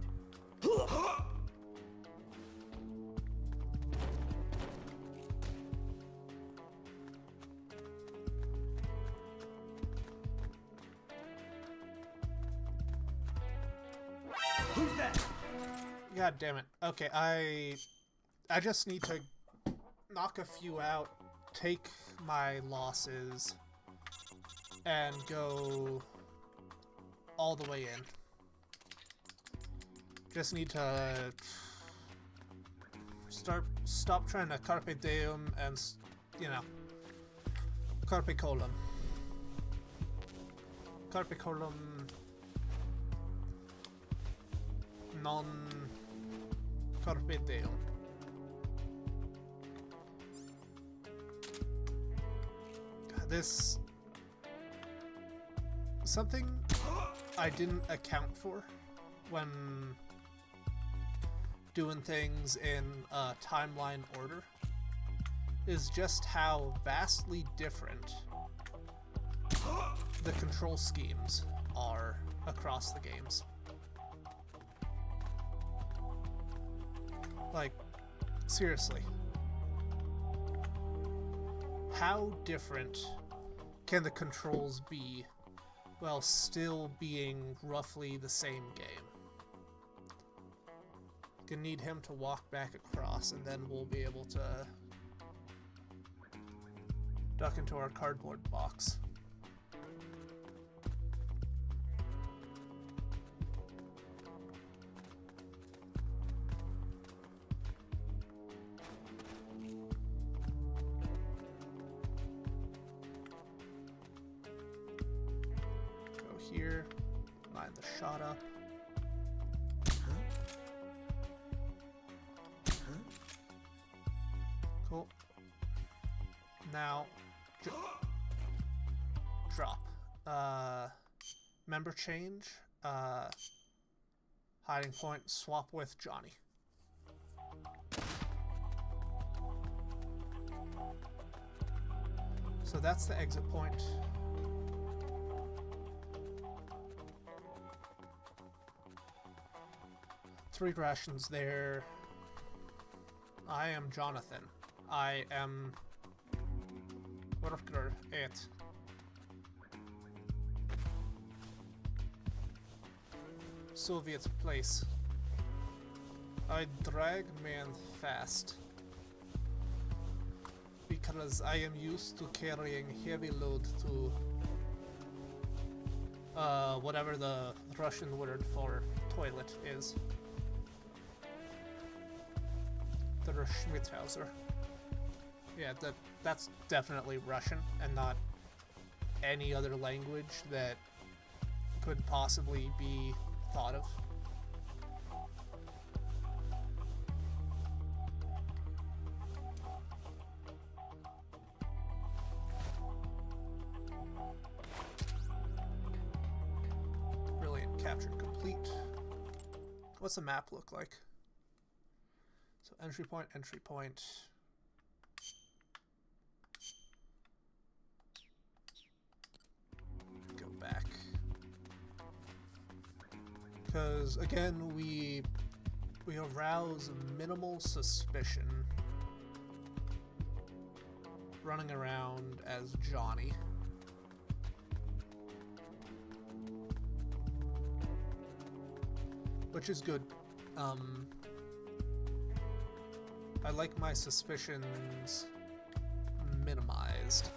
Who's that? God damn it. Okay, I just need to knock a few out, take my losses, and go all the way in. Just need to stop trying to carpe diem and, you know, carpe colum. Carpe colum non carpe diem. God, this something I didn't account for when doing things in timeline order is just how vastly different the control schemes are across the games. Like, seriously. How different can the controls be while still being roughly the same game? Gonna need him to walk back across, and then we'll be able to duck into our cardboard box. Go here, line the shot up. Cool. Now, drop. Member change. Hiding point. Swap with Johnny. So that's the exit point. Three rations there. I am Jonathan. I am worker 8. Soviet place. I drag man fast because I am used to carrying heavy load to whatever the Russian word for toilet is. The Schmidhauser. Yeah, that's definitely Russian and not any other language that could possibly be thought of. Brilliant, captured complete. What's the map look like? So entry point, entry point. Go back. Because again, we arouse minimal suspicion running around as Johnny. Which is good. I like my suspicions minimized.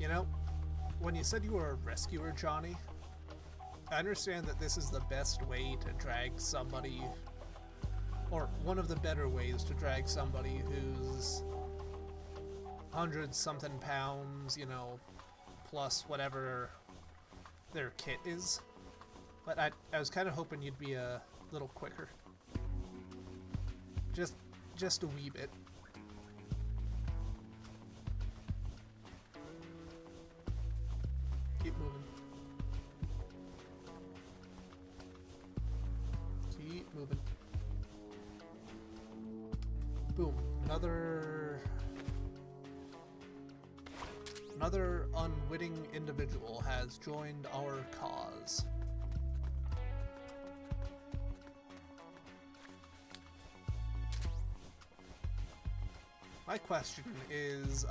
You know, when you said you were a rescuer, Johnny, I understand that this is the best way to drag somebody, or one of the better ways to drag somebody who's 100-something pounds, you know, plus whatever their kit is. But I was kind of hoping you'd be a little quicker. Just a wee bit. Keep moving. Keep moving. Boom. Another unwitting individual has joined our cause. My question is,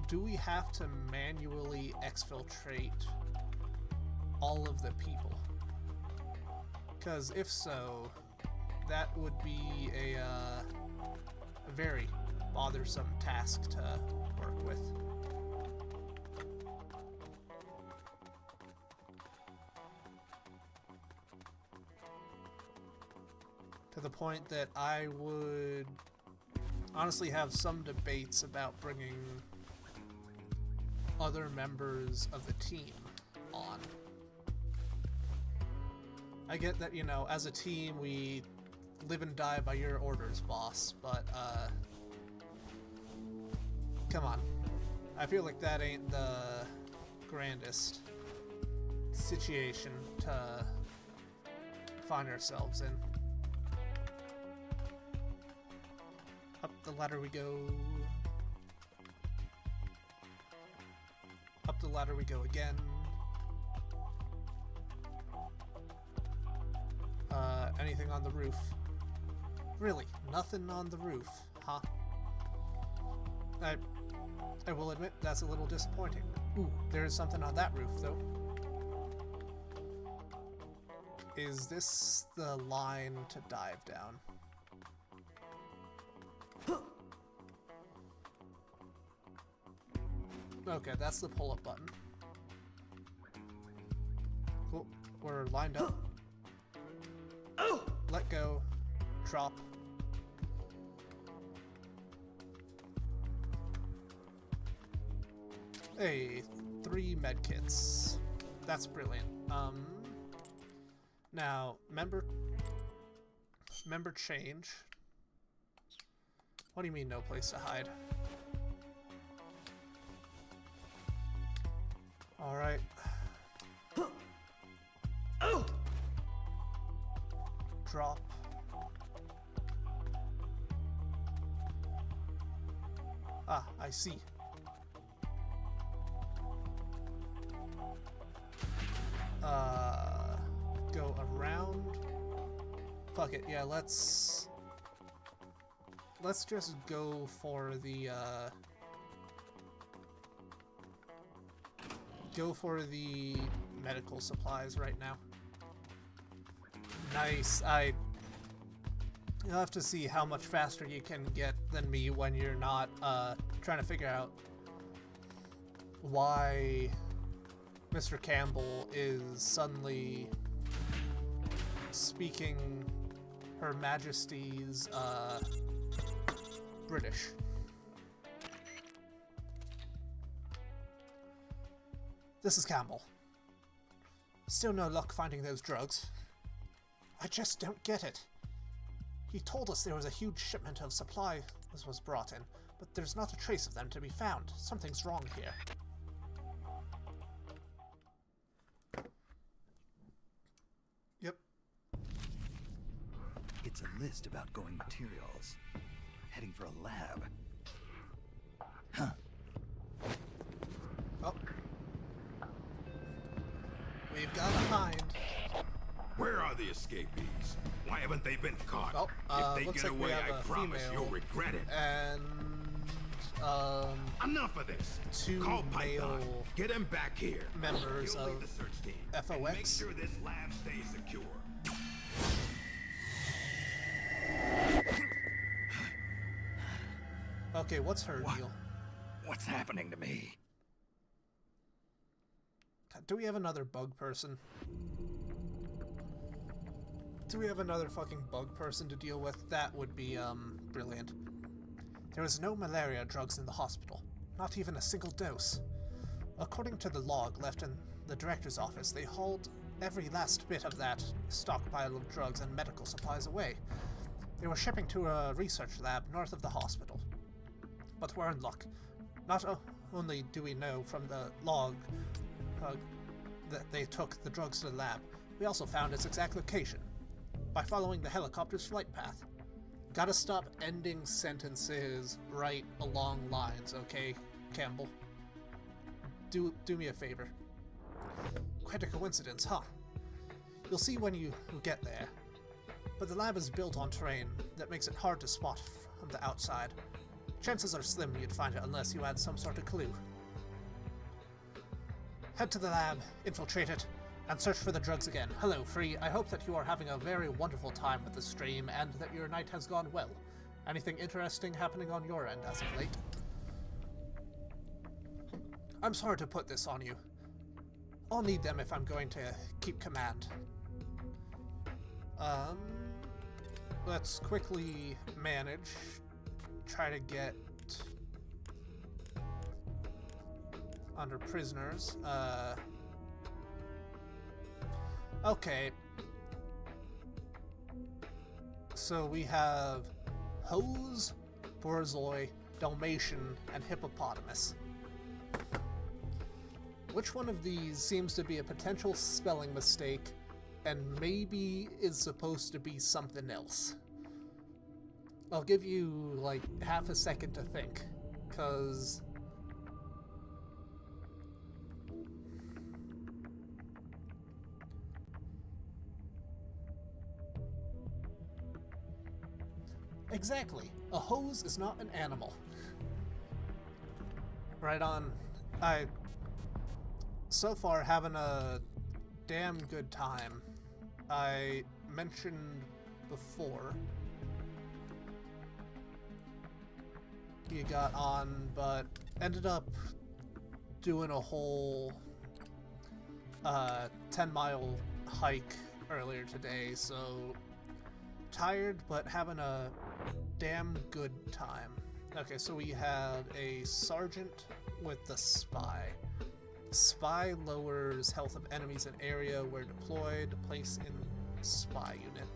do we have to manually exfiltrate all of the people? Because if so, that would be a very bothersome task to work with. To the point that I would honestly have some debates about bringing other members of the team on. I get that, you know, as a team we live and die by your orders, boss, but come on. I feel like that ain't the grandest situation to find ourselves in. Up the ladder we go. Up the ladder we go again. Anything on the roof? Really, nothing on the roof, huh? I will admit that's a little disappointing. Ooh, there's something on that roof, though. Is this the line to dive down? Okay, that's the pull-up button. Cool. We're lined up. Let go. Drop. Hey, 3 medkits. That's brilliant. Now, member change. What do you mean no place to hide? Alright. Drop. Ah, I see. Go around. Fuck it, yeah, let's just go for the, medical supplies right now. Nice. You'll have to see how much faster you can get than me when you're not, trying to figure out why Mr. Campbell is suddenly speaking Her Majesty's, British. This is Campbell. Still no luck finding those drugs. I just don't get it. He told us there was a huge shipment of supplies was brought in, but there's not a trace of them to be found. Something's wrong here. Yep. It's a list of outgoing materials. Heading for a lab. Huh. Oh. We've got a hind. Where are the escapees? Why haven't they been caught? Oh, if they looks get like we away, have I a promise female you'll regret it. And Enough of this. 2 Call Python. male Get him back here. members He'll lead of the search team. FOX. And make sure this lab stays secure. Okay, what's her deal? What's happening to me? Do we have another bug person? Do we have another fucking bug person to deal with? That would be, brilliant. There is no malaria drugs in the hospital. Not even a single dose. According to the log left in the director's office, they hauled every last bit of that stockpile of drugs and medical supplies away. They were shipping to a research lab north of the hospital. But we're in luck. Not only do we know from the log that they took the drugs to the lab, we also found its exact location by following the helicopter's flight path. Gotta stop ending sentences right along lines, okay, Campbell? Do me a favor. Quite a coincidence, huh? You'll see when you get there. But the lab is built on terrain that makes it hard to spot from the outside. Chances are slim you'd find it unless you had some sort of clue. Head to the lab, infiltrate it, and search for the drugs again. Hello, Free. I hope that you are having a very wonderful time with the stream and that your night has gone well. Anything interesting happening on your end as of late? I'm sorry to put this on you. I'll need them if I'm going to keep command. Let's quickly manage. Try to get under prisoners. Okay. So we have Hose, Borzoi, Dalmatian, and Hippopotamus. Which one of these seems to be a potential spelling mistake and maybe is supposed to be something else? I'll give you like half a second to think, cause exactly. A hose is not an animal. Right on. so far having a damn good time. I mentioned before you got on, but ended up doing a whole 10-mile hike earlier today, so tired but having a damn good time. Okay, so we had a sergeant with the spy. Spy lowers health of enemies in area where deployed. Place in spy unit.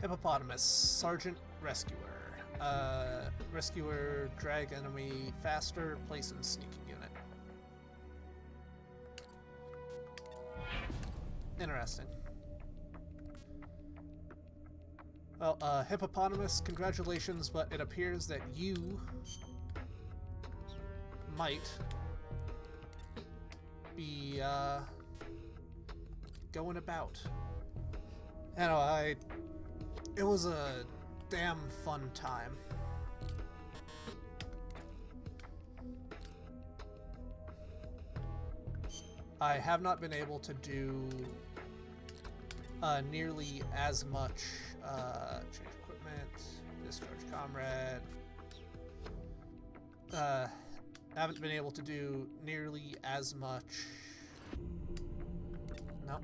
Hippopotamus, sergeant rescuer. Rescuer, drag enemy faster. Place in sneaking unit. Interesting. Well, Hippopotamus, congratulations, but it appears that you might be, going about. Anyway, it was a damn fun time. I have not been able to do nearly as much change equipment, discharge comrade. Haven't been able to do nearly as much. No.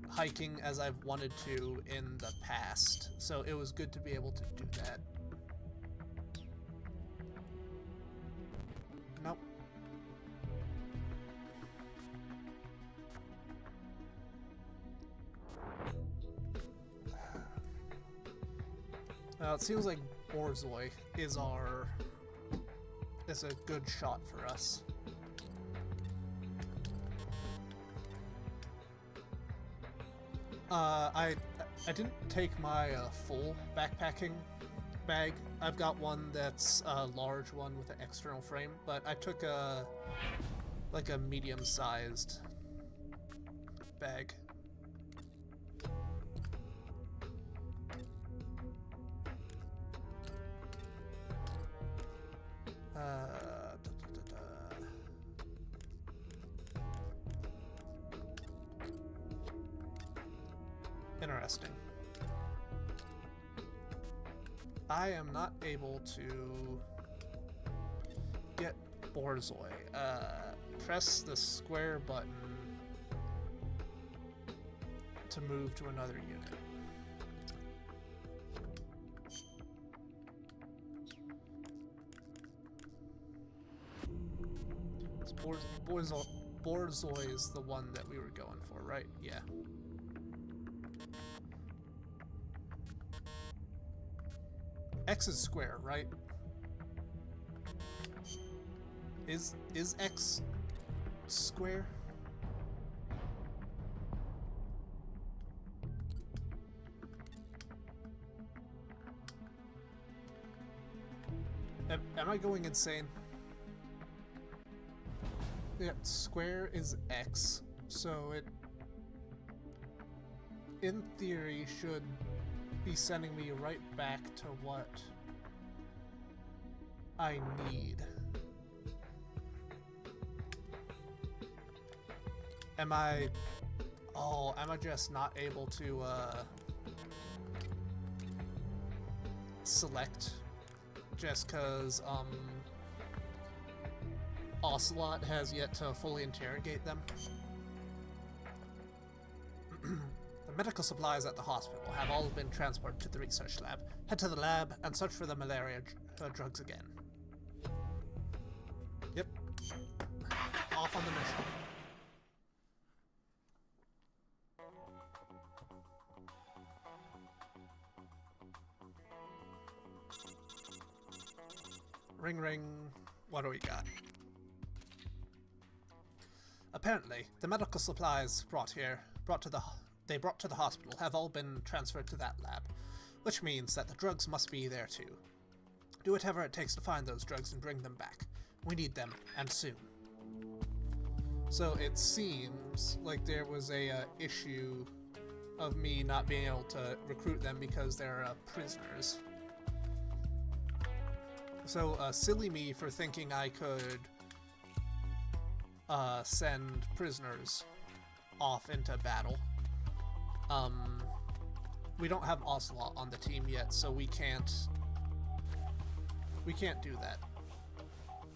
Hiking as I've wanted to in the past, so it was good to be able to do that. Nope. It seems like Borzoi is a good shot for us. I didn't take my full backpacking bag. I've got one that's a large one with an external frame, but I took like a medium-sized bag. Interesting. I am not able to get Borzoi. Press the square button to move to another unit. Borzoi is the one that we were going for, right? Yeah. X is square, right? Is X square? Am I going insane? Yeah, square is X, so it, in theory, should be sending me right back to what I need. Am I just not able to select just because Ocelot has yet to fully interrogate them? The medical supplies at the hospital have all been transported to the research lab. Head to the lab and search for the malaria drugs again. Yep. Off on the mission. Ring ring. What do we got? Apparently, the medical supplies brought to the hospital have all been transferred to that lab, which means that the drugs must be there too. Do whatever it takes to find those drugs and bring them back. We need them, and soon. So it seems like there was a issue of me not being able to recruit them because they're prisoners. So, silly me for thinking I could send prisoners off into battle. We don't have Ocelot on the team yet, so we can't do that.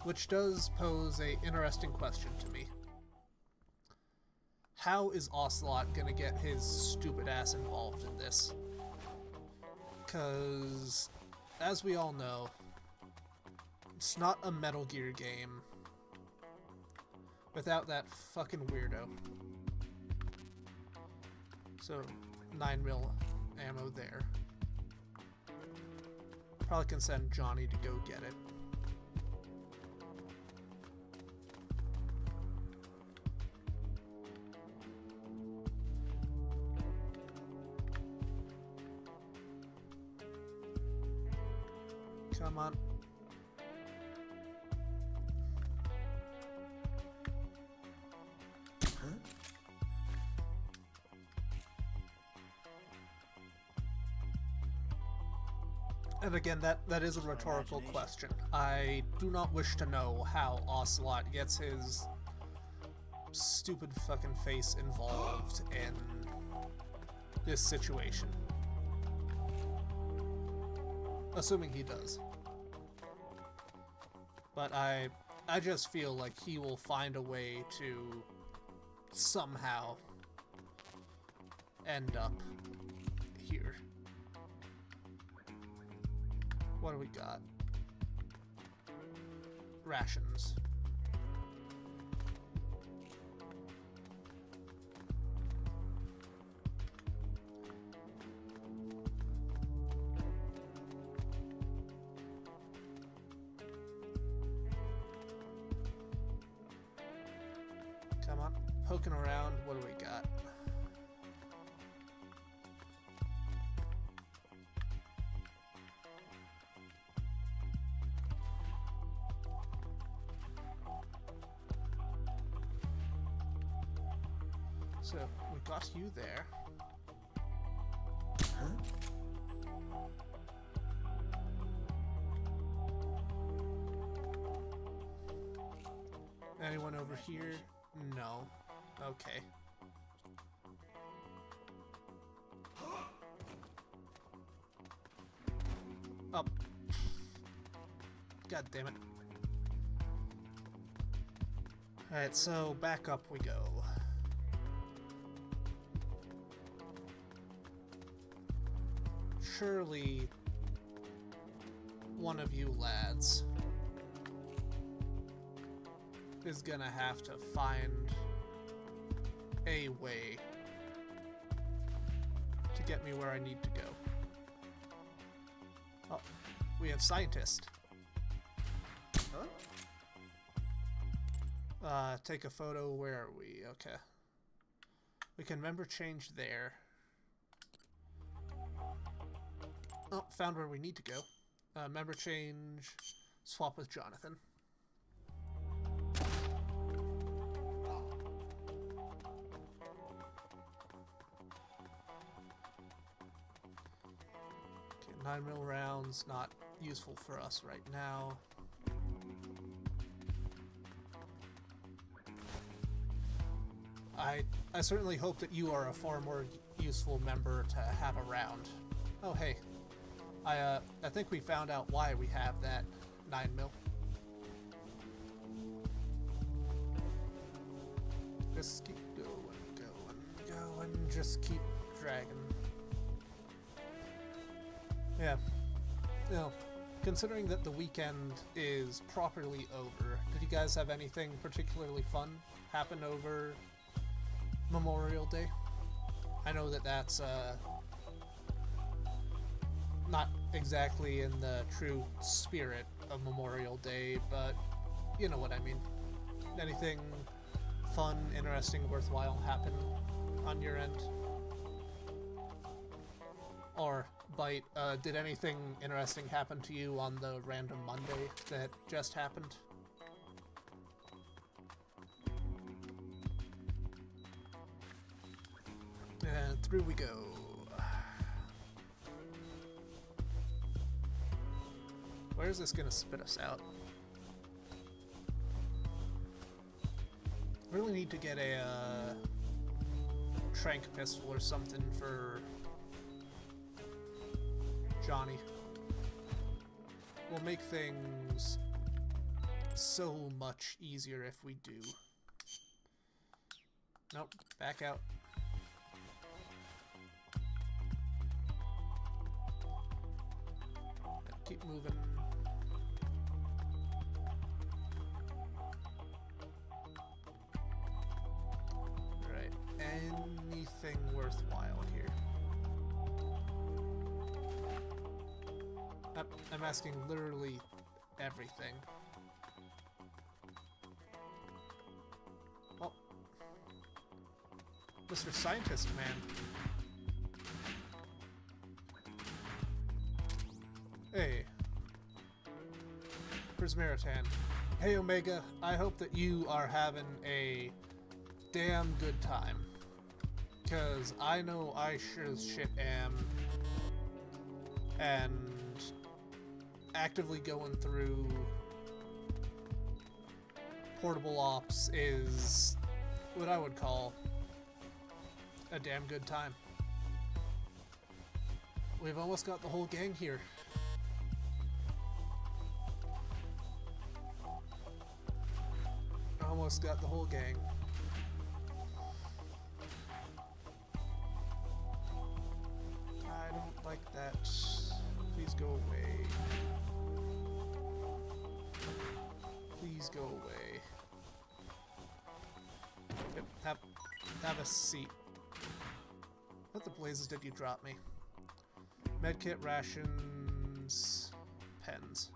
Which does pose a interesting question to me. How is Ocelot gonna get his stupid ass involved in this? Because, as we all know, it's not a Metal Gear game without that fucking weirdo. So, 9mm ammo there. Probably can send Johnny to go get it. Come on. And again, that is a rhetorical question. I do not wish to know how Ocelot gets his stupid fucking face involved in this situation. Assuming he does. But I just feel like he will find a way to somehow end up here. What do we got? Rations. Come on, poking around, what do we got? So, we got you there. Anyone over here? No. Okay. Oh. God damn it. Alright, so back up we go. Surely one of you lads is gonna have to find a way to get me where I need to go. Oh, we have scientist. Huh? Take a photo. Where are we? Okay. We can member change there. Oh, found where we need to go. Member change, swap with Jonathan. Okay, 9mm rounds, not useful for us right now. I certainly hope that you are a far more useful member to have around. Oh, hey. I think we found out why we have that 9mm. Just keep going, just keep dragging. Yeah. You know, considering that the weekend is properly over, did you guys have anything particularly fun happen over Memorial Day? I know that that's, not exactly in the true spirit of Memorial Day, but you know what I mean. Anything fun, interesting, worthwhile happen on your end? Or, Bite, did anything interesting happen to you on the random Monday that just happened? And through we go. Where's this gonna spit us out? Really need to get a trank pistol or something for Johnny. Will make things so much easier if we do. Nope, back out. Keep moving. Alright, anything worthwhile here? I'm asking literally everything. Oh. Mr. Scientist Man. Hey. Prismaritan. Hey Omega, I hope that you are having a damn good time. Cause I know I sure as shit am. And actively going through portable ops is what I would call a damn good time. We've almost got the whole gang here. Almost got the whole gang. I don't like that. Please go away. Please go away. Yep, have a seat. What the blazes did you drop me? Medkit, rations, pens.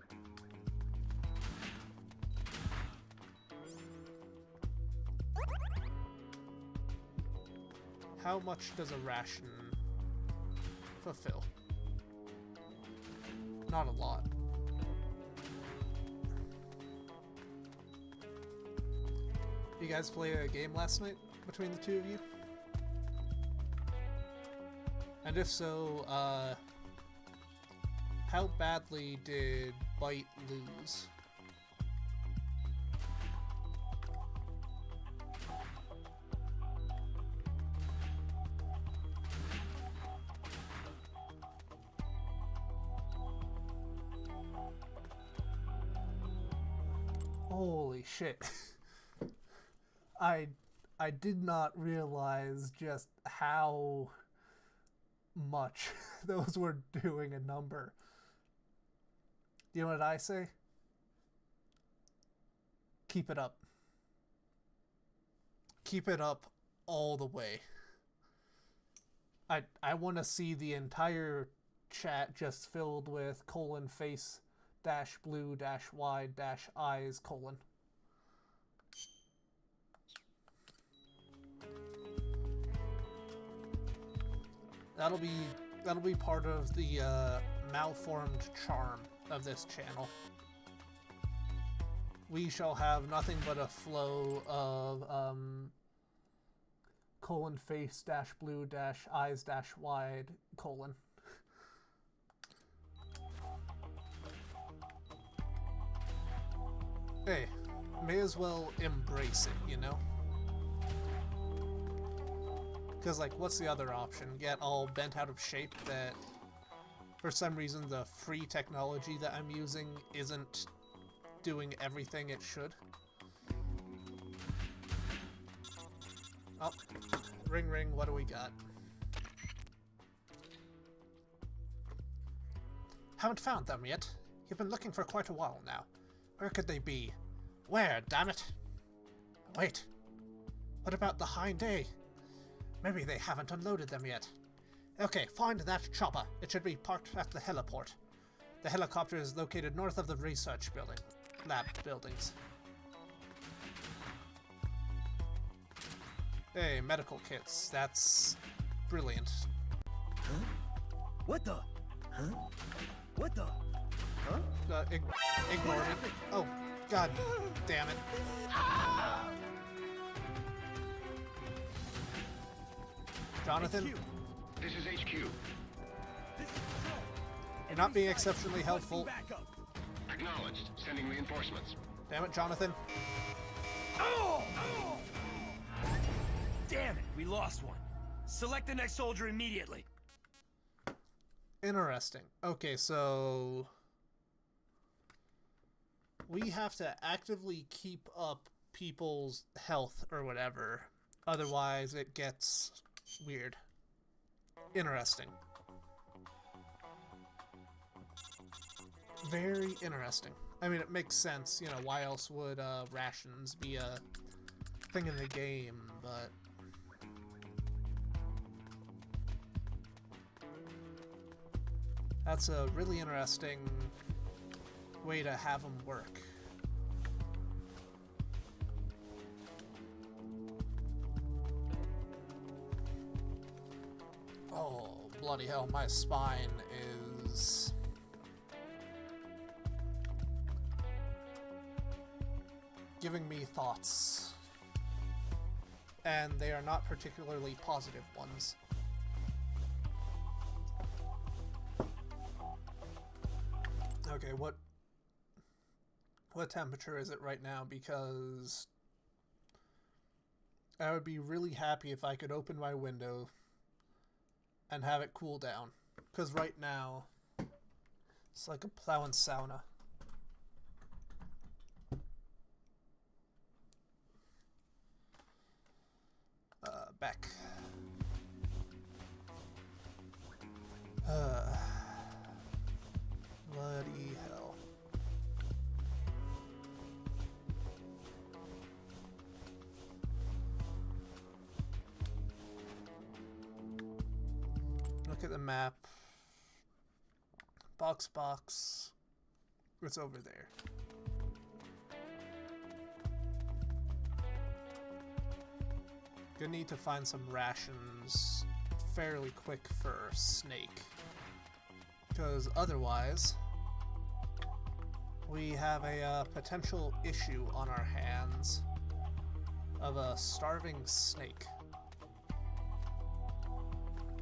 How much does a ration fulfill? Not a lot. You guys play a game last night between the two of you? And if so, how badly did Bite lose? Holy shit. I did not realize just how much those were doing a number. You know what I say? Keep it up. Keep it up all the way. I want to see the entire chat just filled with :face dash blue dash wide dash eyes colon. That'll be part of the malformed charm of this channel. We shall have nothing but a flow of :face dash blue dash eyes dash wide colon. Hey, may as well embrace it, you know? Because, like, what's the other option? Get all bent out of shape that, for some reason, the free technology that I'm using isn't doing everything it should? Oh, ring ring, what do we got? Haven't found them yet. You've been looking for quite a while now. Where could they be? Where, damn it? Wait. What about the Hind A? Maybe they haven't unloaded them yet. Okay, find that chopper. It should be parked at the heliport. The helicopter is located north of the research building. Lab buildings. Hey, medical kits. That's brilliant. Huh? What the? Huh? What the? Huh? Ignore me. Oh, god damn it. Jonathan? HQ. This is HQ. This is Patrol. You're not being exceptionally helpful. Backup. Acknowledged. Sending reinforcements. Damn it, Jonathan. Oh! Damn it, we lost one. Select the next soldier immediately. Interesting. Okay, so we have to actively keep up people's health or whatever. Otherwise, it gets weird. Interesting. Very interesting. I mean, it makes sense. You know, why else would rations be a thing in the game, but... That's a really interesting way to have them work. Oh, bloody hell, my spine is... giving me thoughts. And they are not particularly positive ones. Okay, what temperature is it right now? Because I would be really happy if I could open my window and have it cool down. Because right now, it's like a plowing sauna. Back. Bloody hell. Look at the map. Box. It's over there. Gonna need to find some rations fairly quick for Snake. Because otherwise, we have a potential issue on our hands of a starving Snake.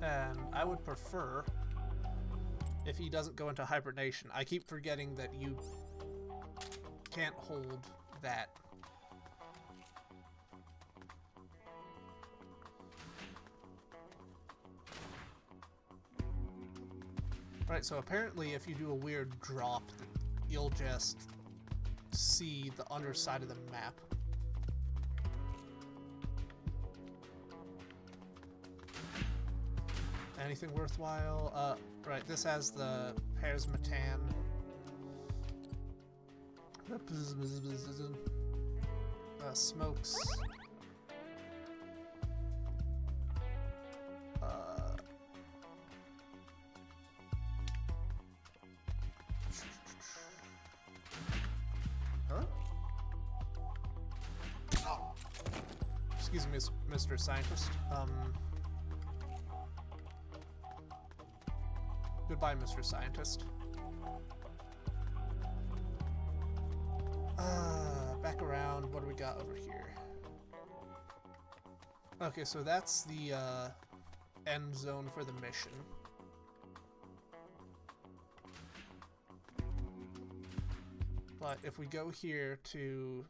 And I would prefer if he doesn't go into hibernation. I keep forgetting that you can't hold that. Right, so apparently if you do a weird drop, you'll just see the underside of the map. Anything worthwhile? Right, this has the Pears Matan. Smokes. Excuse me, Mr. Scientist. Goodbye, Mr. Scientist. Back around. What do we got over here? Okay, so that's the end zone for the mission. But if we go here to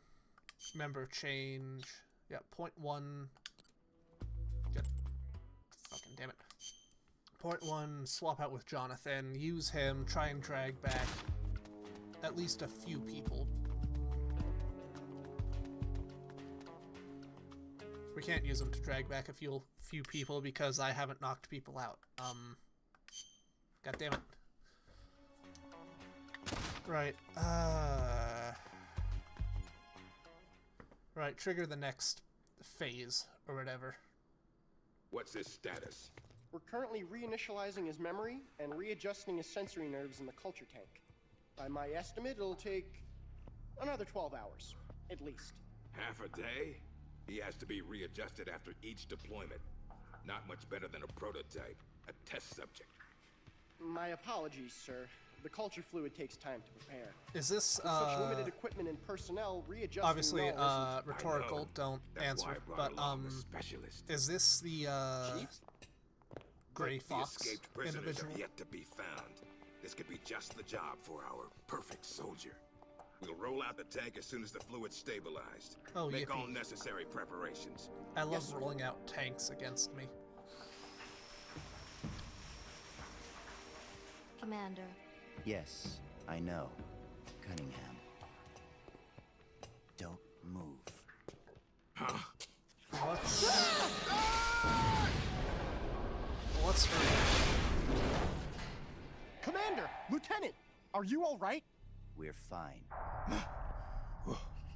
member change, yeah, 0.1. Get fucking damn it. 0.1, swap out with Jonathan, use him, try and drag back at least a few people. We can't use him to drag back a few people because I haven't knocked people out. God damn it. Right, right, trigger the next phase, or whatever. What's his status? We're currently reinitializing his memory and readjusting his sensory nerves in the culture tank. By my estimate, it'll take another 12 hours, at least. Half a day? He has to be readjusted after each deployment. Not much better than a prototype, a test subject. My apologies, sir. The culture fluid takes time to prepare. Is this, With such limited equipment and personnel, readjusting obviously, null isn't... rhetorical, don't That's answer, why I brought but, along a specialist. is this the, Chief? Gray The Fox escaped prisoners individual? have yet to be found. This could be just the job for our perfect soldier. We'll roll out the tank as soon as the fluid's stabilized. Oh, Make all yippee. necessary preparations. I love Yes, sir. rolling out tanks against me. Commander, Yes, I know. Cunningham. Don't move. What's her? Commander! Lieutenant! Are you alright? We're fine.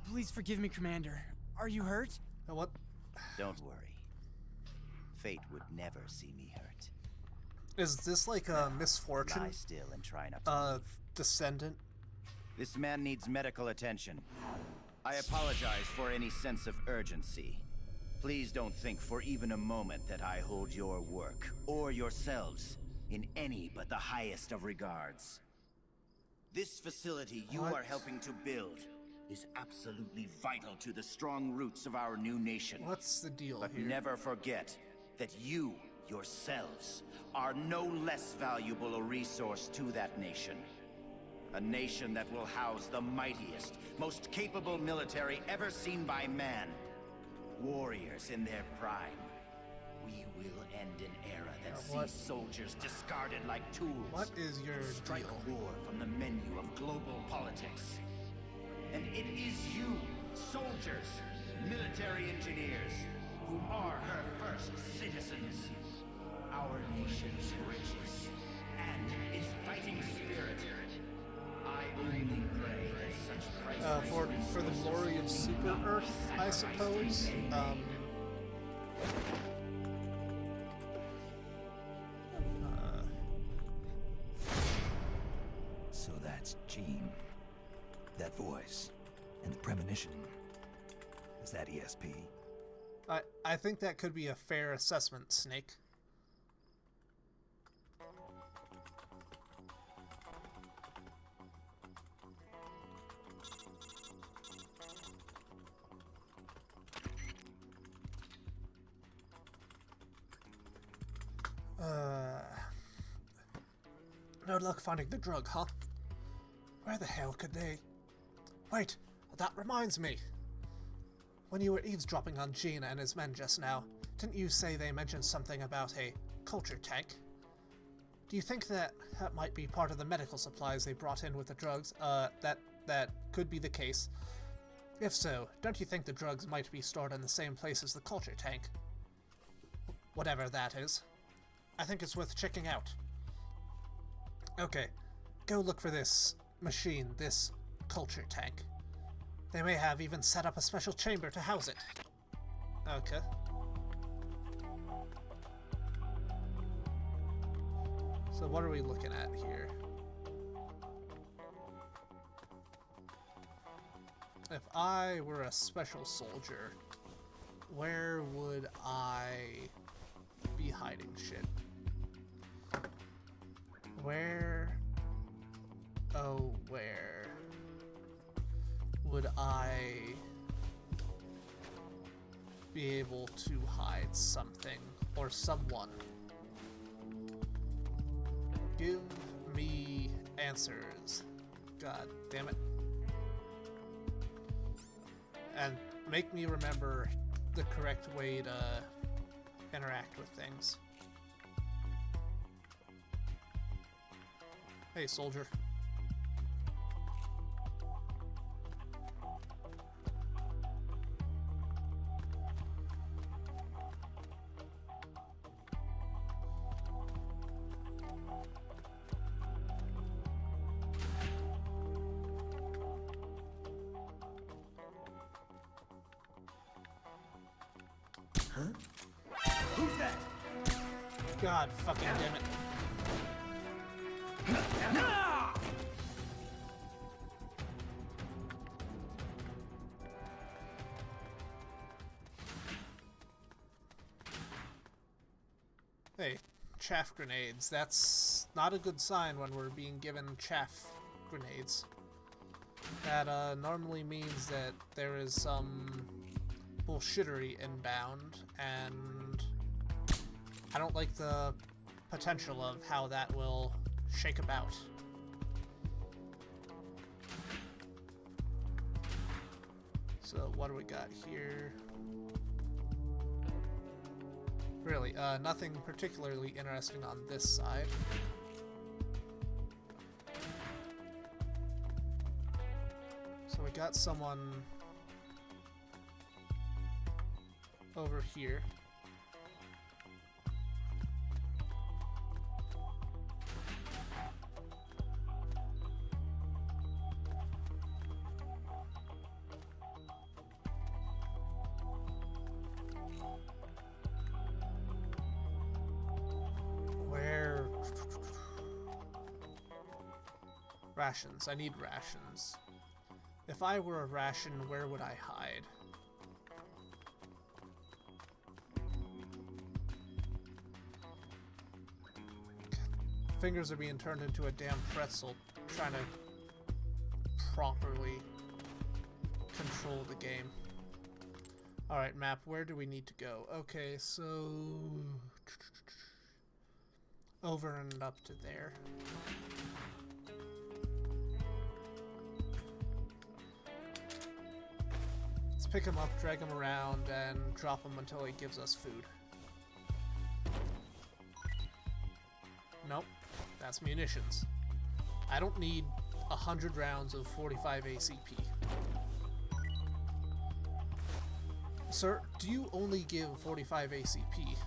Please forgive me, Commander. Are you hurt? What? Don't worry. Fate would never see me hurt. Is this like a misfortune? Lie still and try not to move. Descendant? This man needs medical attention. I apologize for any sense of urgency. Please don't think for even a moment that I hold your work, or yourselves, in any but the highest of regards. This facility you are helping to build is absolutely vital to the strong roots of our new nation. What's the deal But here? never forget that you, yourselves, are no less valuable a resource to that nation. A nation that will house the mightiest, most capable military ever seen by man. Warriors in their prime. We will end an era that what? sees soldiers discarded like tools. What is your Strike deal? war from the menu of global politics. And it is you, soldiers, military engineers, who are her first citizens. Our nation's riches and its fighting spirit. I only pray that such priceless For the glory of Super Earth, I suppose. So that's Jean. That voice. And the premonition. Is that ESP? I think that could be a fair assessment, Snake. No luck finding the drug, huh? Where the hell could they... Wait, that reminds me. When you were eavesdropping on Gina and his men just now, didn't you say they mentioned something about a culture tank? Do you think that might be part of the medical supplies they brought in with the drugs? That could be the case. If so, don't you think the drugs might be stored in the same place as the culture tank? Whatever that is. I think it's worth checking out. Okay, go look for this machine, this culture tank. They may have even set up a special chamber to house it. Okay. So what are we looking at here? If I were a special soldier, where would I be hiding shit? Where would I be able to hide something or someone? Give me answers. God damn it. And make me remember the correct way to interact with things. Hey, soldier. Who's that? God fucking damn it. Hey, chaff grenades. That's not a good sign when we're being given chaff grenades. That normally means that there is some bullshittery inbound, and I don't like the potential of how that will shake about. So what do we got here? Really, nothing particularly interesting on this side. So we got someone over here. Where? Rations. I need rations. If I were a ration, where would I hide? Fingers are being turned into a damn pretzel trying to properly control the game. Alright, map, where do we need to go? Okay, so over and up to there. Let's pick him up, drag him around, and drop him until he gives us food. Nope, that's munitions. I don't need 100 rounds of 45 ACP. Sir, do you only give 45 ACP?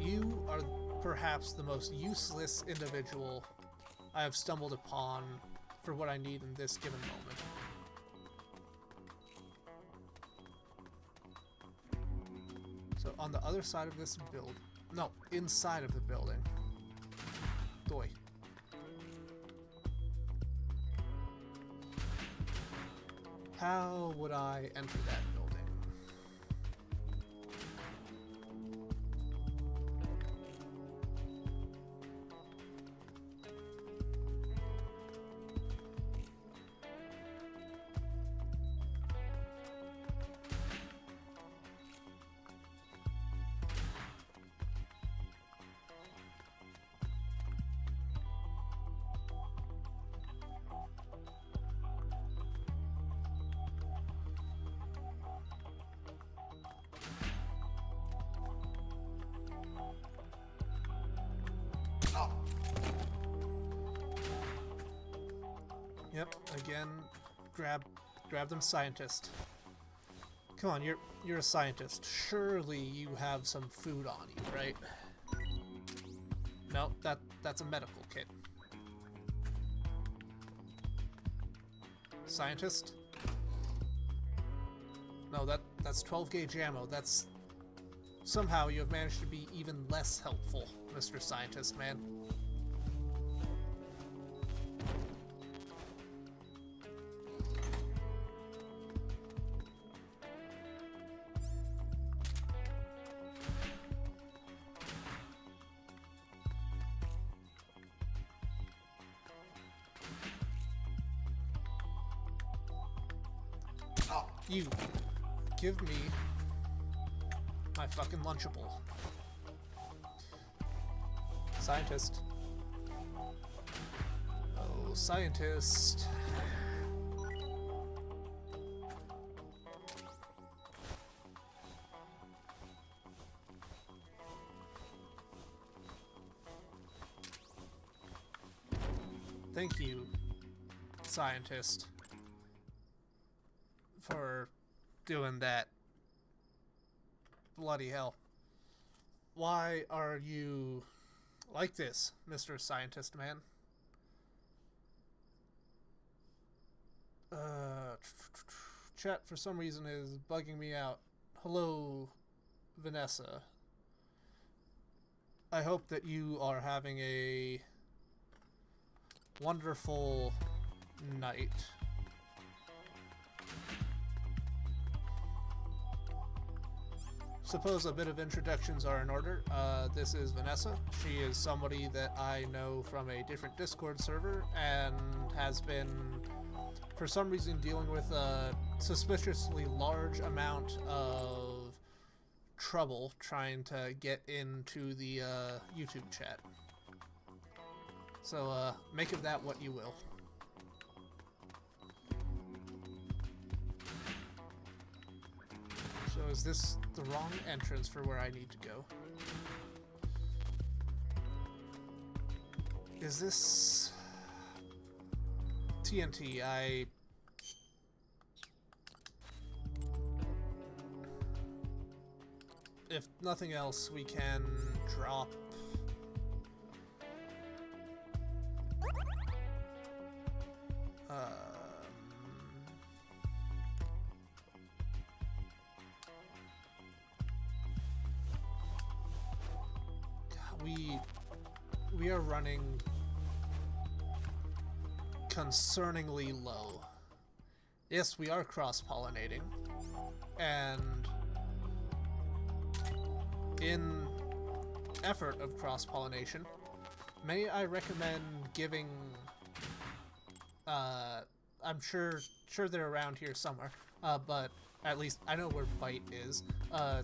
You are perhaps the most useless individual I have stumbled upon for what I need in this given moment. So on the other side of this build, no, inside of the building. Doy. How would I enter that building? Yep, again, grab them, scientist. Come on, you're a scientist. Surely you have some food on you, right? No, that's a medical kit. Scientist? No, that's 12 gauge ammo. That's somehow you have managed to be even less helpful, Mr. Scientist Man. You give me my fucking Lunchable. Scientist. Oh, scientist. Thank you, scientist, for doing that. Bloody hell. Why are you like this, Mr. Scientist Man? Chat for some reason is bugging me out. Hello, Vanessa. I hope that you are having a wonderful night. Suppose a bit of introductions are in order. This is Vanessa. She is somebody that I know from a different Discord server and has been, for some reason, dealing with a suspiciously large amount of trouble trying to get into the YouTube chat. So, make of that what you will. So is this the wrong entrance for where I need to go? Is this... TNT? If nothing else, we can drop... We are running concerningly low. Yes, we are cross-pollinating, and in effort of cross-pollination, may I recommend giving, I'm sure they're around here somewhere, but at least I know where Bite is.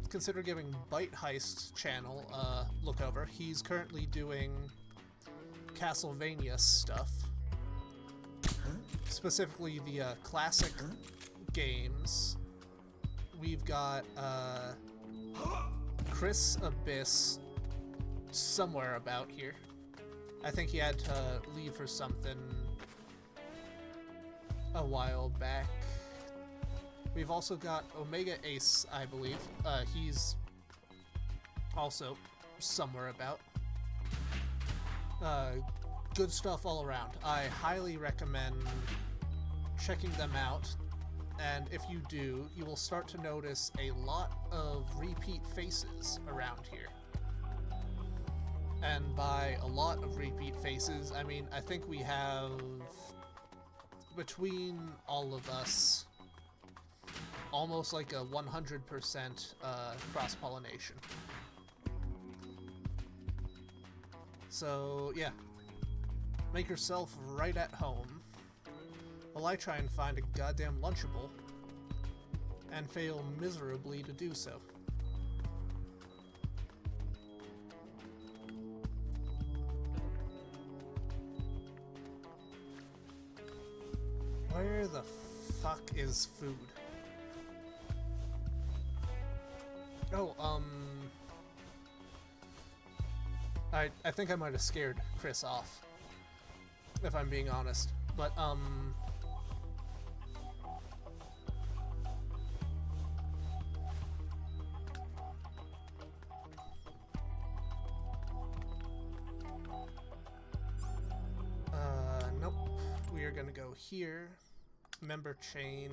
Consider giving Bite Heist's channel a look over. He's currently doing Castlevania stuff. Specifically the classic games. We've got Chris Abyss somewhere about here. I think he had to leave for something a while back. We've also got Omega Ace, I believe. He's also somewhere about. Good stuff all around. I highly recommend checking them out, and if you do, you will start to notice a lot of repeat faces around here. And by a lot of repeat faces, I mean, I think we have, between all of us, almost like a 100% cross-pollination. So, yeah. Make yourself right at home while I try and find a goddamn Lunchable and fail miserably to do so. Where the fuck is food? Oh, I think I might have scared Chris off, if I'm being honest, but, nope. We are gonna go here, member chain,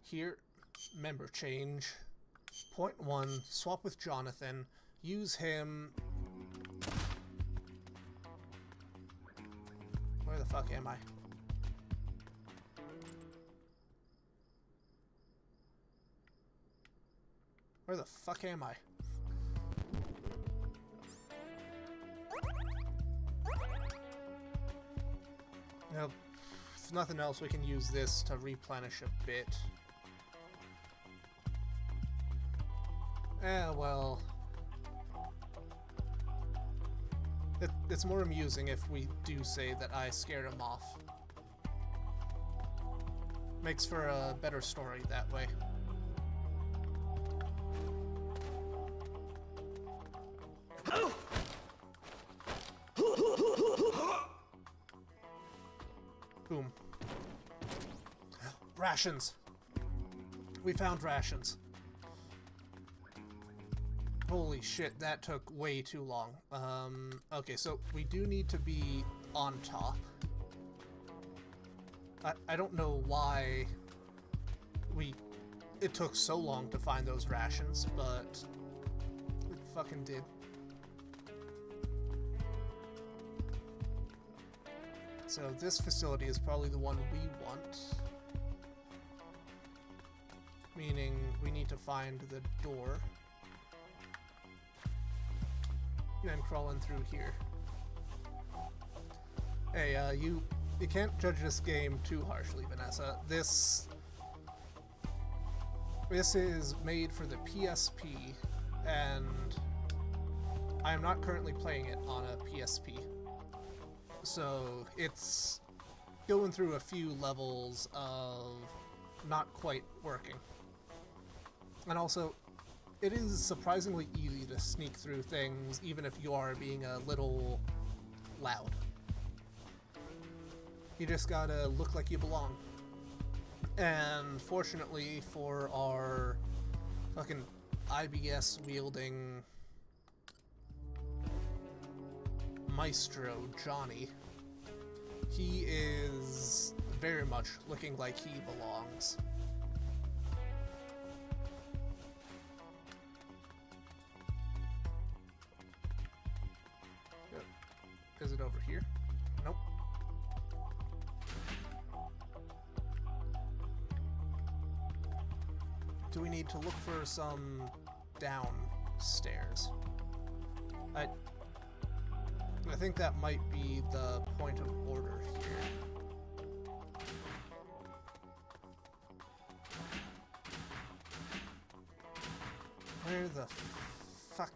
here, member change, point 1, swap with Jonathan, use him. Where the fuck am I? Where the fuck am I? Now, if nothing else, we can use this to replenish a bit. Well... It's more amusing if we do say that I scared him off. Makes for a better story that way. Boom. Rations! We found rations. Holy shit, that took way too long. Okay, so we do need to be on top. I don't know why it took so long to find those rations, but it fucking did. So this facility is probably the one we want. Meaning we need to find the door. And I'm crawling through here. Hey, you can't judge this game too harshly, Vanessa. This is made for the PSP, and I am not currently playing it on a PSP. So it's going through a few levels of not quite working. And also, it is surprisingly easy to sneak through things even if you are being a little loud. You just gotta look like you belong. And fortunately for our fucking IBS wielding maestro, Johnny, he is very much looking like he belongs. Is it over here? Nope. Do we need to look for some downstairs? I think that might be the point of order here. Where the fuck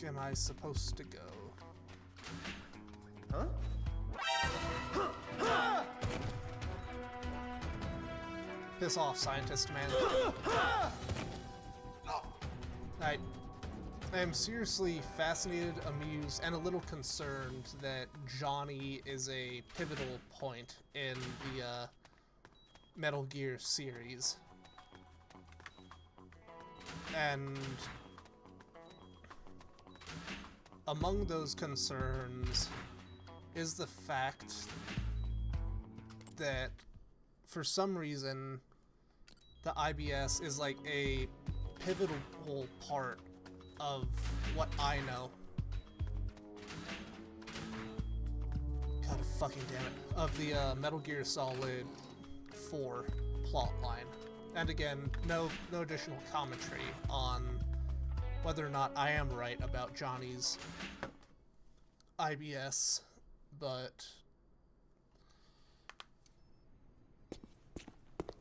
am I supposed to go? Huh? Piss off, scientist man. I am seriously fascinated, amused, and a little concerned that Johnny is a pivotal point in the Metal Gear series. And among those concerns is the fact that for some reason the IBS is like a pivotal part of what I know. God fucking damn it. Of the Metal Gear Solid 4 plotline. And again, no additional commentary on whether or not I am right about Johnny's IBS, but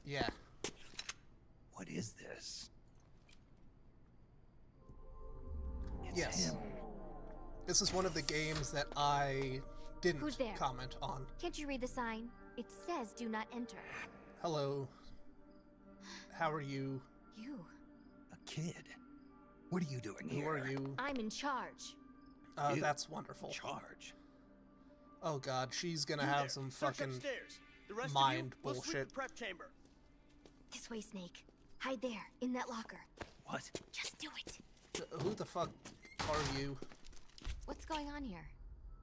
yeah. What is this? It's Yes. him. This is one of the games that I didn't Who's there? comment on. Can't you read the sign? It says do not enter. Hello. How are you? You. A kid. What are you doing Who here? are you? I'm in charge. You? That's wonderful. Charge. Oh god, she's gonna You have there. some Search fucking upstairs. The rest mind of you, we'll sweep bullshit. the prep chamber. This way, Snake. Hide there, in that locker. What? Just do it. Who the fuck are you? What's going on here?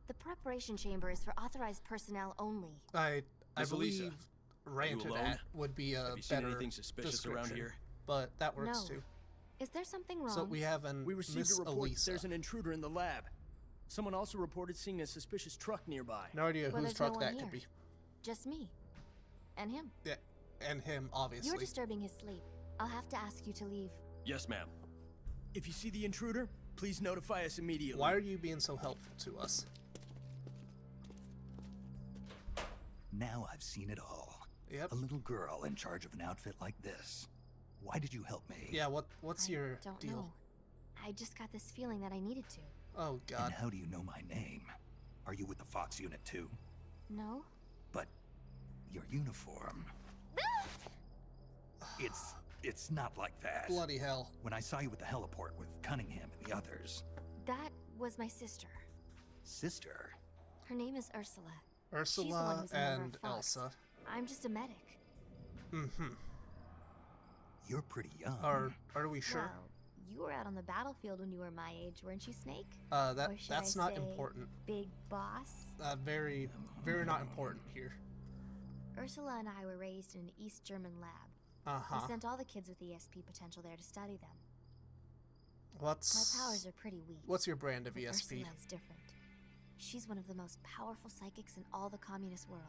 The preparation chamber is for authorized personnel only. I Miss Elisa, believe ranted alone? at would be a Have you seen better anything suspicious around description, here? but that works No. too. Is there something wrong? So we have an We received Miss a report Elisa. there's an intruder in the lab. Someone also reported seeing a suspicious truck nearby. No idea Well, whose there's no truck one that here. could be. Just me. And him. Yeah, and him, obviously. You're disturbing his sleep. I'll have to ask you to leave. Yes, ma'am. If you see the intruder, please notify us immediately. Why are you being so helpful to us? Now I've seen it all. Yep. A little girl in charge of an outfit like this. Why did you help me? Yeah, what's your don't deal? know. I just got this feeling that I needed to. Oh god. And how do you know my name? Are you with the Fox unit too? No? But your uniform. It's not like that. Bloody hell. When I saw you at the heliport with Cunningham and the others. That was my sister. Sister? Her name is Ursula. She's the one Ursula who's a member and of Fox. Elsa. I'm just a medic. Mm-hmm. You're pretty young. Are we sure? Well, you were out on the battlefield when you were my age, weren't you, Snake? That Or should that's I not say, important. Big boss? Very not important here. Ursula and I were raised in an East German lab. Uh-huh. We sent all the kids with ESP potential there to study them. What's My powers are pretty weak. What's your brand of but ESP? Ursula is different. She's one of the most powerful psychics in all the communist world.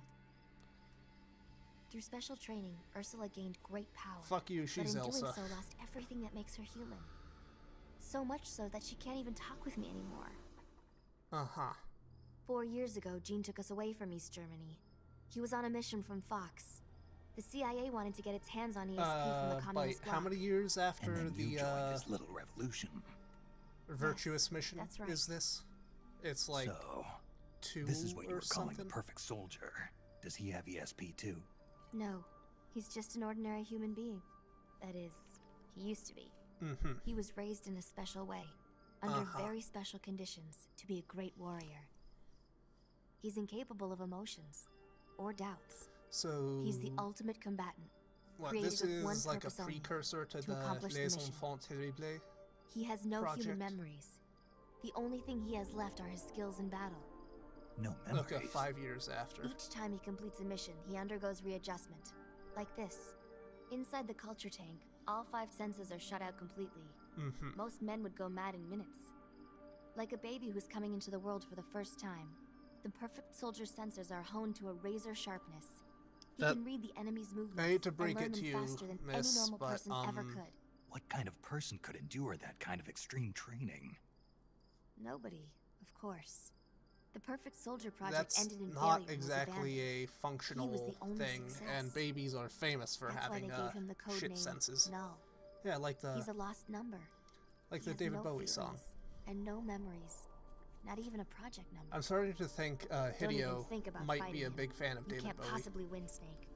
Through special training, Ursula gained great power. Fuck you, she's but in Elsa. doing so, lost everything that makes her human. So much so that she can't even talk with me anymore. Uh-huh. 4 years ago, Gene took us away from East Germany. He was on a mission from Fox. The CIA wanted to get its hands on ESP from the By communist how bloc. many years after And then you the joined this little revolution. virtuous mission that's right. is this? It's like So, 2 this is what you or were calling something? the perfect soldier. Does he have ESP too? No, he's just an ordinary human being. That is, he used to be. Mm-hmm. He was raised in a special way, under very special conditions, to be a great warrior. He's incapable of emotions or doubts. So He's the ultimate combatant. what, created this with one is like a purpose only, precursor to the accomplish the Les mission. Enfants Terribles? He has no project. human memories. The only thing he has left are his skills in battle. No memories. Look, 5 years after. Each time he completes a mission, he undergoes readjustment. Like this. Inside the culture tank, all 5 senses are shut out completely. Mm-hmm. Most men would go mad in minutes. Like a baby who's coming into the world for the first time, the perfect soldier's sensors are honed to a razor sharpness. He That- can read the enemy's movements I hate to and break learn it to them you, faster than miss, any normal but, person ever could. What kind of person could endure that kind of extreme training? Nobody, of course. The perfect soldier project That's ended in not failure and was exactly abandoned. a functional the only thing, success. and babies are famous for That's having why they gave him the code shit name senses. Null. Yeah, like the He's a lost number. like He the has David no Bowie song. feelings and no memories. Not even a project number. I'm starting to think Don't even Hideo think about might fighting be a him. big fan of You David can't Bowie. possibly win, Snake.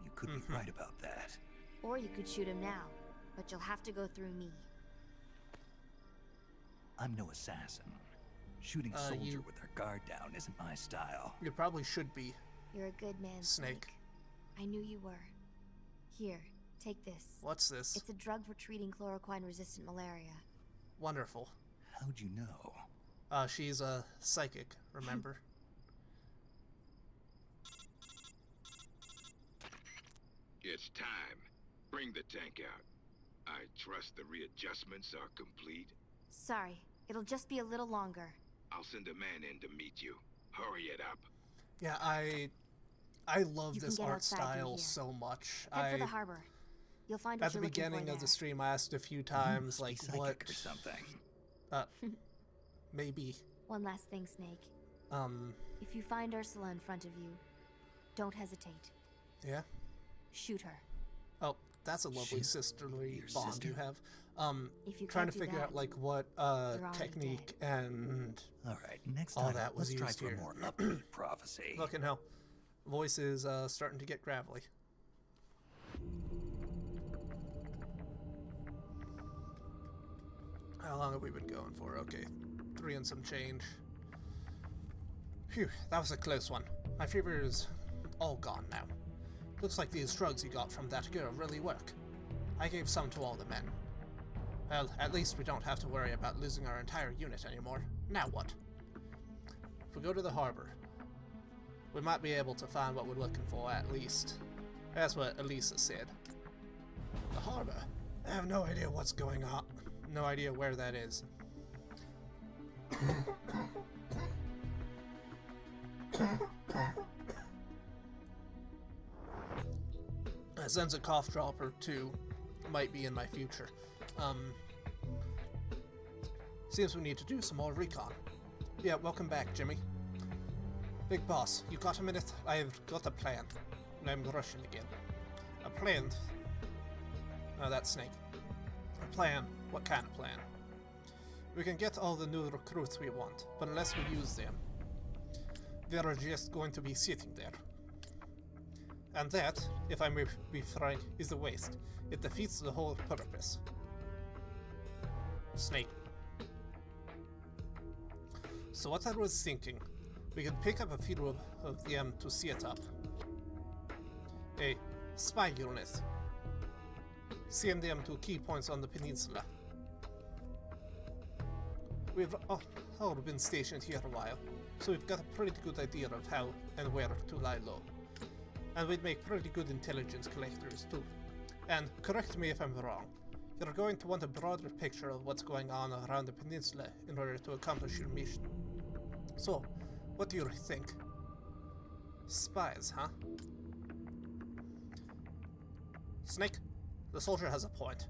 You could be right about that. Or you could shoot him now, but you'll have to go through me. I'm no assassin. Shooting a soldier you- with their guard down isn't my style. You probably should be. You're a good man, Snake. I knew you were. Here, take this. What's this? It's a drug for treating chloroquine-resistant malaria. Wonderful. How'd you know? She's a psychic, remember? It's time. Bring the tank out. I trust the readjustments are complete. Sorry, it'll just be a little longer. I'll send a man in to meet you. Hurry it up. Yeah, I love You can this get art outside through style here. so much. Head for the harbor. You'll find what At the you're looking beginning for of the there. stream, I asked a few times, Be like, psychic what... or something. Maybe. One last thing, Snake. Um, If you find Ursula in front of you, don't hesitate. yeah? Shoot her. Oh, that's a lovely Shoot sisterly your bond sister? you have. If you Trying can't to do figure that, out, like, what, already technique and... All right, next All time that was let's try used for here. a more upbeat prophecy. Fucking hell. Voice is, starting to get gravelly. How long have we been going for? Okay. 3 and some change. Phew, that was a close one. My fever is all gone now. Looks like these drugs you got from that girl really work. I gave some to all the men. Well, at least we don't have to worry about losing our entire unit anymore. Now what? If we go to the harbor, we might be able to find what we're looking for, at least. That's what Elisa said. The harbor? I have no idea what's going on. No idea where that is. A sense a cough drop or two might be in my future. Seems we need to do some more recon. Yeah, welcome back, Jimmy. Big boss, you got a minute? I've got a plan. I'm rushing again. A plan? Oh, that's Snake. A plan? What kind of plan? We can get all the new recruits we want, but unless we use them, they're just going to be sitting there. And that, if I may be frank, is a waste. It defeats the whole purpose. Snake. So what I was thinking, we could pick up a few of them to set up a spy unit. Send them to key points on the peninsula. We've all been stationed here a while, so we've got a pretty good idea of how and where to lie low. And we'd make pretty good intelligence collectors too. And correct me if I'm wrong, you're going to want a broader picture of what's going on around the peninsula in order to accomplish your mission. So, what do you think? Spies, huh? Snake, the soldier has a point.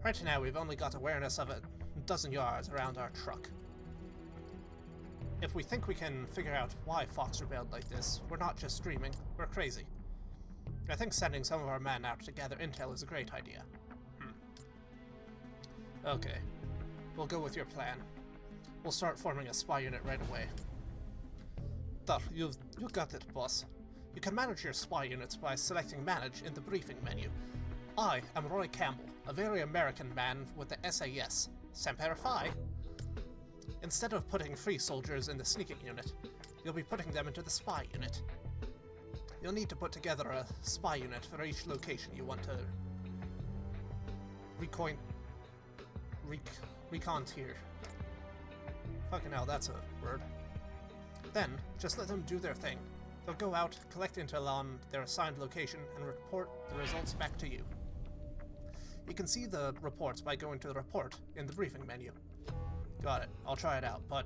Right now we've only got awareness of a dozen yards around our truck. If we think we can figure out why Fox rebelled like this, we're not just dreaming, we're crazy. I think sending some of our men out to gather intel is a great idea. Okay. we'll go with your plan. We'll start forming a spy unit right away. There, you got it, boss. You can manage your spy units by selecting Manage in the briefing menu. I am Roy Campbell, a very American man with the SAS. Semper Fi. Instead of putting free soldiers in the sneaking unit, you'll be putting them into the spy unit. You'll need to put together a spy unit for each location you want to recontier. Fucking hell, that's a word. Then, just let them do their thing. They'll go out, collect intel on their assigned location, and report the results back to you. You can see the reports by going to the report in the briefing menu. Got it. I'll try it out, but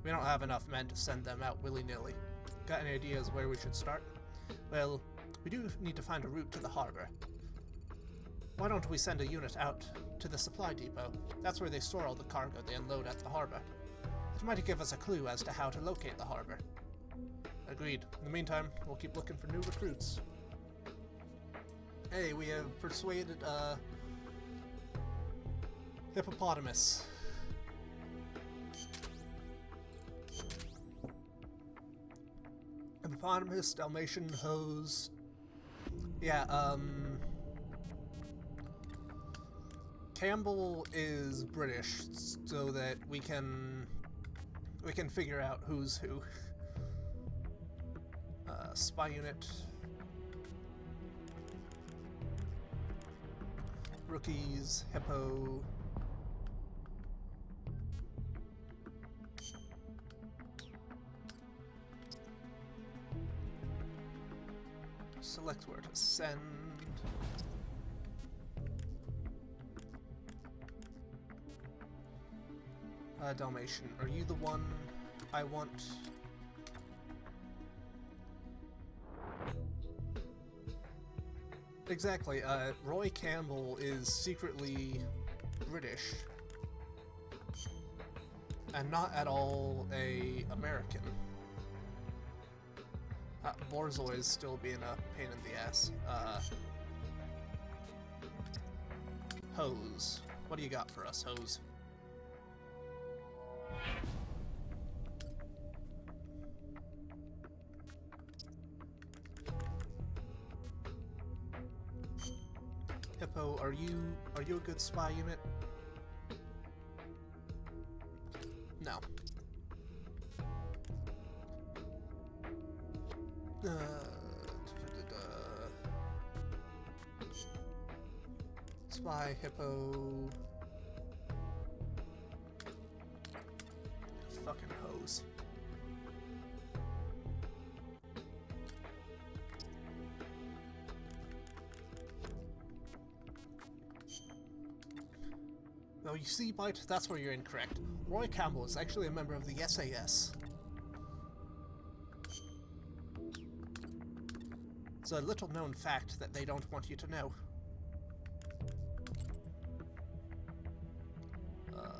we don't have enough men to send them out willy-nilly. Got any ideas where we should start? Well, we do need to find a route to the harbor. Why don't we send a unit out to the supply depot? That's where they store all the cargo they unload at the harbor. It might give us a clue as to how to locate the harbor. Agreed. In the meantime, we'll keep looking for new recruits. Hey, we have persuaded, Hippopotamus. Hippopotamus, Dalmatian, Hose. Yeah, Campbell is British, so that we can figure out who's who. Spy unit. Rookies, Hippo. Select where to send. Dalmatian, are you the one I want? Exactly, Roy Campbell is secretly British. And not at all a American. Borzoi is still being a pain in the ass. Hose. What do you got for us, Hose? Hippo, are you a good spy unit? No. Spy, Hippo. Fucking Hose. No, you see, Bite, that's where you're incorrect. Roy Campbell is actually a member of the SAS. It's a little known fact that they don't want you to know.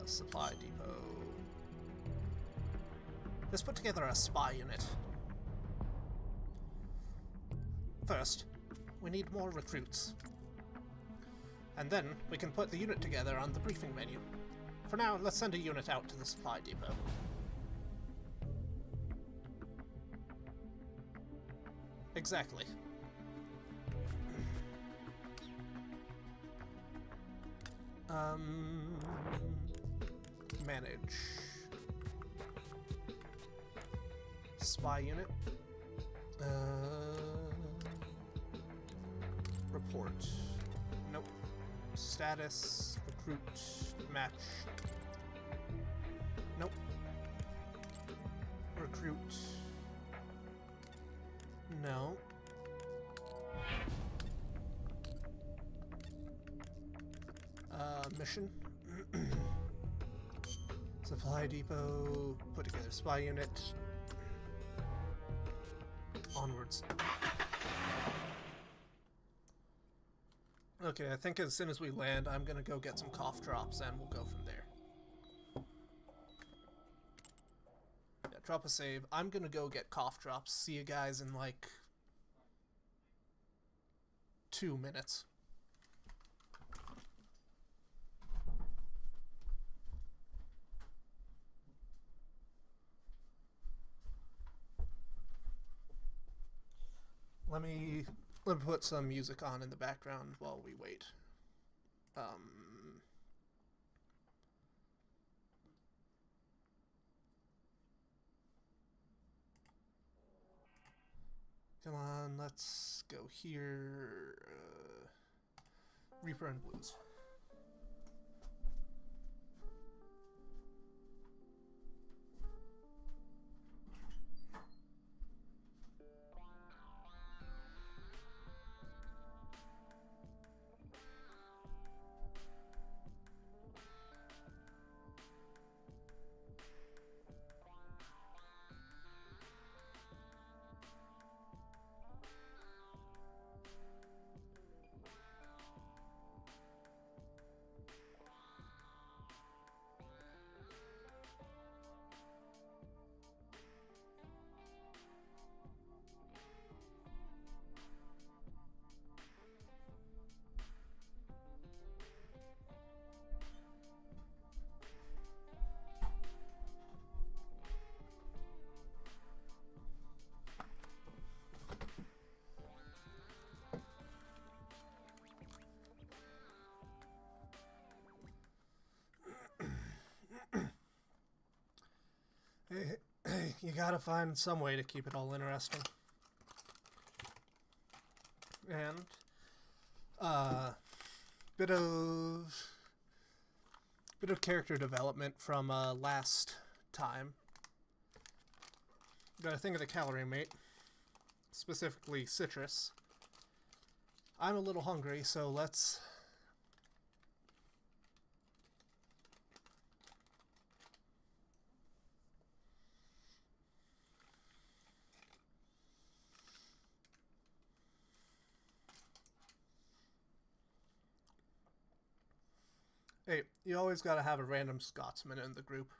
Supply depot. Let's put together a spy unit. First, we need more recruits. And then we can put the unit together on the briefing menu. For now, let's send a unit out to the supply depot. Exactly. Manage. Spy unit. Report. Nope. Status. Recruit. Match. Nope. Recruit. No. Mission. Supply depot. Put together spy unit. Onwards. Okay, I think as soon as we land, I'm gonna go get some cough drops and we'll go from there. Yeah, drop a save. I'm gonna go get cough drops. See you guys in like 2 minutes. Let me put some music on in the background while we wait. Come on, let's go here. Reaper and Blues. Hey, you gotta find some way to keep it all interesting. And, bit of character development from, last time. Gotta think of the calorie mate, specifically citrus. I'm a little hungry, so let's... Hey, you always gotta have a random Scotsman in the group.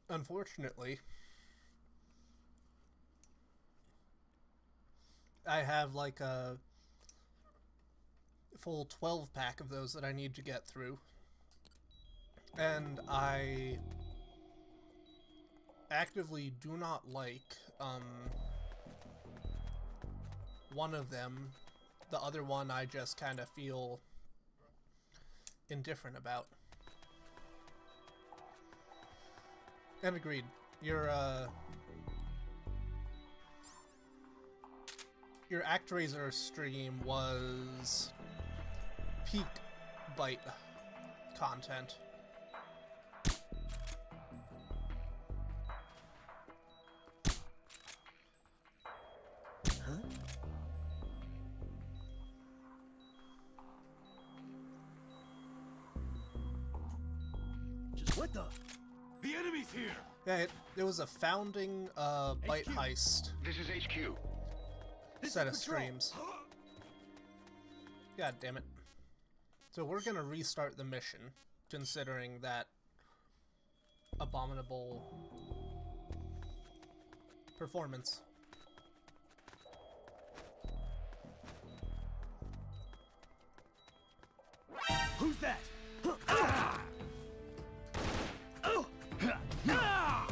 Unfortunately, I have like a full 12-pack of those that I need to get through. And I actively do not like one of them. The other one I just kind of feel indifferent about. And agreed. Your ActRaiser stream was peak bite content. Huh? Just what the? The enemy's here! Yeah, it was a founding bite HQ. heist. This is HQ. Set of streams. God damn it. So we're gonna restart the mission, considering that abominable performance. Who's that? Ah! Oh! Ah!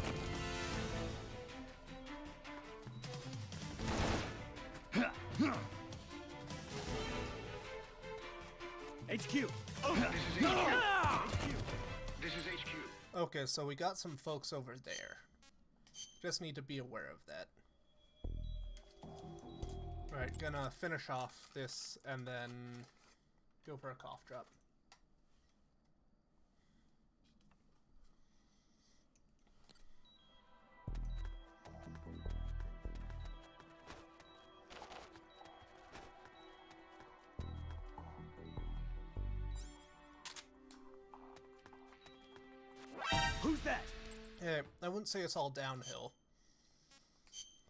HQ. Oh, this is HQ. This is HQ. Okay, so we got some folks over there. Just need to be aware of that. Alright, gonna finish off this and then go for a cough drop. Who's that? Hey, I wouldn't say it's all downhill.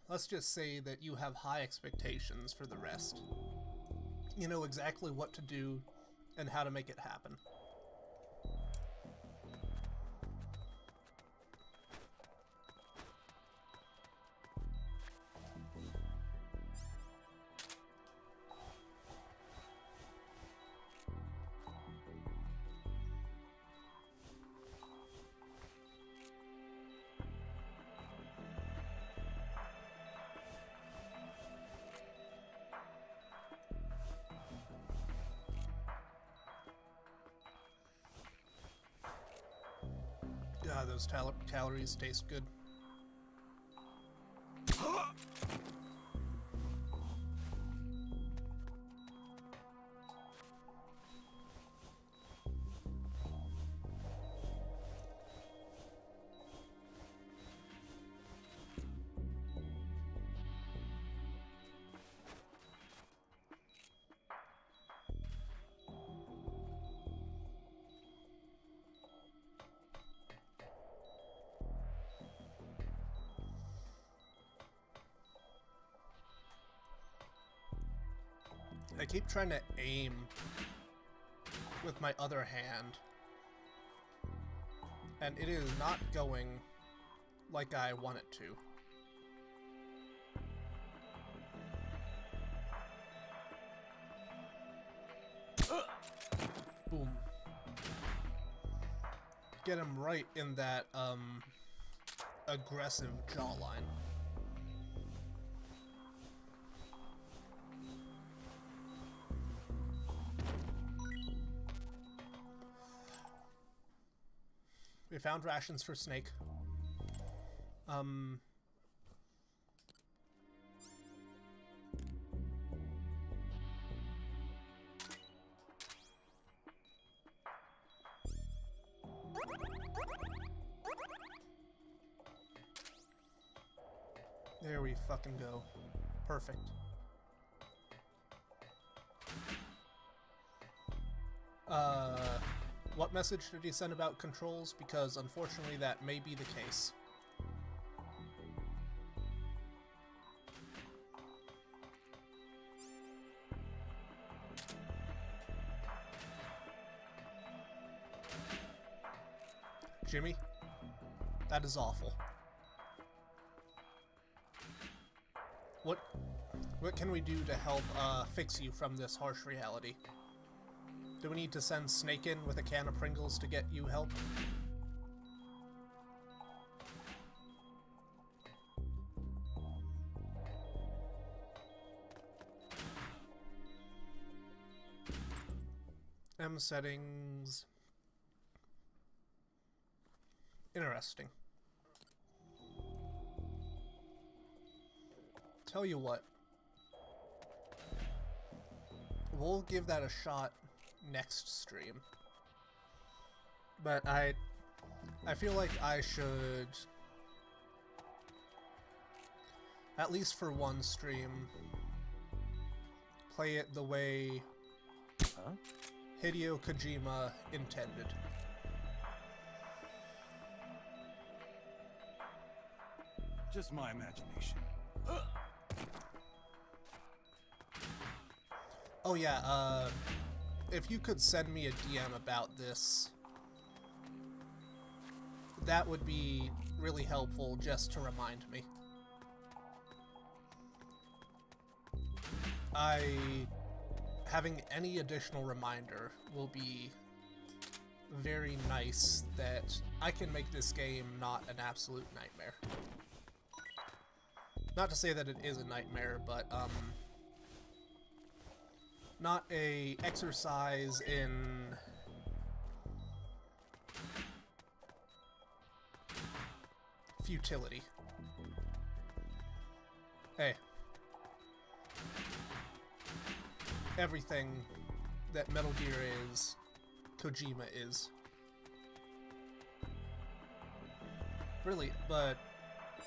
Let's just say that you have high expectations for the rest. You know exactly what to do and how to make it happen. Ah, those calories taste good. I keep trying to aim with my other hand, and it is not going like I want it to. Boom. Get him right in that, aggressive jawline. We found rations for Snake. There we fucking go. Perfect. What message did he send about controls? Because unfortunately that may be the case. Jimmy, that is awful. What can we do to help fix you from this harsh reality? Do we need to send Snake in with a can of Pringles to get you help? M settings. Interesting. Tell you what. We'll give that a shot next stream. But I feel like I should, at least for one stream, play it the way Hideo Kojima intended. Just my imagination. Oh yeah, if you could send me a DM about this, that would be really helpful just to remind me. Having any additional reminder will be very nice that I can make this game not an absolute nightmare. Not to say that it is a nightmare, but, not a exercise in futility. Hey. Everything that Metal Gear is, Kojima is. Really, but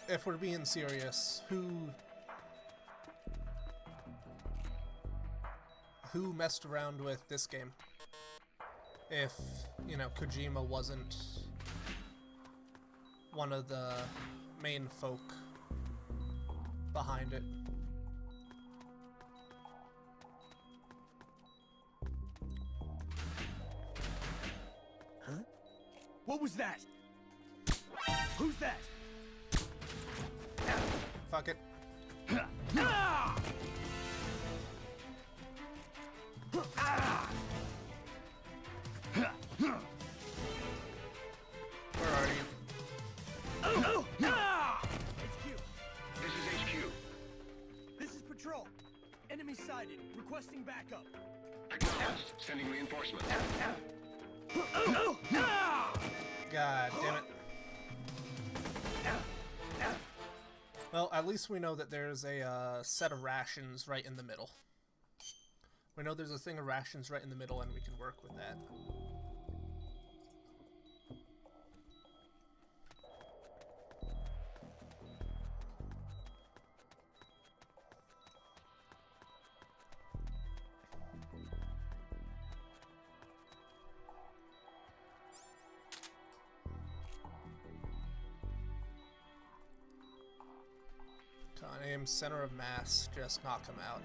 if we're being serious, who messed around with this game? If, you know, Kojima wasn't one of the main folk behind it. Huh? What was that? Who's that? Fuck it. Where are you? HQ. This is HQ. This is Patrol. Enemy sighted. Requesting backup. Acknowledged. Sending reinforcements. God damn it. Well, at least we know that there's a set of rations right in the middle. We know there's a thing of rations right in the middle, and we can work with that. Aim center of mass, just knock him out.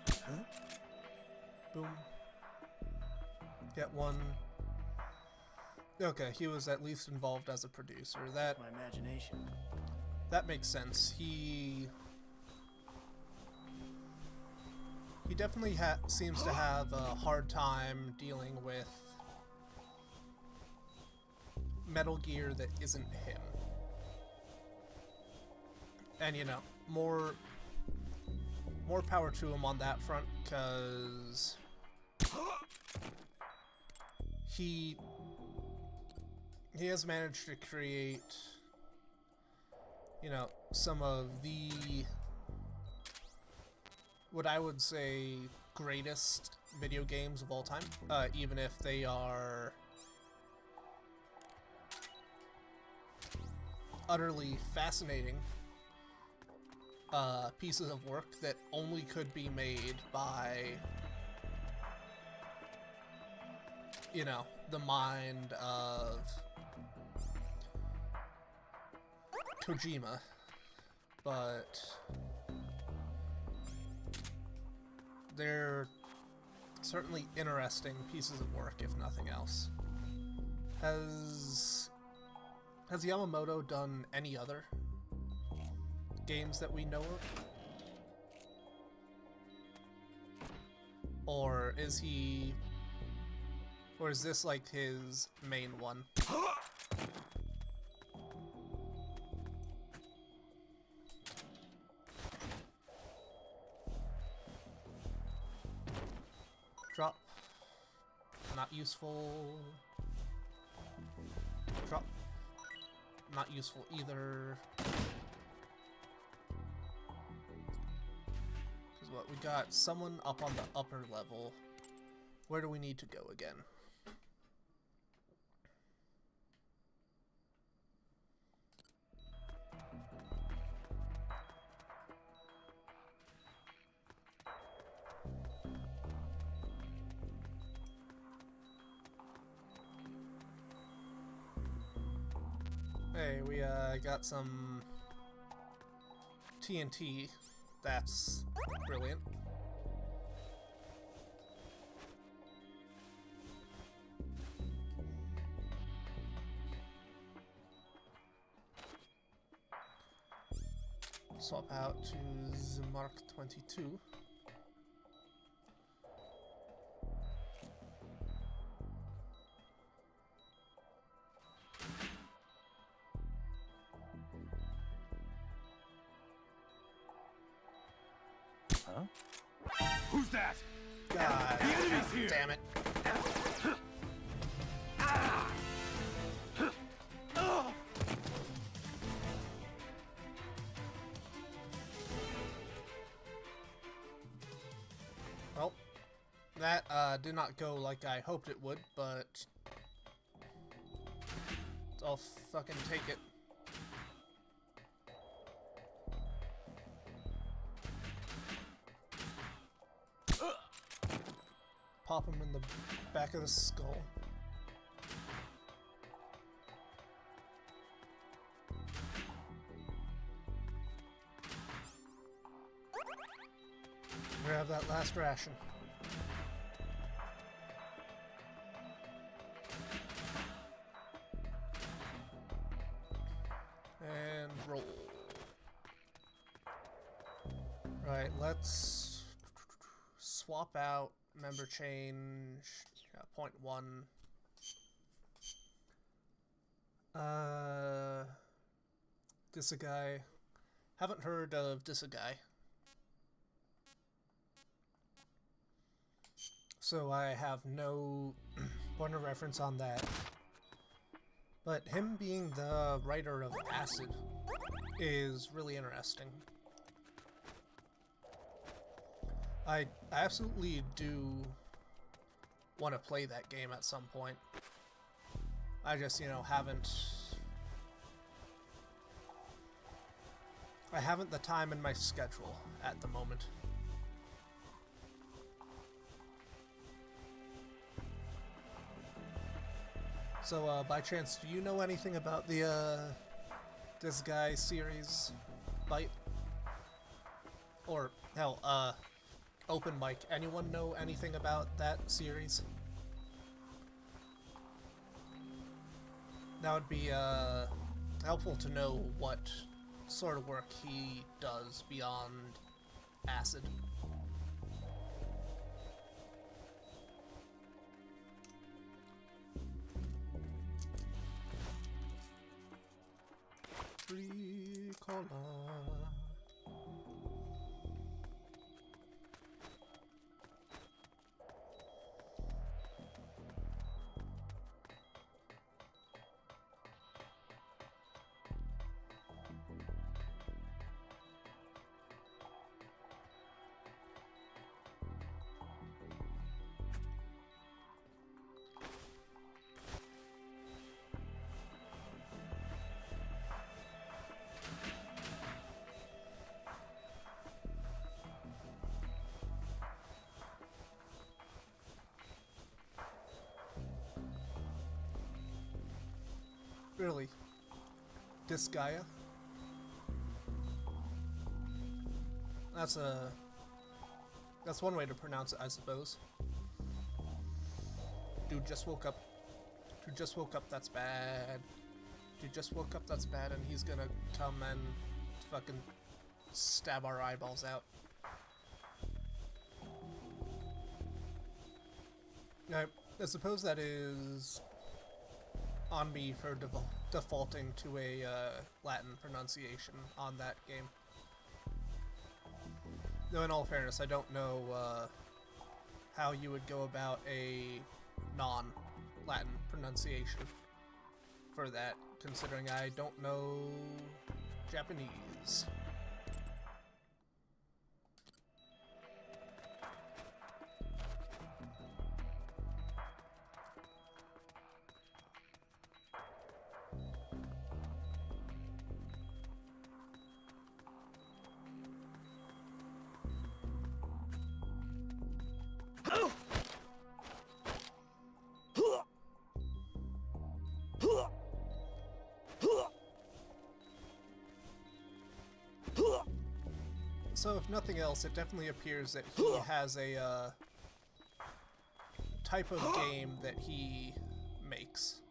Huh? Boom. Get one. Okay, he was at least involved as a producer. That My imagination. That makes sense. He definitely seems to have a hard time dealing with Metal Gear that isn't him. And, you know, more power to him on that front, because he has managed to create, you know, some of the, what I would say, greatest video games of all time, even if they are utterly fascinating pieces of work that only could be made by, you know, the mind of Kojima, but they're certainly interesting pieces of work, if nothing else. Has Yamamoto done any other games that we know of? Or is this like his main one? Drop. Not useful. Drop. Not useful either. What we got, someone up on the upper level. Where do we need to go again? Hey, we got some TNT. That's brilliant. Swap out to the Mark 22. Who's that? God, the enemy's here. Damn it. Well, that did not go like I hoped it would, but I'll fucking take it. Pop him in the back of the skull. Grab that last ration. And roll. Right, let's swap out member change, 0.1. Disagai. Haven't heard of Disagai. So I have no point of reference on that. But him being the writer of Acid is really interesting. I absolutely do want to play that game at some point. I just, you know, I haven't the time in my schedule at the moment. So, by chance, do you know anything about the, this guy series, Bite? Or, hell, Open Mic. Anyone know anything about that series? That would be, helpful to know what sort of work he does beyond Acid. Free color. Really? Disgaea? That's one way to pronounce it, I suppose. Dude just woke up. Dude just woke up, that's bad. Dude just woke up, that's bad, and he's gonna come and fucking stab our eyeballs out. I suppose that is on me for defaulting to a Latin pronunciation on that game. Though in all fairness, I don't know how you would go about a non-Latin pronunciation for that, considering I don't know Japanese. So if nothing else, it definitely appears that he has a type of game that he makes.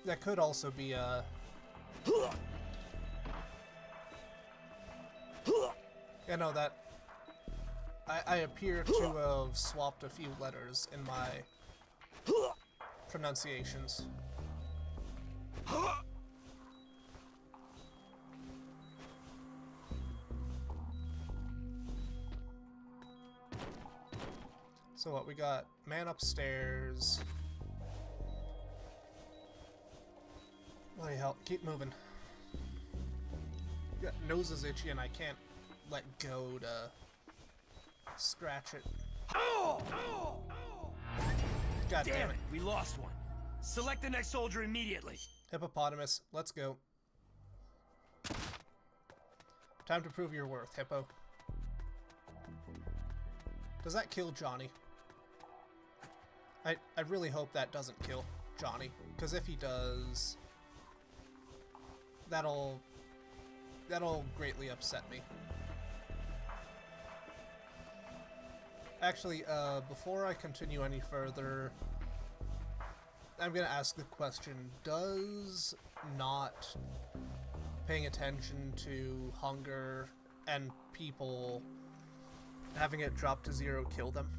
That could also be a... You know, that... I appear to have swapped a few letters in my pronunciations. So what, we got man upstairs... Bloody hell, keep moving. Yeah, nose is itchy and I can't let go to scratch it. God damn it. We lost one. Select the next soldier immediately. Hippopotamus, let's go. Time to prove your worth, Hippo. Does that kill Johnny? I really hope that doesn't kill Johnny, because if he does... That'll greatly upset me. Actually, before I continue any further, I'm gonna ask the question, does not paying attention to hunger and people having it drop to 0 kill them?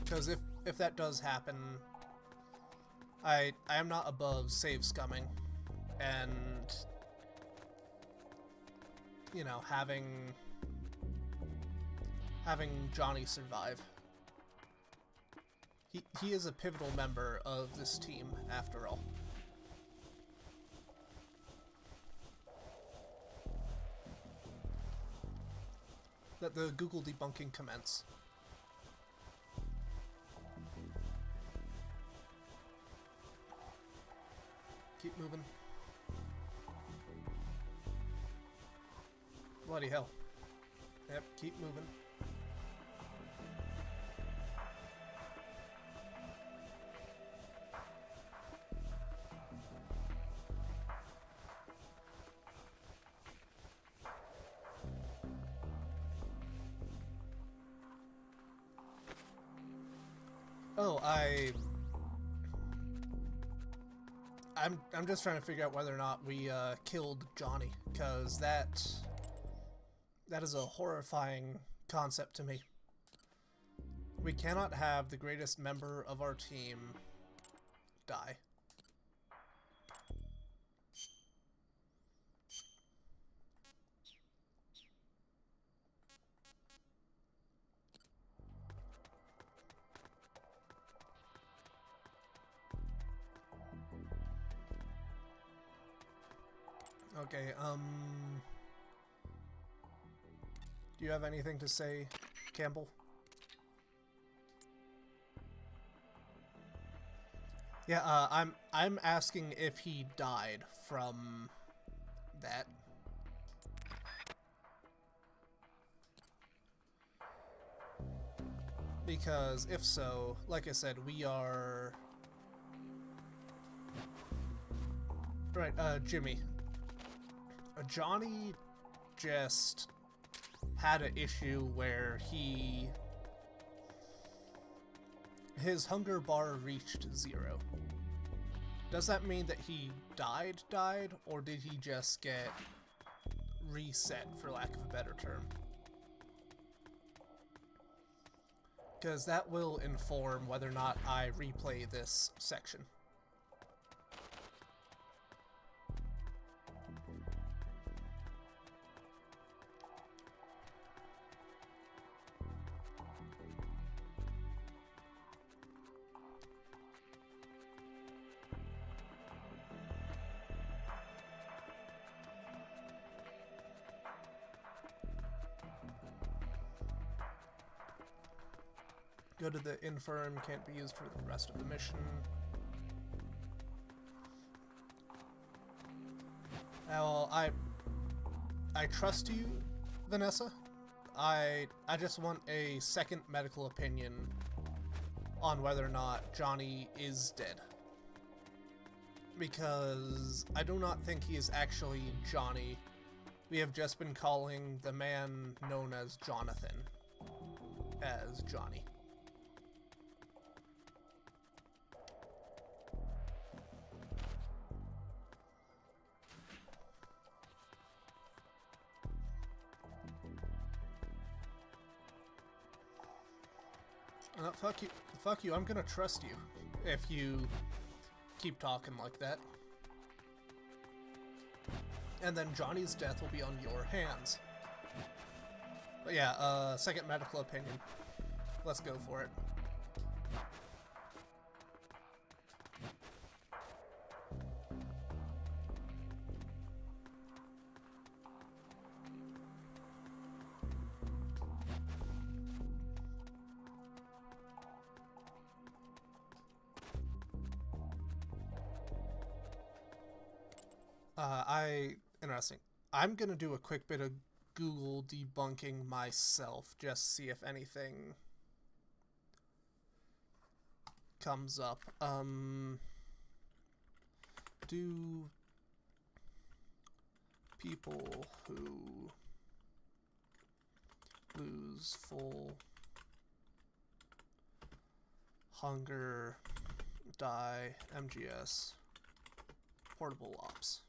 Because if that does happen, I am not above save scumming, and you know, having Johnny survive. He is a pivotal member of this team, after all. Let the Google debunking commence. Keep moving. Bloody hell. Yep, keep moving. Oh, I'm just trying to figure out whether or not we killed Johnny, because that is a horrifying concept to me. We cannot have the greatest member of our team die. Okay, do you have anything to say, Campbell? Yeah, I'm asking if he died from that. Because if so, like I said, we are... Right, Jimmy. Johnny just had an issue where his hunger bar reached 0. Does that mean that he died, or did he just get reset, for lack of a better term? Because that will inform whether or not I replay this section. Go to the infirm, can't be used for the rest of the mission. Well, I trust you, Vanessa. I just want a second medical opinion on whether or not Johnny is dead. Because I do not think he is actually Johnny. We have just been calling the man known as Jonathan as Johnny. Fuck you, I'm gonna trust you if you keep talking like that. And then Johnny's death will be on your hands. But yeah, second medical opinion. Let's go for it. Interesting. I'm gonna do a quick bit of Google debunking myself, just see if anything comes up. Do people who lose full hunger die MGS portable ops?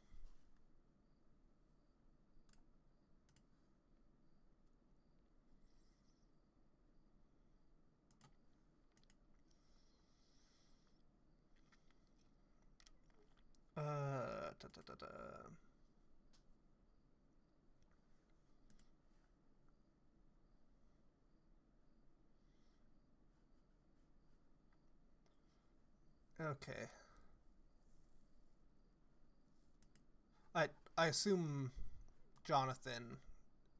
Okay. I assume Jonathan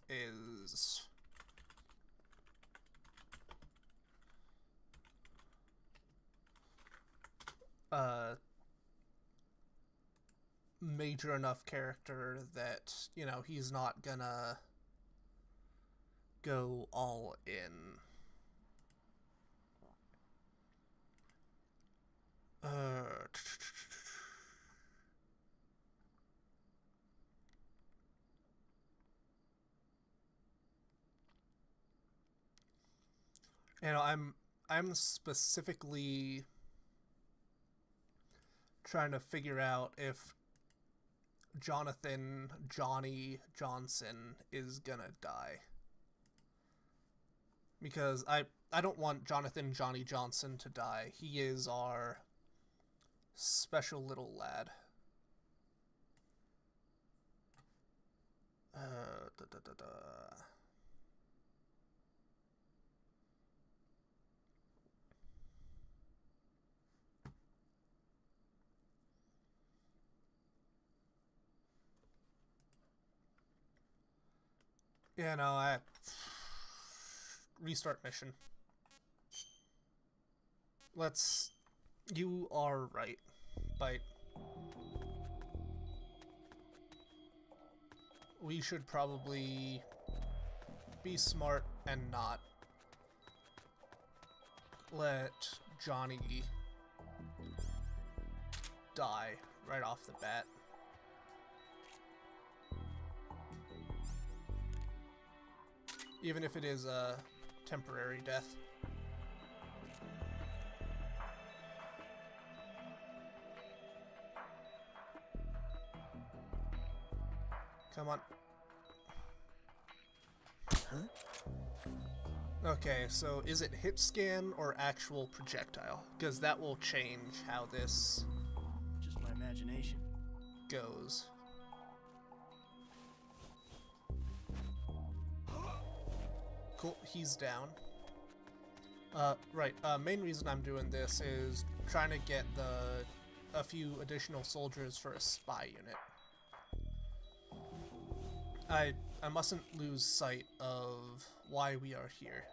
is major enough character that, you know, he's not gonna go all in. You know, I'm specifically trying to figure out if Johnny Johnson is gonna die. Because I don't want Johnny Johnson to die. He is our special little lad. Yeah, no, I restart mission. You are right, Bite. We should probably be smart and not let Johnny die right off the bat. Even if it is a temporary death. Come on. Huh? Okay, so is it hit scan or actual projectile? Because that will change how this Just my imagination. goes. Cool, he's down. Right, main reason I'm doing this is trying to get a few additional soldiers for a spy unit. I mustn't lose sight of why we are here.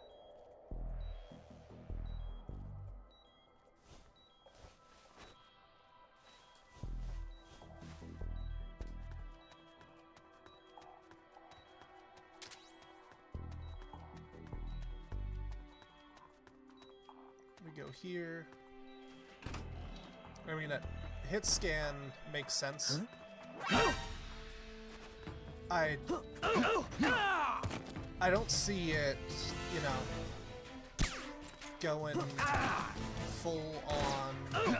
We go here. I mean, that hit scan makes sense. Huh? I don't see it, you know, going full on. Wait.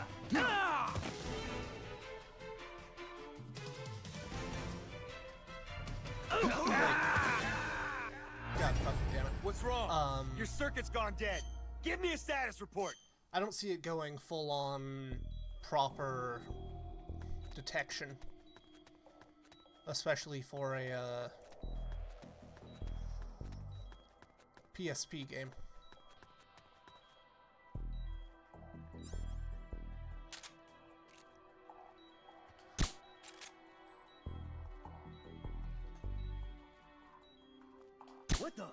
God fucking damn it. What's wrong? Your circuit's gone dead. Give me a status report. I don't see it going full on proper detection. Especially for a PSP game. What the?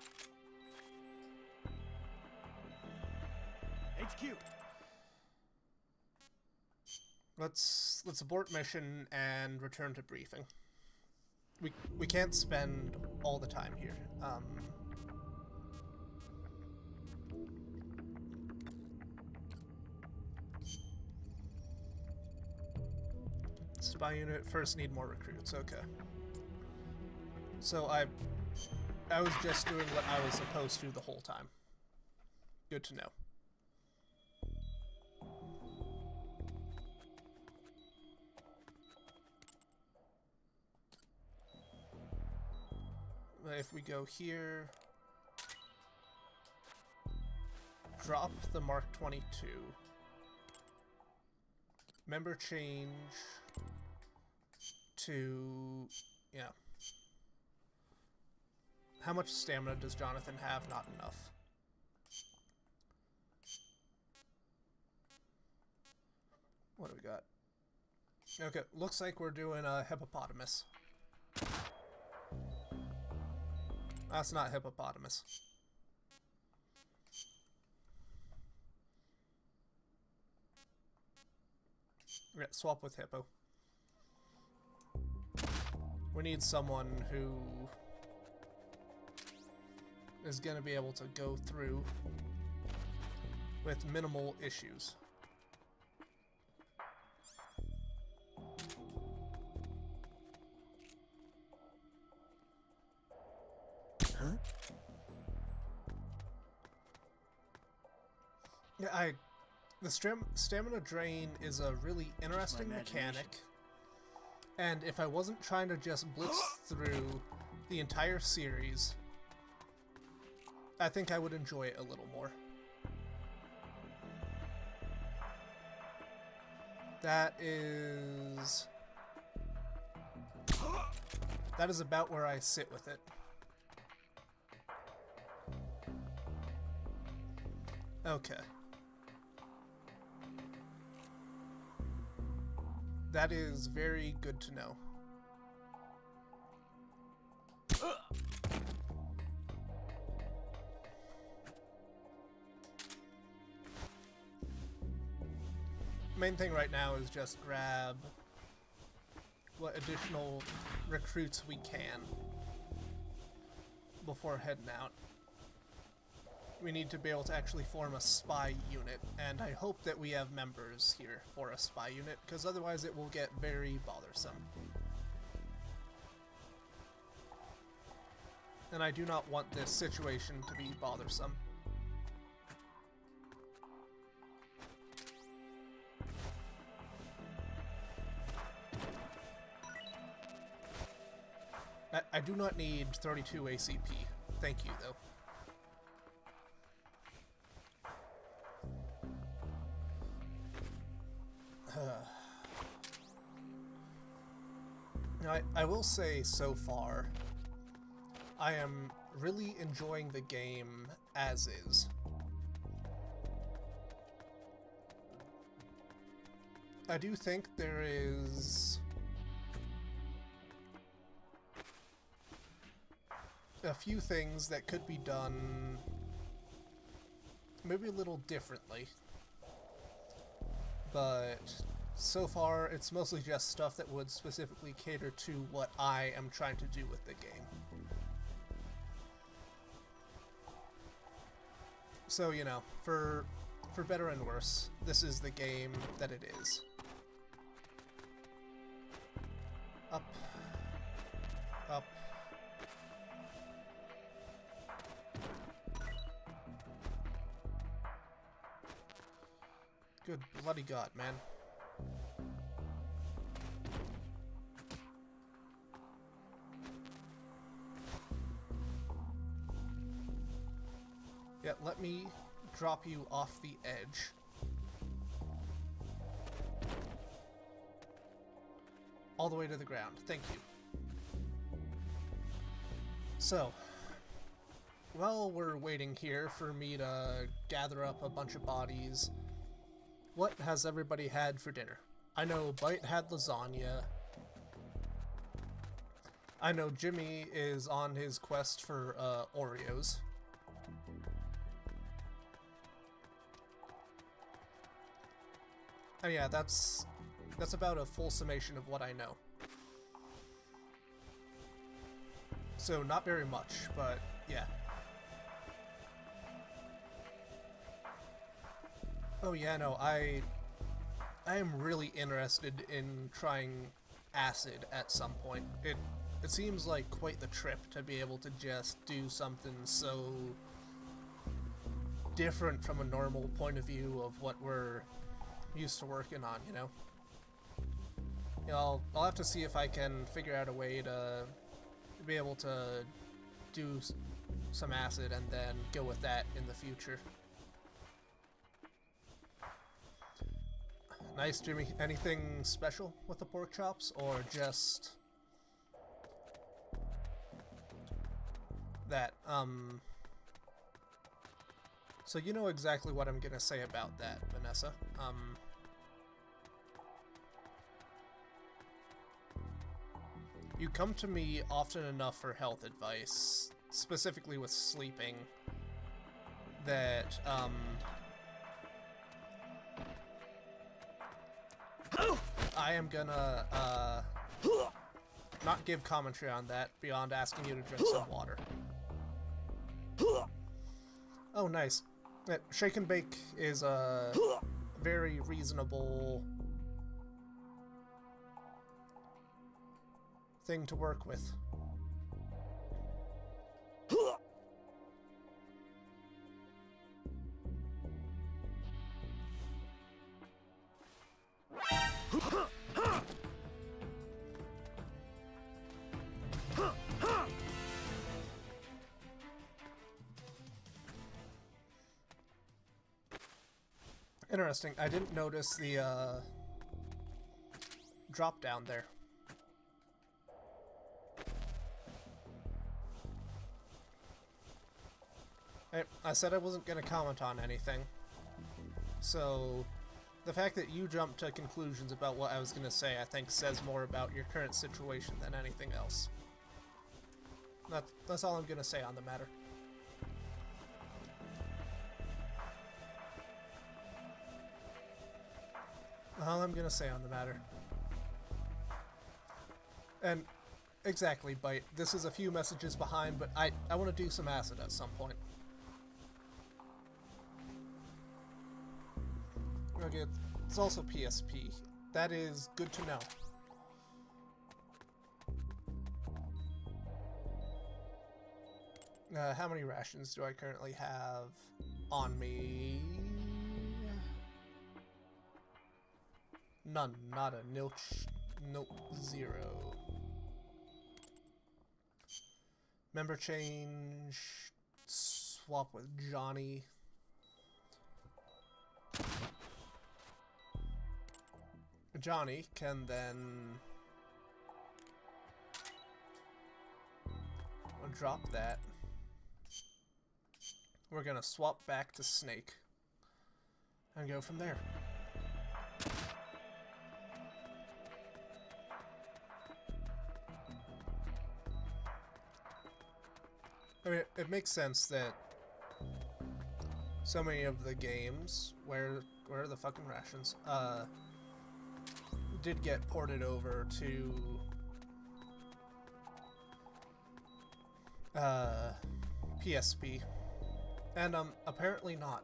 HQ. Let's abort mission and return to briefing. We can't spend all the time here. Spy unit first need more recruits. Okay. So I was just doing what I was supposed to the whole time. Good to know. If we go here, drop the Mark 22. Member change. to, you know, how much stamina does Jonathan have? Not enough. What do we got? Okay, looks like we're doing a hippopotamus. That's not hippopotamus. Yeah, swap with hippo. We need someone who is going to be able to go through with minimal issues. Huh? Yeah, the stamina drain is a really interesting mechanic, and if I wasn't trying to just blitz through the entire series, I think I would enjoy it a little more. That is about where I sit with it. Okay. That is very good to know. Main thing right now is just grab what additional recruits we can before heading out. We need to be able to actually form a spy unit, and I hope that we have members here for a spy unit, because otherwise it will get very bothersome. And I do not want this situation to be bothersome. I do not need 32 ACP. Thank you, though. I will say so far, I am really enjoying the game as is. I do think there is a few things that could be done maybe a little differently, but so far it's mostly just stuff that would specifically cater to what I am trying to do with the game. So, you know, for better and worse, this is the game that it is. Up. Up. Good bloody God, man. Yeah, let me drop you off the edge. All the way to the ground. Thank you. So, while we're waiting here for me to gather up a bunch of bodies, what has everybody had for dinner? I know Bite had lasagna. I know Jimmy is on his quest for Oreos. And yeah, that's about a full summation of what I know. So not very much, but yeah. Oh yeah, no, I am really interested in trying acid at some point. It seems like quite the trip to be able to just do something so different from a normal point of view of what we're used to working on, you know? You know, I'll have to see if I can figure out a way to be able to do some acid and then go with that in the future. Nice, Jimmy. Anything special with the pork chops, or just that. So you know exactly what I'm gonna say about that, Vanessa. You come to me often enough for health advice, specifically with sleeping, that, I am gonna, not give commentary on that beyond asking you to drink some water. Oh, nice. Shake and bake is a very reasonable thing to work with. Interesting. I didn't notice the drop down there. I said I wasn't going to comment on anything. So the fact that you jumped to conclusions about what I was going to say, I think says more about your current situation than anything else. That's all I'm going to say on the matter. All I'm gonna say on the matter. And exactly, Bite. This is a few messages behind, but I want to do some acid at some point. Okay, it's also PSP. That is good to know. How many rations do I currently have on me? None. Not a nilch. Nope. 0. Member change. Swap with Johnny. Johnny can then drop that. We're gonna swap back to Snake and go from there. I mean, it makes sense that so many of the games where are the fucking rations did get ported over to PSP, and apparently not.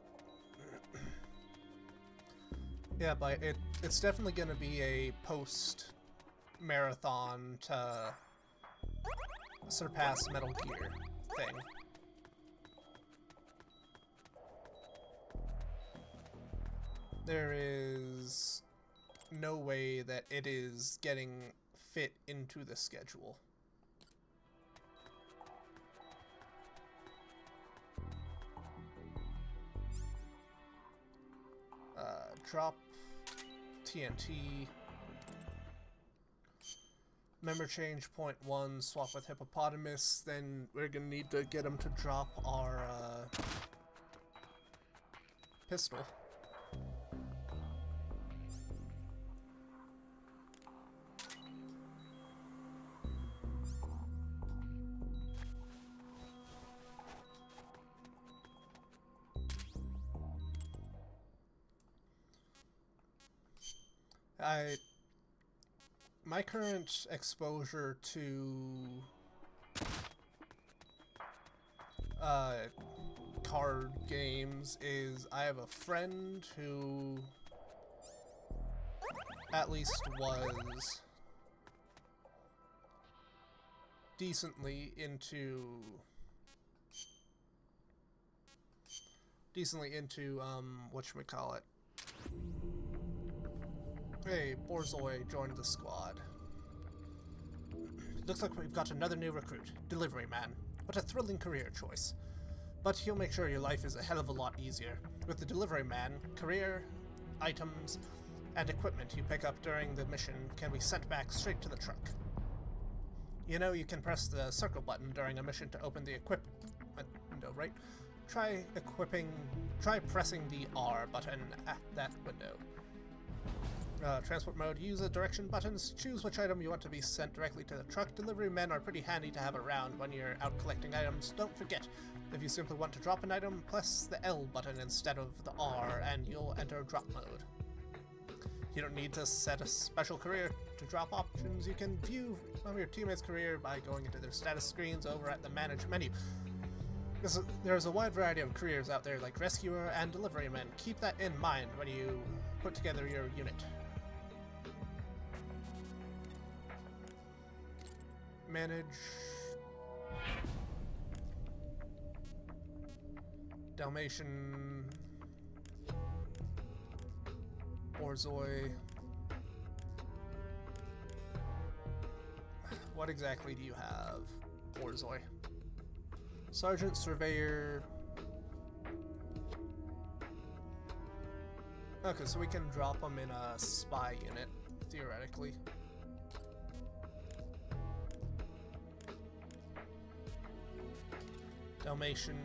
Yeah, but it's definitely going to be a post marathon to Surpass Metal Gear thing. There is no way that it is getting fit into the schedule. Drop TNT. Member change .1, swap with Hippopotamus, then we're gonna need to get him to drop our pistol. My current exposure to card games is I have a friend who at least was decently into whatchamacallit. Hey, Borzoi joined the squad. Looks like we've got another new recruit, Delivery Man. What a thrilling career choice. But he'll make sure your life is a hell of a lot easier. With the Delivery Man, career, items, and equipment you pick up during the mission can be sent back straight to the truck. You know, you can press the circle button during a mission to open the equip window, right? Try pressing the R button at that window. Transport mode, use the direction buttons. Choose which item you want to be sent directly to the truck. Delivery men are pretty handy to have around when you're out collecting items. Don't forget, if you simply want to drop an item, press the L button instead of the R and you'll enter drop mode. You don't need to set a special career to drop options. You can view your teammates' career by going into their status screens over at the Manage menu. There's a wide variety of careers out there like Rescuer and Deliveryman. Keep that in mind when you put together your unit. Manage. Dalmatian. Borzoi. What exactly do you have, Borzoi? Sergeant, Surveyor. Okay, so we can drop them in a spy unit, theoretically. Dalmatian,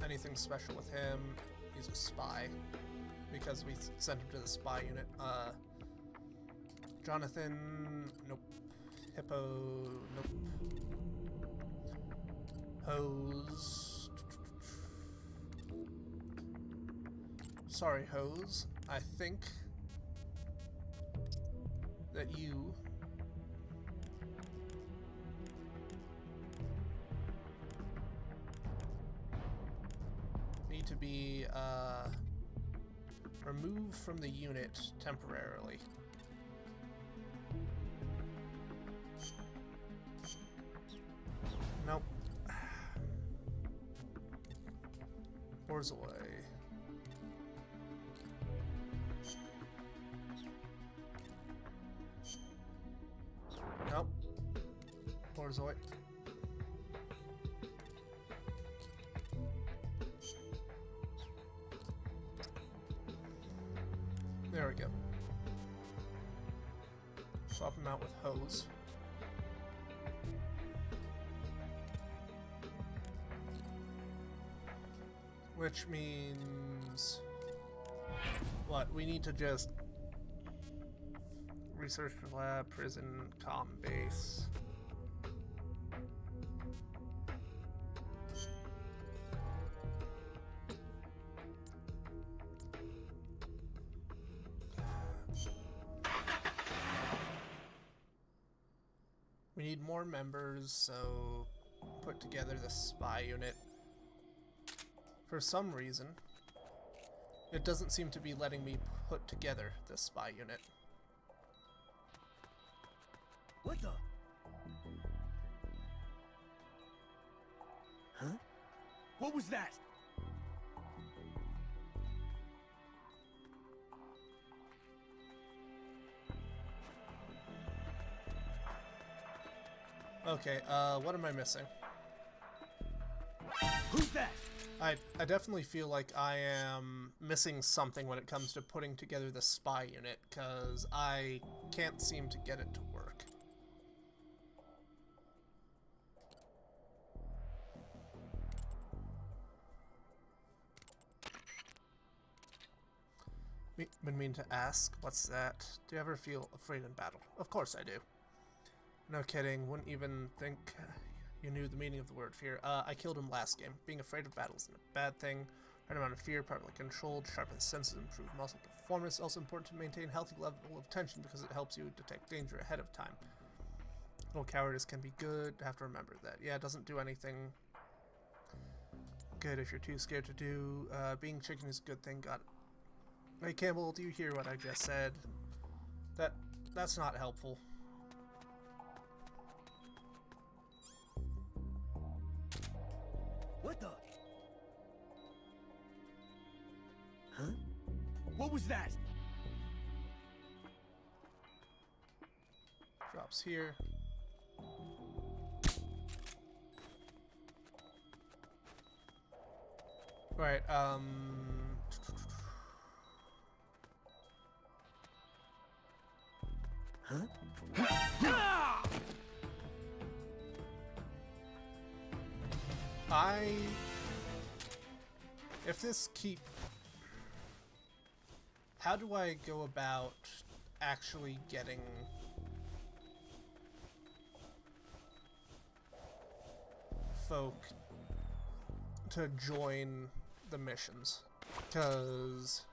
anything special with him? He's a spy, because we sent him to the spy unit. Jonathan, nope. Hippo, nope. Hose. Sorry, Hose. I think that you need to be removed from the unit temporarily. Nope. Borzoi. Nope. Borzoi. There we go. Swap him out with Hose. Which means... what? We need to just... research lab, prison, comm base. We need more members, so put together the spy unit. For some reason, it doesn't seem to be letting me put together the spy unit. What the? Huh? What was that? Okay, what am I missing? Who's that? I definitely feel like I am missing something when it comes to putting together the spy unit, because I can't seem to get it to work. Been meaning to ask, what's that? Do you ever feel afraid in battle? Of course I do. No kidding, wouldn't even think you knew the meaning of the word fear. I killed him last game. Being afraid of battle isn't a bad thing. Right amount of fear, properly controlled, sharpens senses, improve muscle performance. Also important to maintain healthy level of tension because it helps you detect danger ahead of time. Little cowardice can be good. Have to remember that. Yeah, it doesn't do anything good if you're too scared to do. Being chicken is a good thing. Got it. Hey Campbell, do you hear what I just said? That's not helpful. What the? Huh? What was that? Drops here. Right, Huh? If this how do I go about actually getting folk to join the missions? Because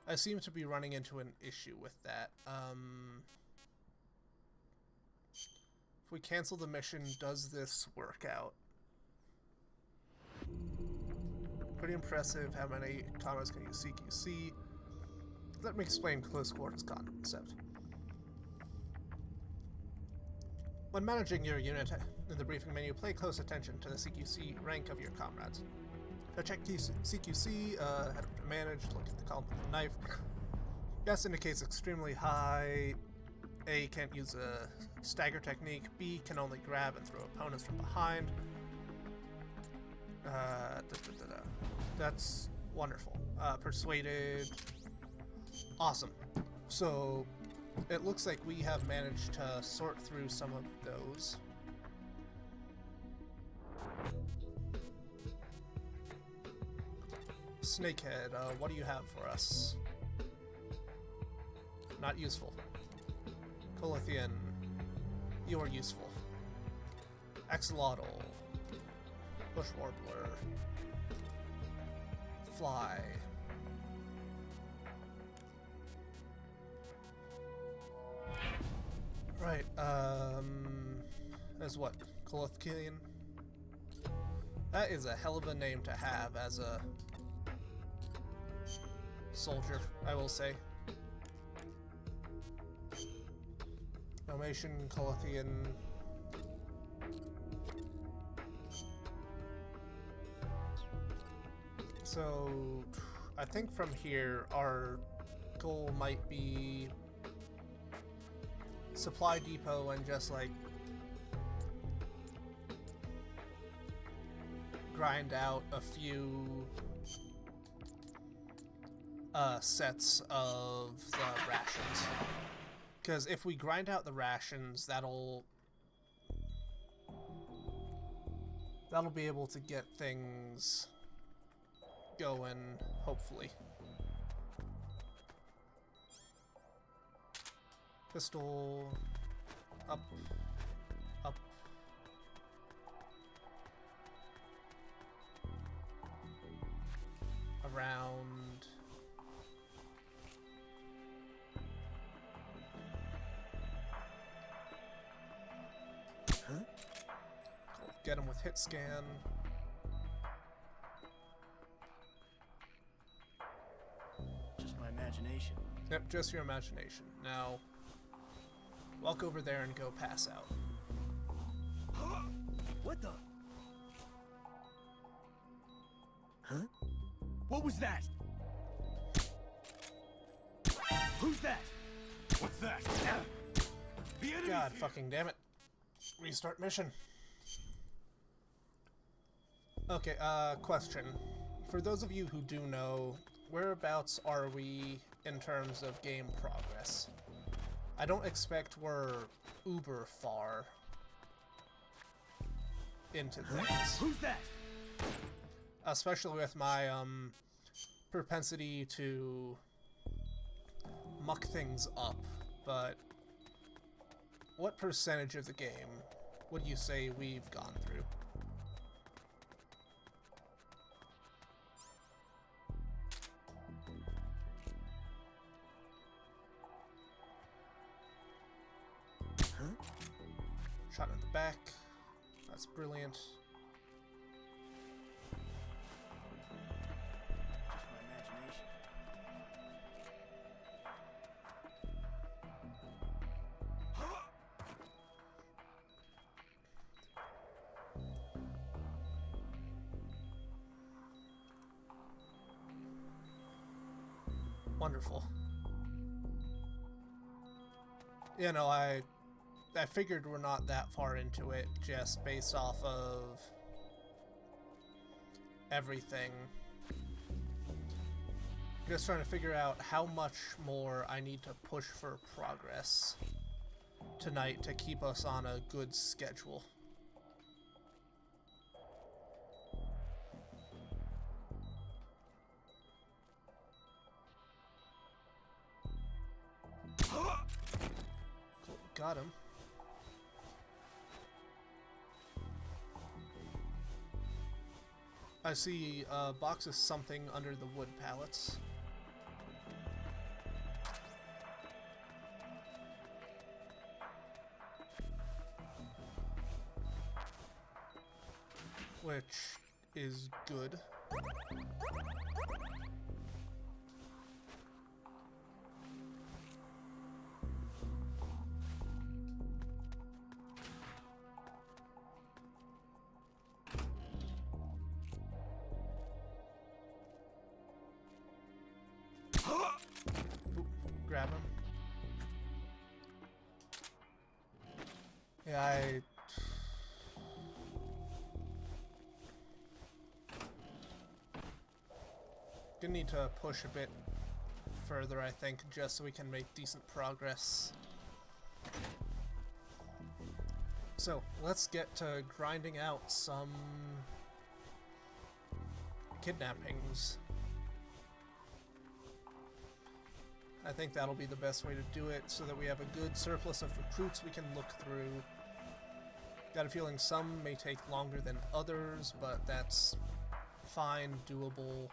I seem to be running into an issue with that. If we cancel the mission, does this work out? Pretty impressive. How many commas can you CQC? Let me explain close quarters concept. When managing your unit in the briefing menu, pay close attention to the CQC rank of your comrades. To check CQC, head up to manage, look at the column with the knife. S indicates extremely high. A can't use a stagger technique. B can only grab and throw opponents from behind. That's wonderful. Persuaded. Awesome. So it looks like we have managed to sort through some of those. Snakehead, what do you have for us? Not useful. Colithian, you are useful. Axolotl, Bush Warbler, Fly. Right, as what? Colithian? That is a hell of a name to have as a soldier, I will say. Dalmatian, Colithian. So, I think from here, our goal might be supply depot and just like grind out a few sets of the rations. Because if we grind out the rations, that'll be able to get things going, hopefully. Pistol, up, up. Around. Huh? Get him with hit scan. Just my imagination. Yep, just your imagination. Now, walk over there and go pass out. What the? Huh? What was that? Who's that? What's that? The enemy. God fucking damn it. Restart mission. Okay, question. For those of you who do know, whereabouts are we in terms of game progress? I don't expect we're uber far into things. Who's that? Especially with my propensity to muck things up, but what percentage of the game would you say we've gone through? Huh? Shot in the back. That's brilliant. Just my imagination. Wonderful. You know, I figured we're not that far into it just based off of everything. Just trying to figure out how much more I need to push for progress tonight to keep us on a good schedule. got him. I see a box of something under the wood pallets. Which is good. Grab him. Yeah, I do need to push a bit further, I think, just so we can make decent progress. So, let's get to grinding out some kidnappings. I think that'll be the best way to do it, so that we have a good surplus of recruits we can look through. Got a feeling some may take longer than others, but that's fine, doable.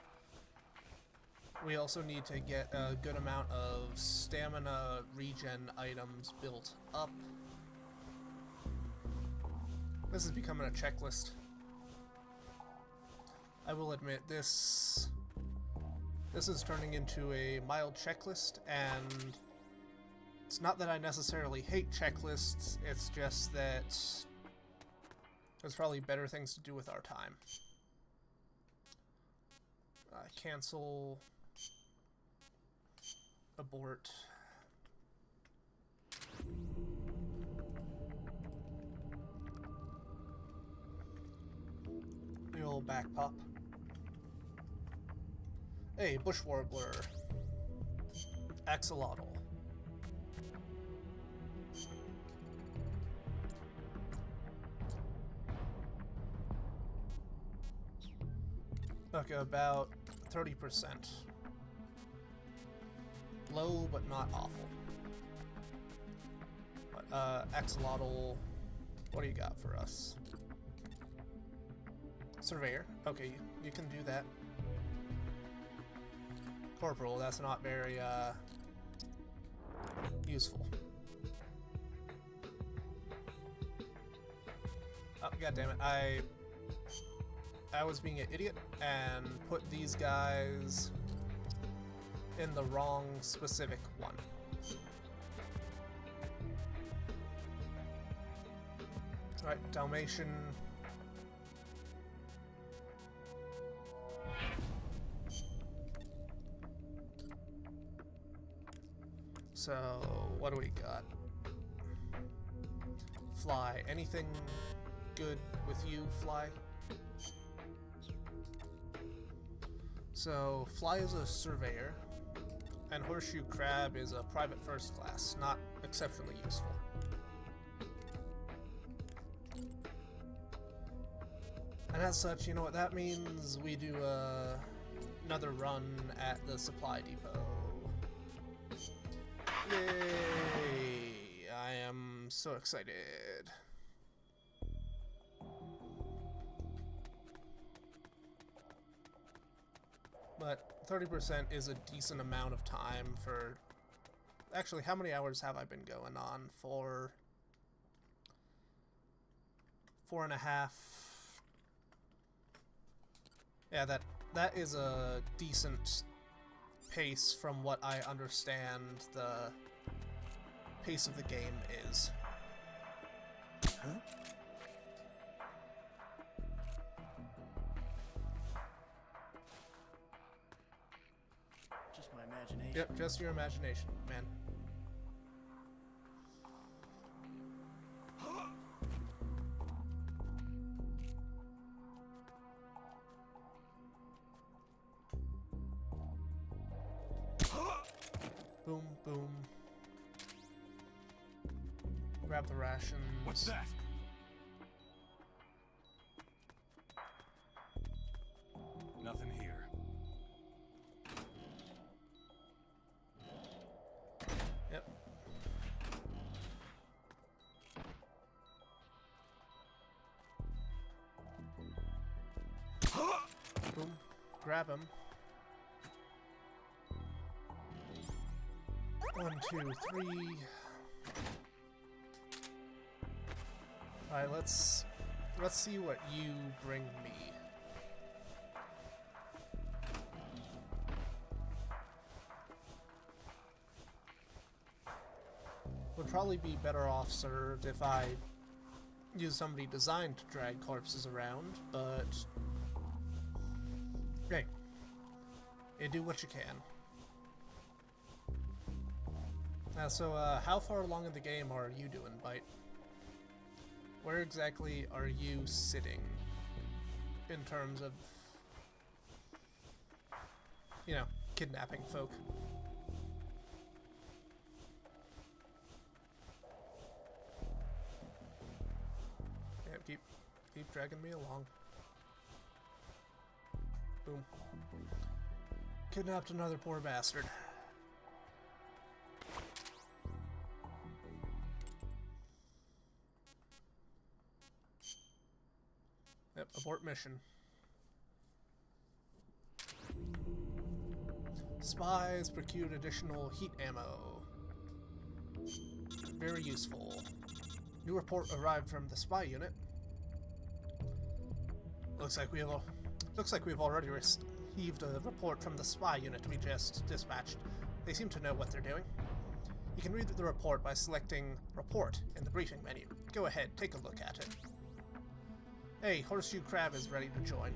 We also need to get a good amount of stamina regen items built up. This is becoming a checklist. I will admit, this is turning into a mild checklist, and it's not that I necessarily hate checklists, it's just that there's probably better things to do with our time. Cancel, abort. The old back pop. Hey, bush warbler. Axolotl. Okay, about 30%. Low, but not awful. But, Axolotl, what do you got for us? Surveyor. Okay, you can do that. Corporal, that's not very, useful. Oh, goddammit, I was being an idiot and put these guys in the wrong specific one. Alright, Dalmatian. So, what do we got? Fly. Anything good with you, Fly? So, Fly is a surveyor, and Horseshoe Crab is a private first class, not exceptionally useful. And as such, you know what that means? We do another run at the supply depot. Yay! I am so excited. But 30% is a decent amount of time for... Actually, how many hours have I been going on? For 4.5. Yeah, that is a decent pace from what I understand the pace of the game is. Huh? Just my imagination. Yep, just your imagination, man. Boom, boom. Grab the rations. What's that? Nothing here. Yep. grab him. 1, 2, 3. Alright, let's see what you bring me. Would probably be better off served if I use somebody designed to drag corpses around, but hey, you do what you can. So how far along in the game are you doing, Bite? Where exactly are you sitting in terms of, you know, kidnapping folk? Yeah, keep dragging me along. Boom. Kidnapped another poor bastard. Yep, abort mission. Spies procured additional heat ammo. Very useful. New report arrived from the spy unit. Looks like we've already received a report from the spy unit we just dispatched. They seem to know what they're doing. You can read the report by selecting Report in the briefing menu. Go ahead, take a look at it. Hey, Horseshoe Crab is ready to join.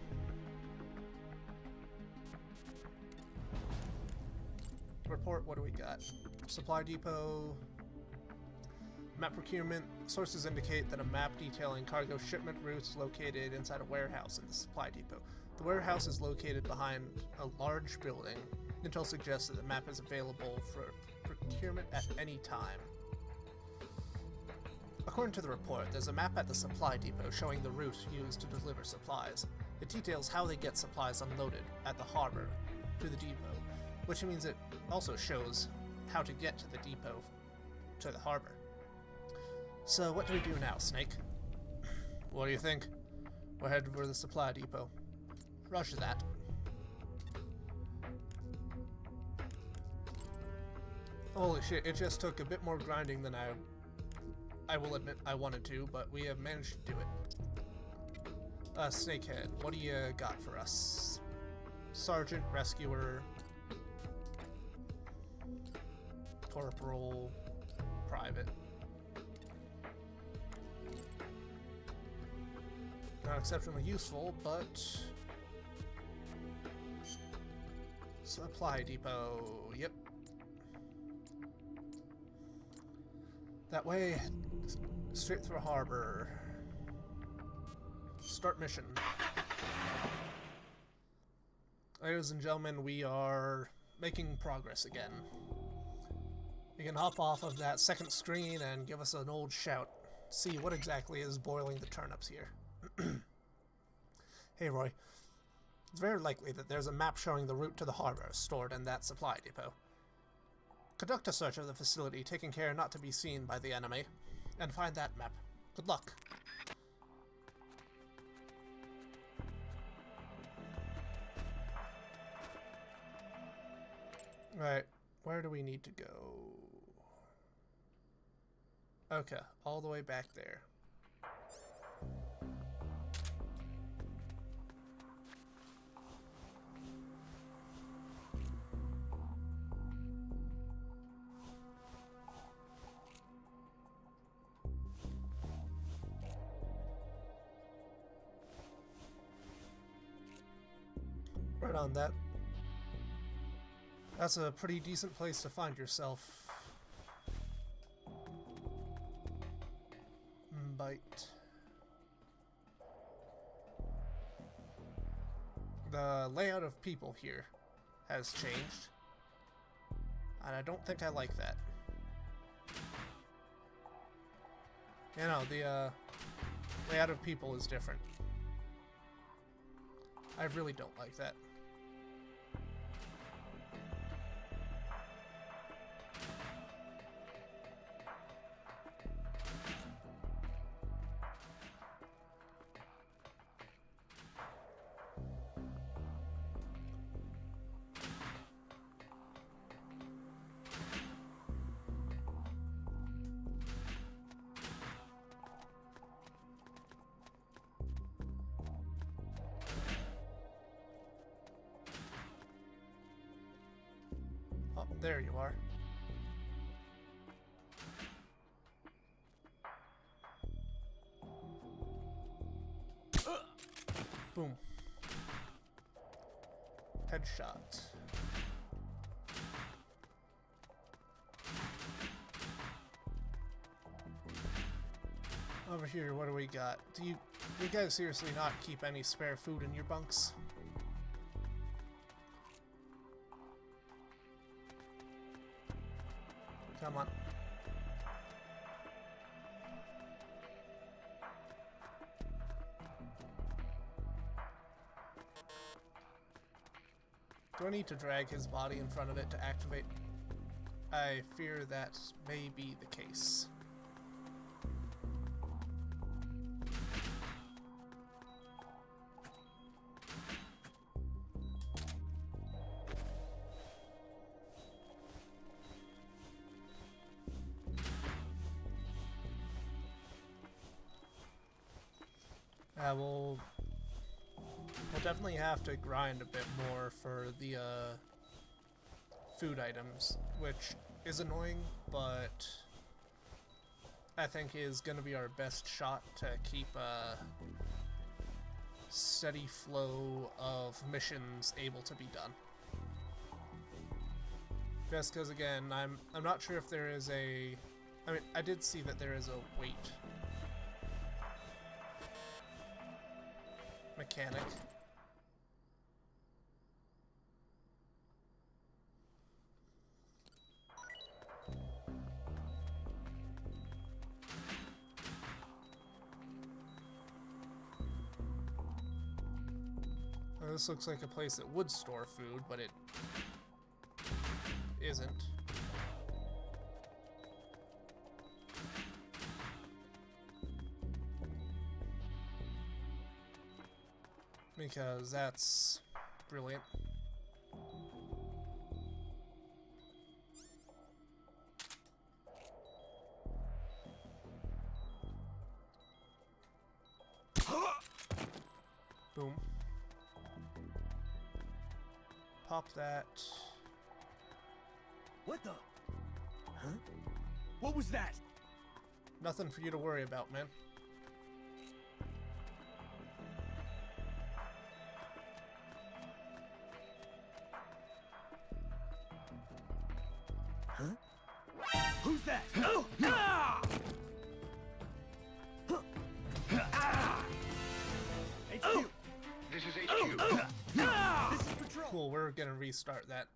Report, what do we got? Supply depot. Map procurement. Sources indicate that a map detailing cargo shipment routes located inside a warehouse in the supply depot. The warehouse is located behind a large building. Intel suggests that the map is available for procurement at any time. According to the report, there's a map at the supply depot showing the route used to deliver supplies. It details how they get supplies unloaded at the harbor to the depot, which means it also shows how to get to the depot to the harbor. So what do we do now, Snake? What do you think? We're headed for the supply depot. Roger that. Holy shit, it just took a bit more grinding than I will admit I wanted to, but we have managed to do it. Snakehead, what do you got for us? Sergeant, Rescuer, Corporal, Private. Not exceptionally useful, but... Supply depot, yep. That way, straight through harbor. Start mission. Ladies and gentlemen, we are making progress again. You can hop off of that second screen and give us an old shout. See what exactly is boiling the turnips here. Hey Roy, it's very likely that there's a map showing the route to the harbor stored in that supply depot. Conduct a search of the facility, taking care not to be seen by the enemy, and find that map. Good luck. Right, where do we need to go? Okay, all the way back there. Right on that. That's a pretty decent place to find yourself. Bite. The layout of people here has changed, and I don't think I like that. You know, the layout of people is different. I really don't like that. There you are. Boom. Headshot. Over here, what do we got? Do you guys seriously not keep any spare food in your bunks? Come on. Do I need to drag his body in front of it to activate? I fear that may be the case. We'll definitely have to grind a bit more for the food items, which is annoying, but I think is going to be our best shot to keep a steady flow of missions able to be done. Just because, again, I'm not sure if there is a... I mean, I did see that there is a weight mechanic. Well, this looks like a place that would store food, but it isn't. Because that's brilliant. Boom. Pop that. What the? Huh? What was that? Nothing for you to worry about, man. Huh? Who's that? Oh! Ah! HQ. This is HQ. This is patrol. Cool, we're gonna restart that.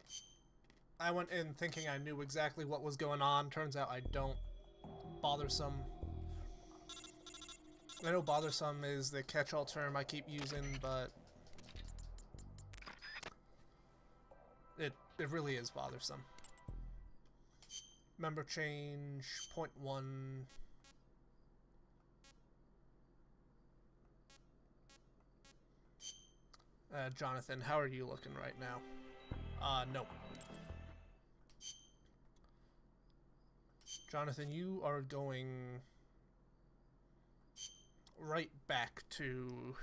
I went in thinking I knew exactly what was going on. Turns out I don't. Bothersome. I know bothersome is the catch-all term I keep using, but it really is bothersome. Member change, 0.1. Jonathan, how are you looking right now? No. Jonathan, you are going right back to...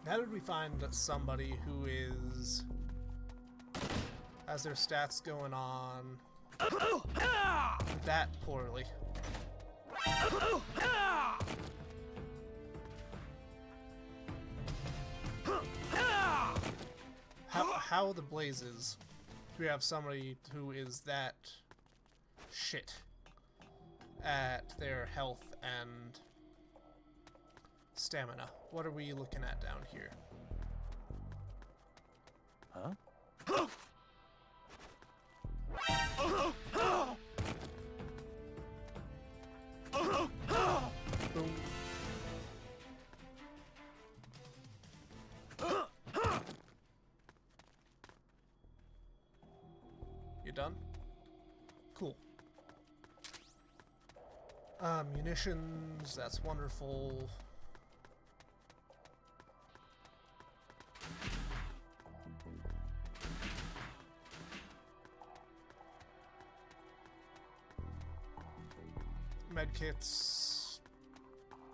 How did we find somebody who has their stats going on that poorly? How the blazes do we have somebody who is that shit at their health and stamina? What are we looking at down here? Huh? Boom. You done? Cool. Munitions, that's wonderful. Medkits,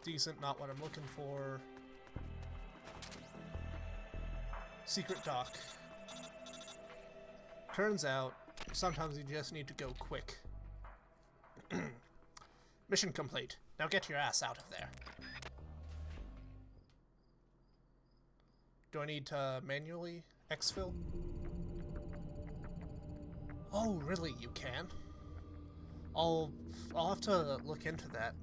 decent, not what I'm looking for. Secret dock. Turns out, sometimes you just need to go quick. Mission complete. Now get your ass out of there. Do I need to manually exfil? Oh, really? You can? I'll have to look into that.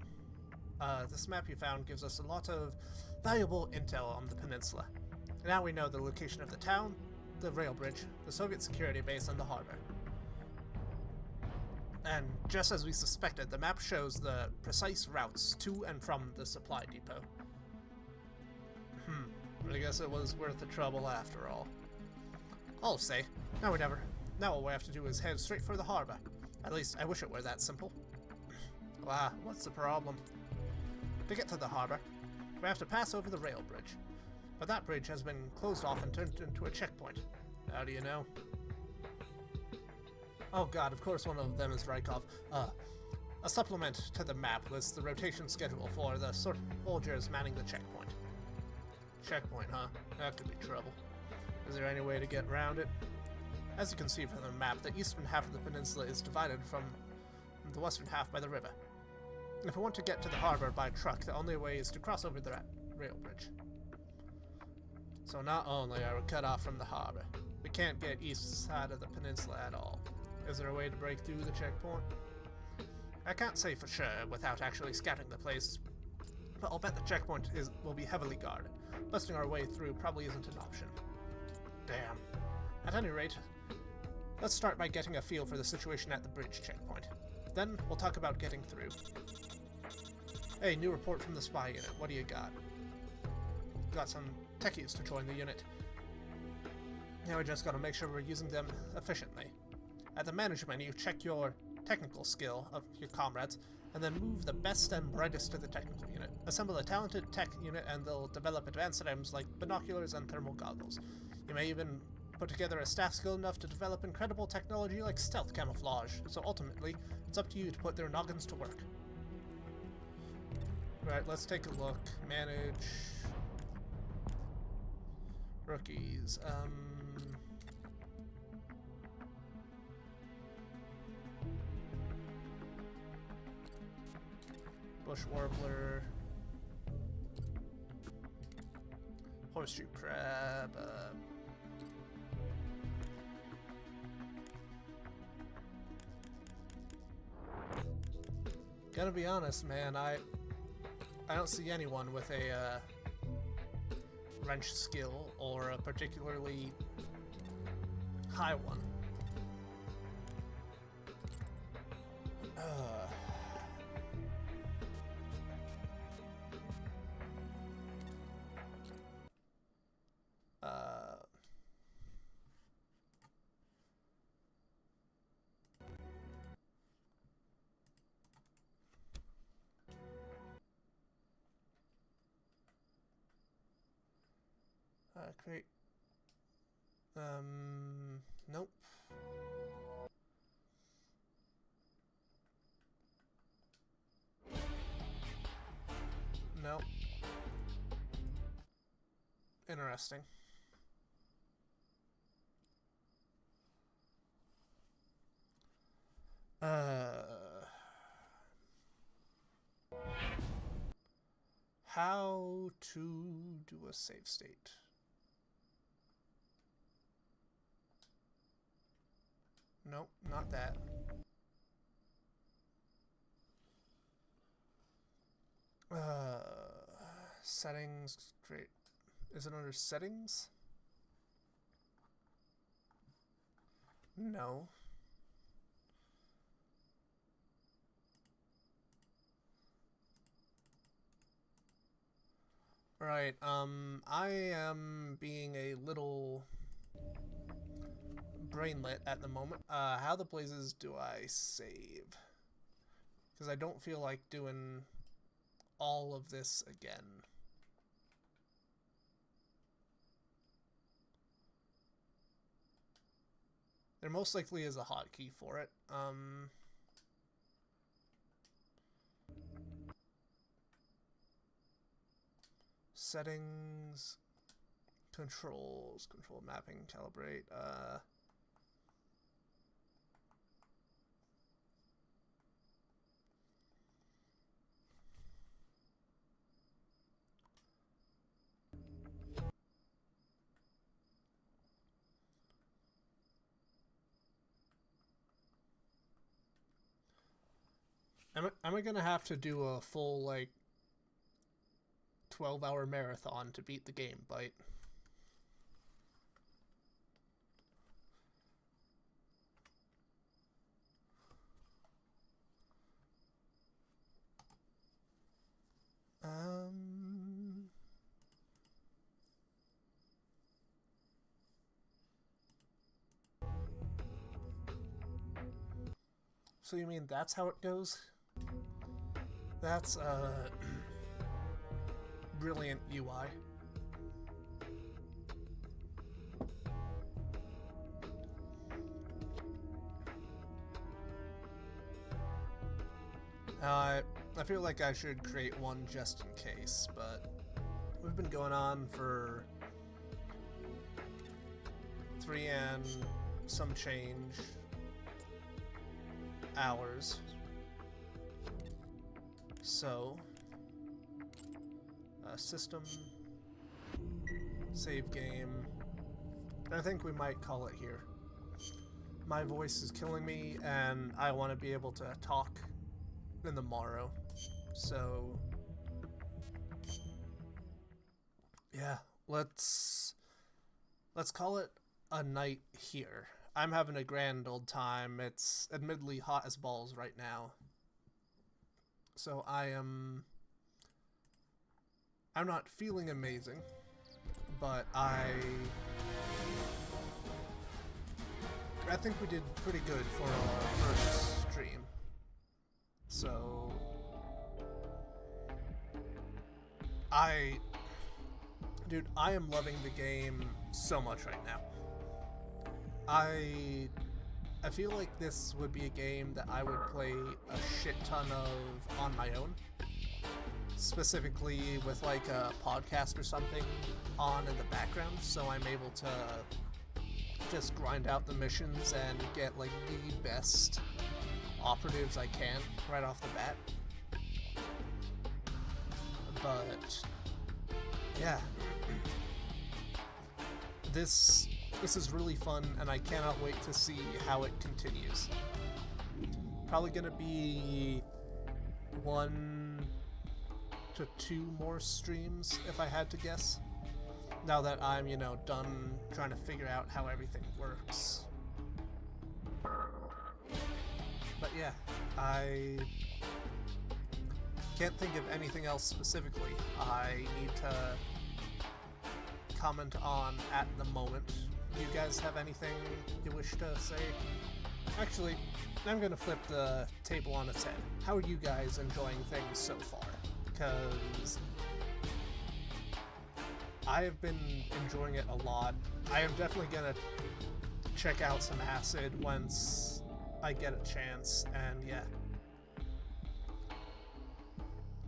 This map you found gives us a lot of valuable intel on the peninsula. Now we know the location of the town, the rail bridge, the Soviet security base, and the harbor. And just as we suspected, the map shows the precise routes to and from the supply depot. I guess it was worth the trouble after all. I'll say. Now all we have to do is head straight for the harbor. At least, I wish it were that simple. Wow, what's the problem? To get to the harbor, we have to pass over the rail bridge. But that bridge has been closed off and turned into a checkpoint. How do you know? Oh god, of course one of them is Rykov. A supplement to the map lists the rotation schedule for the soldiers manning the checkpoint. Checkpoint, huh? That could be trouble. Is there any way to get around it? As you can see from the map, the eastern half of the peninsula is divided from the western half by the river. If we want to get to the harbor by truck, the only way is to cross over the rail bridge. So not only are we cut off from the harbor, we can't get east side of the peninsula at all. Is there a way to break through the checkpoint? I can't say for sure without actually scouting the place, but I'll bet the checkpoint will be heavily guarded. Busting our way through probably isn't an option. Damn. At any rate, let's start by getting a feel for the situation at the bridge checkpoint. Then we'll talk about getting through. Hey, new report from the spy unit. What do you got? Got some techies to join the unit. Now we just gotta make sure we're using them efficiently. At the manage menu, check your technical skill of your comrades, and then move the best and brightest to the technical unit. Assemble a talented tech unit and they'll develop advanced items like binoculars and thermal goggles. You may even put together a staff skilled enough to develop incredible technology like stealth camouflage, so ultimately, it's up to you to put their noggins to work. Right, let's take a look. Manage... Rookies, Bush Warbler, Horseshoe Crab, gotta be honest, man, I don't see anyone with a wrench skill or a particularly high one. Create. Nope. Nope. Interesting. How to do a save state? Nope, not that. Settings, great. Is it under settings? No. Right, I am being a little brainlet at the moment. How the blazes do I save? Because I don't feel like doing all of this again. There most likely is a hotkey for it. Settings, Controls, control mapping, calibrate, Am I gonna have to do a full, like, 12-hour marathon to beat the game, Bite? So you mean that's how it goes? That's, brilliant UI. I feel like I should create one just in case, but we've been going on for 3 and some change hours. So, system, save game. I think we might call it here. My voice is killing me, and I want to be able to talk in the morrow. So, yeah, let's call it a night here. I'm having a grand old time. It's admittedly hot as balls right now. So I'm not feeling amazing, but I think we did pretty good for our first stream. So dude, I am loving the game so much right now. I feel like this would be a game that I would play a shit ton of on my own. Specifically with like a podcast or something on in the background, so I'm able to just grind out the missions and get like the best operatives I can right off the bat. But yeah, this is really fun, and I cannot wait to see how it continues. Probably gonna be 1 to 2 more streams if I had to guess. Now that I'm, you know, done trying to figure out how everything works. But yeah, I can't think of anything else specifically I need to comment on at the moment. Do you guys have anything you wish to say? Actually, I'm gonna flip the table on its head. How are you guys enjoying things so far? Because I have been enjoying it a lot. I am definitely gonna check out some Acid once I get a chance, and yeah.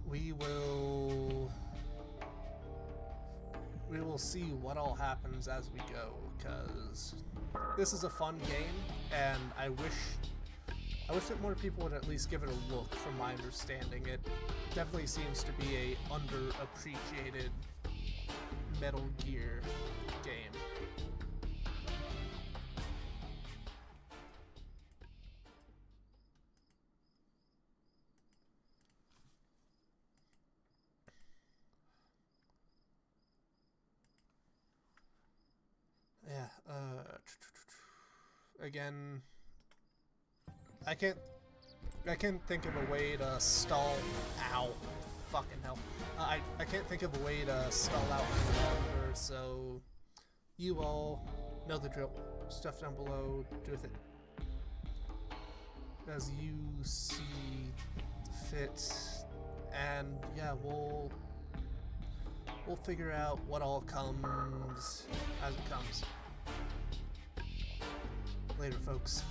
We will see what all happens as we go, because this is a fun game, and I wish that more people would at least give it a look. From my understanding, it definitely seems to be a underappreciated Metal Gear game. Yeah, again, I can't think of a way to stall. Ow, fucking hell! I can't think of a way to stall out any longer. So, you all know the drill. Stuff down below. Do with it as you see fit, and yeah, we'll figure out what all comes as it comes. Later, folks.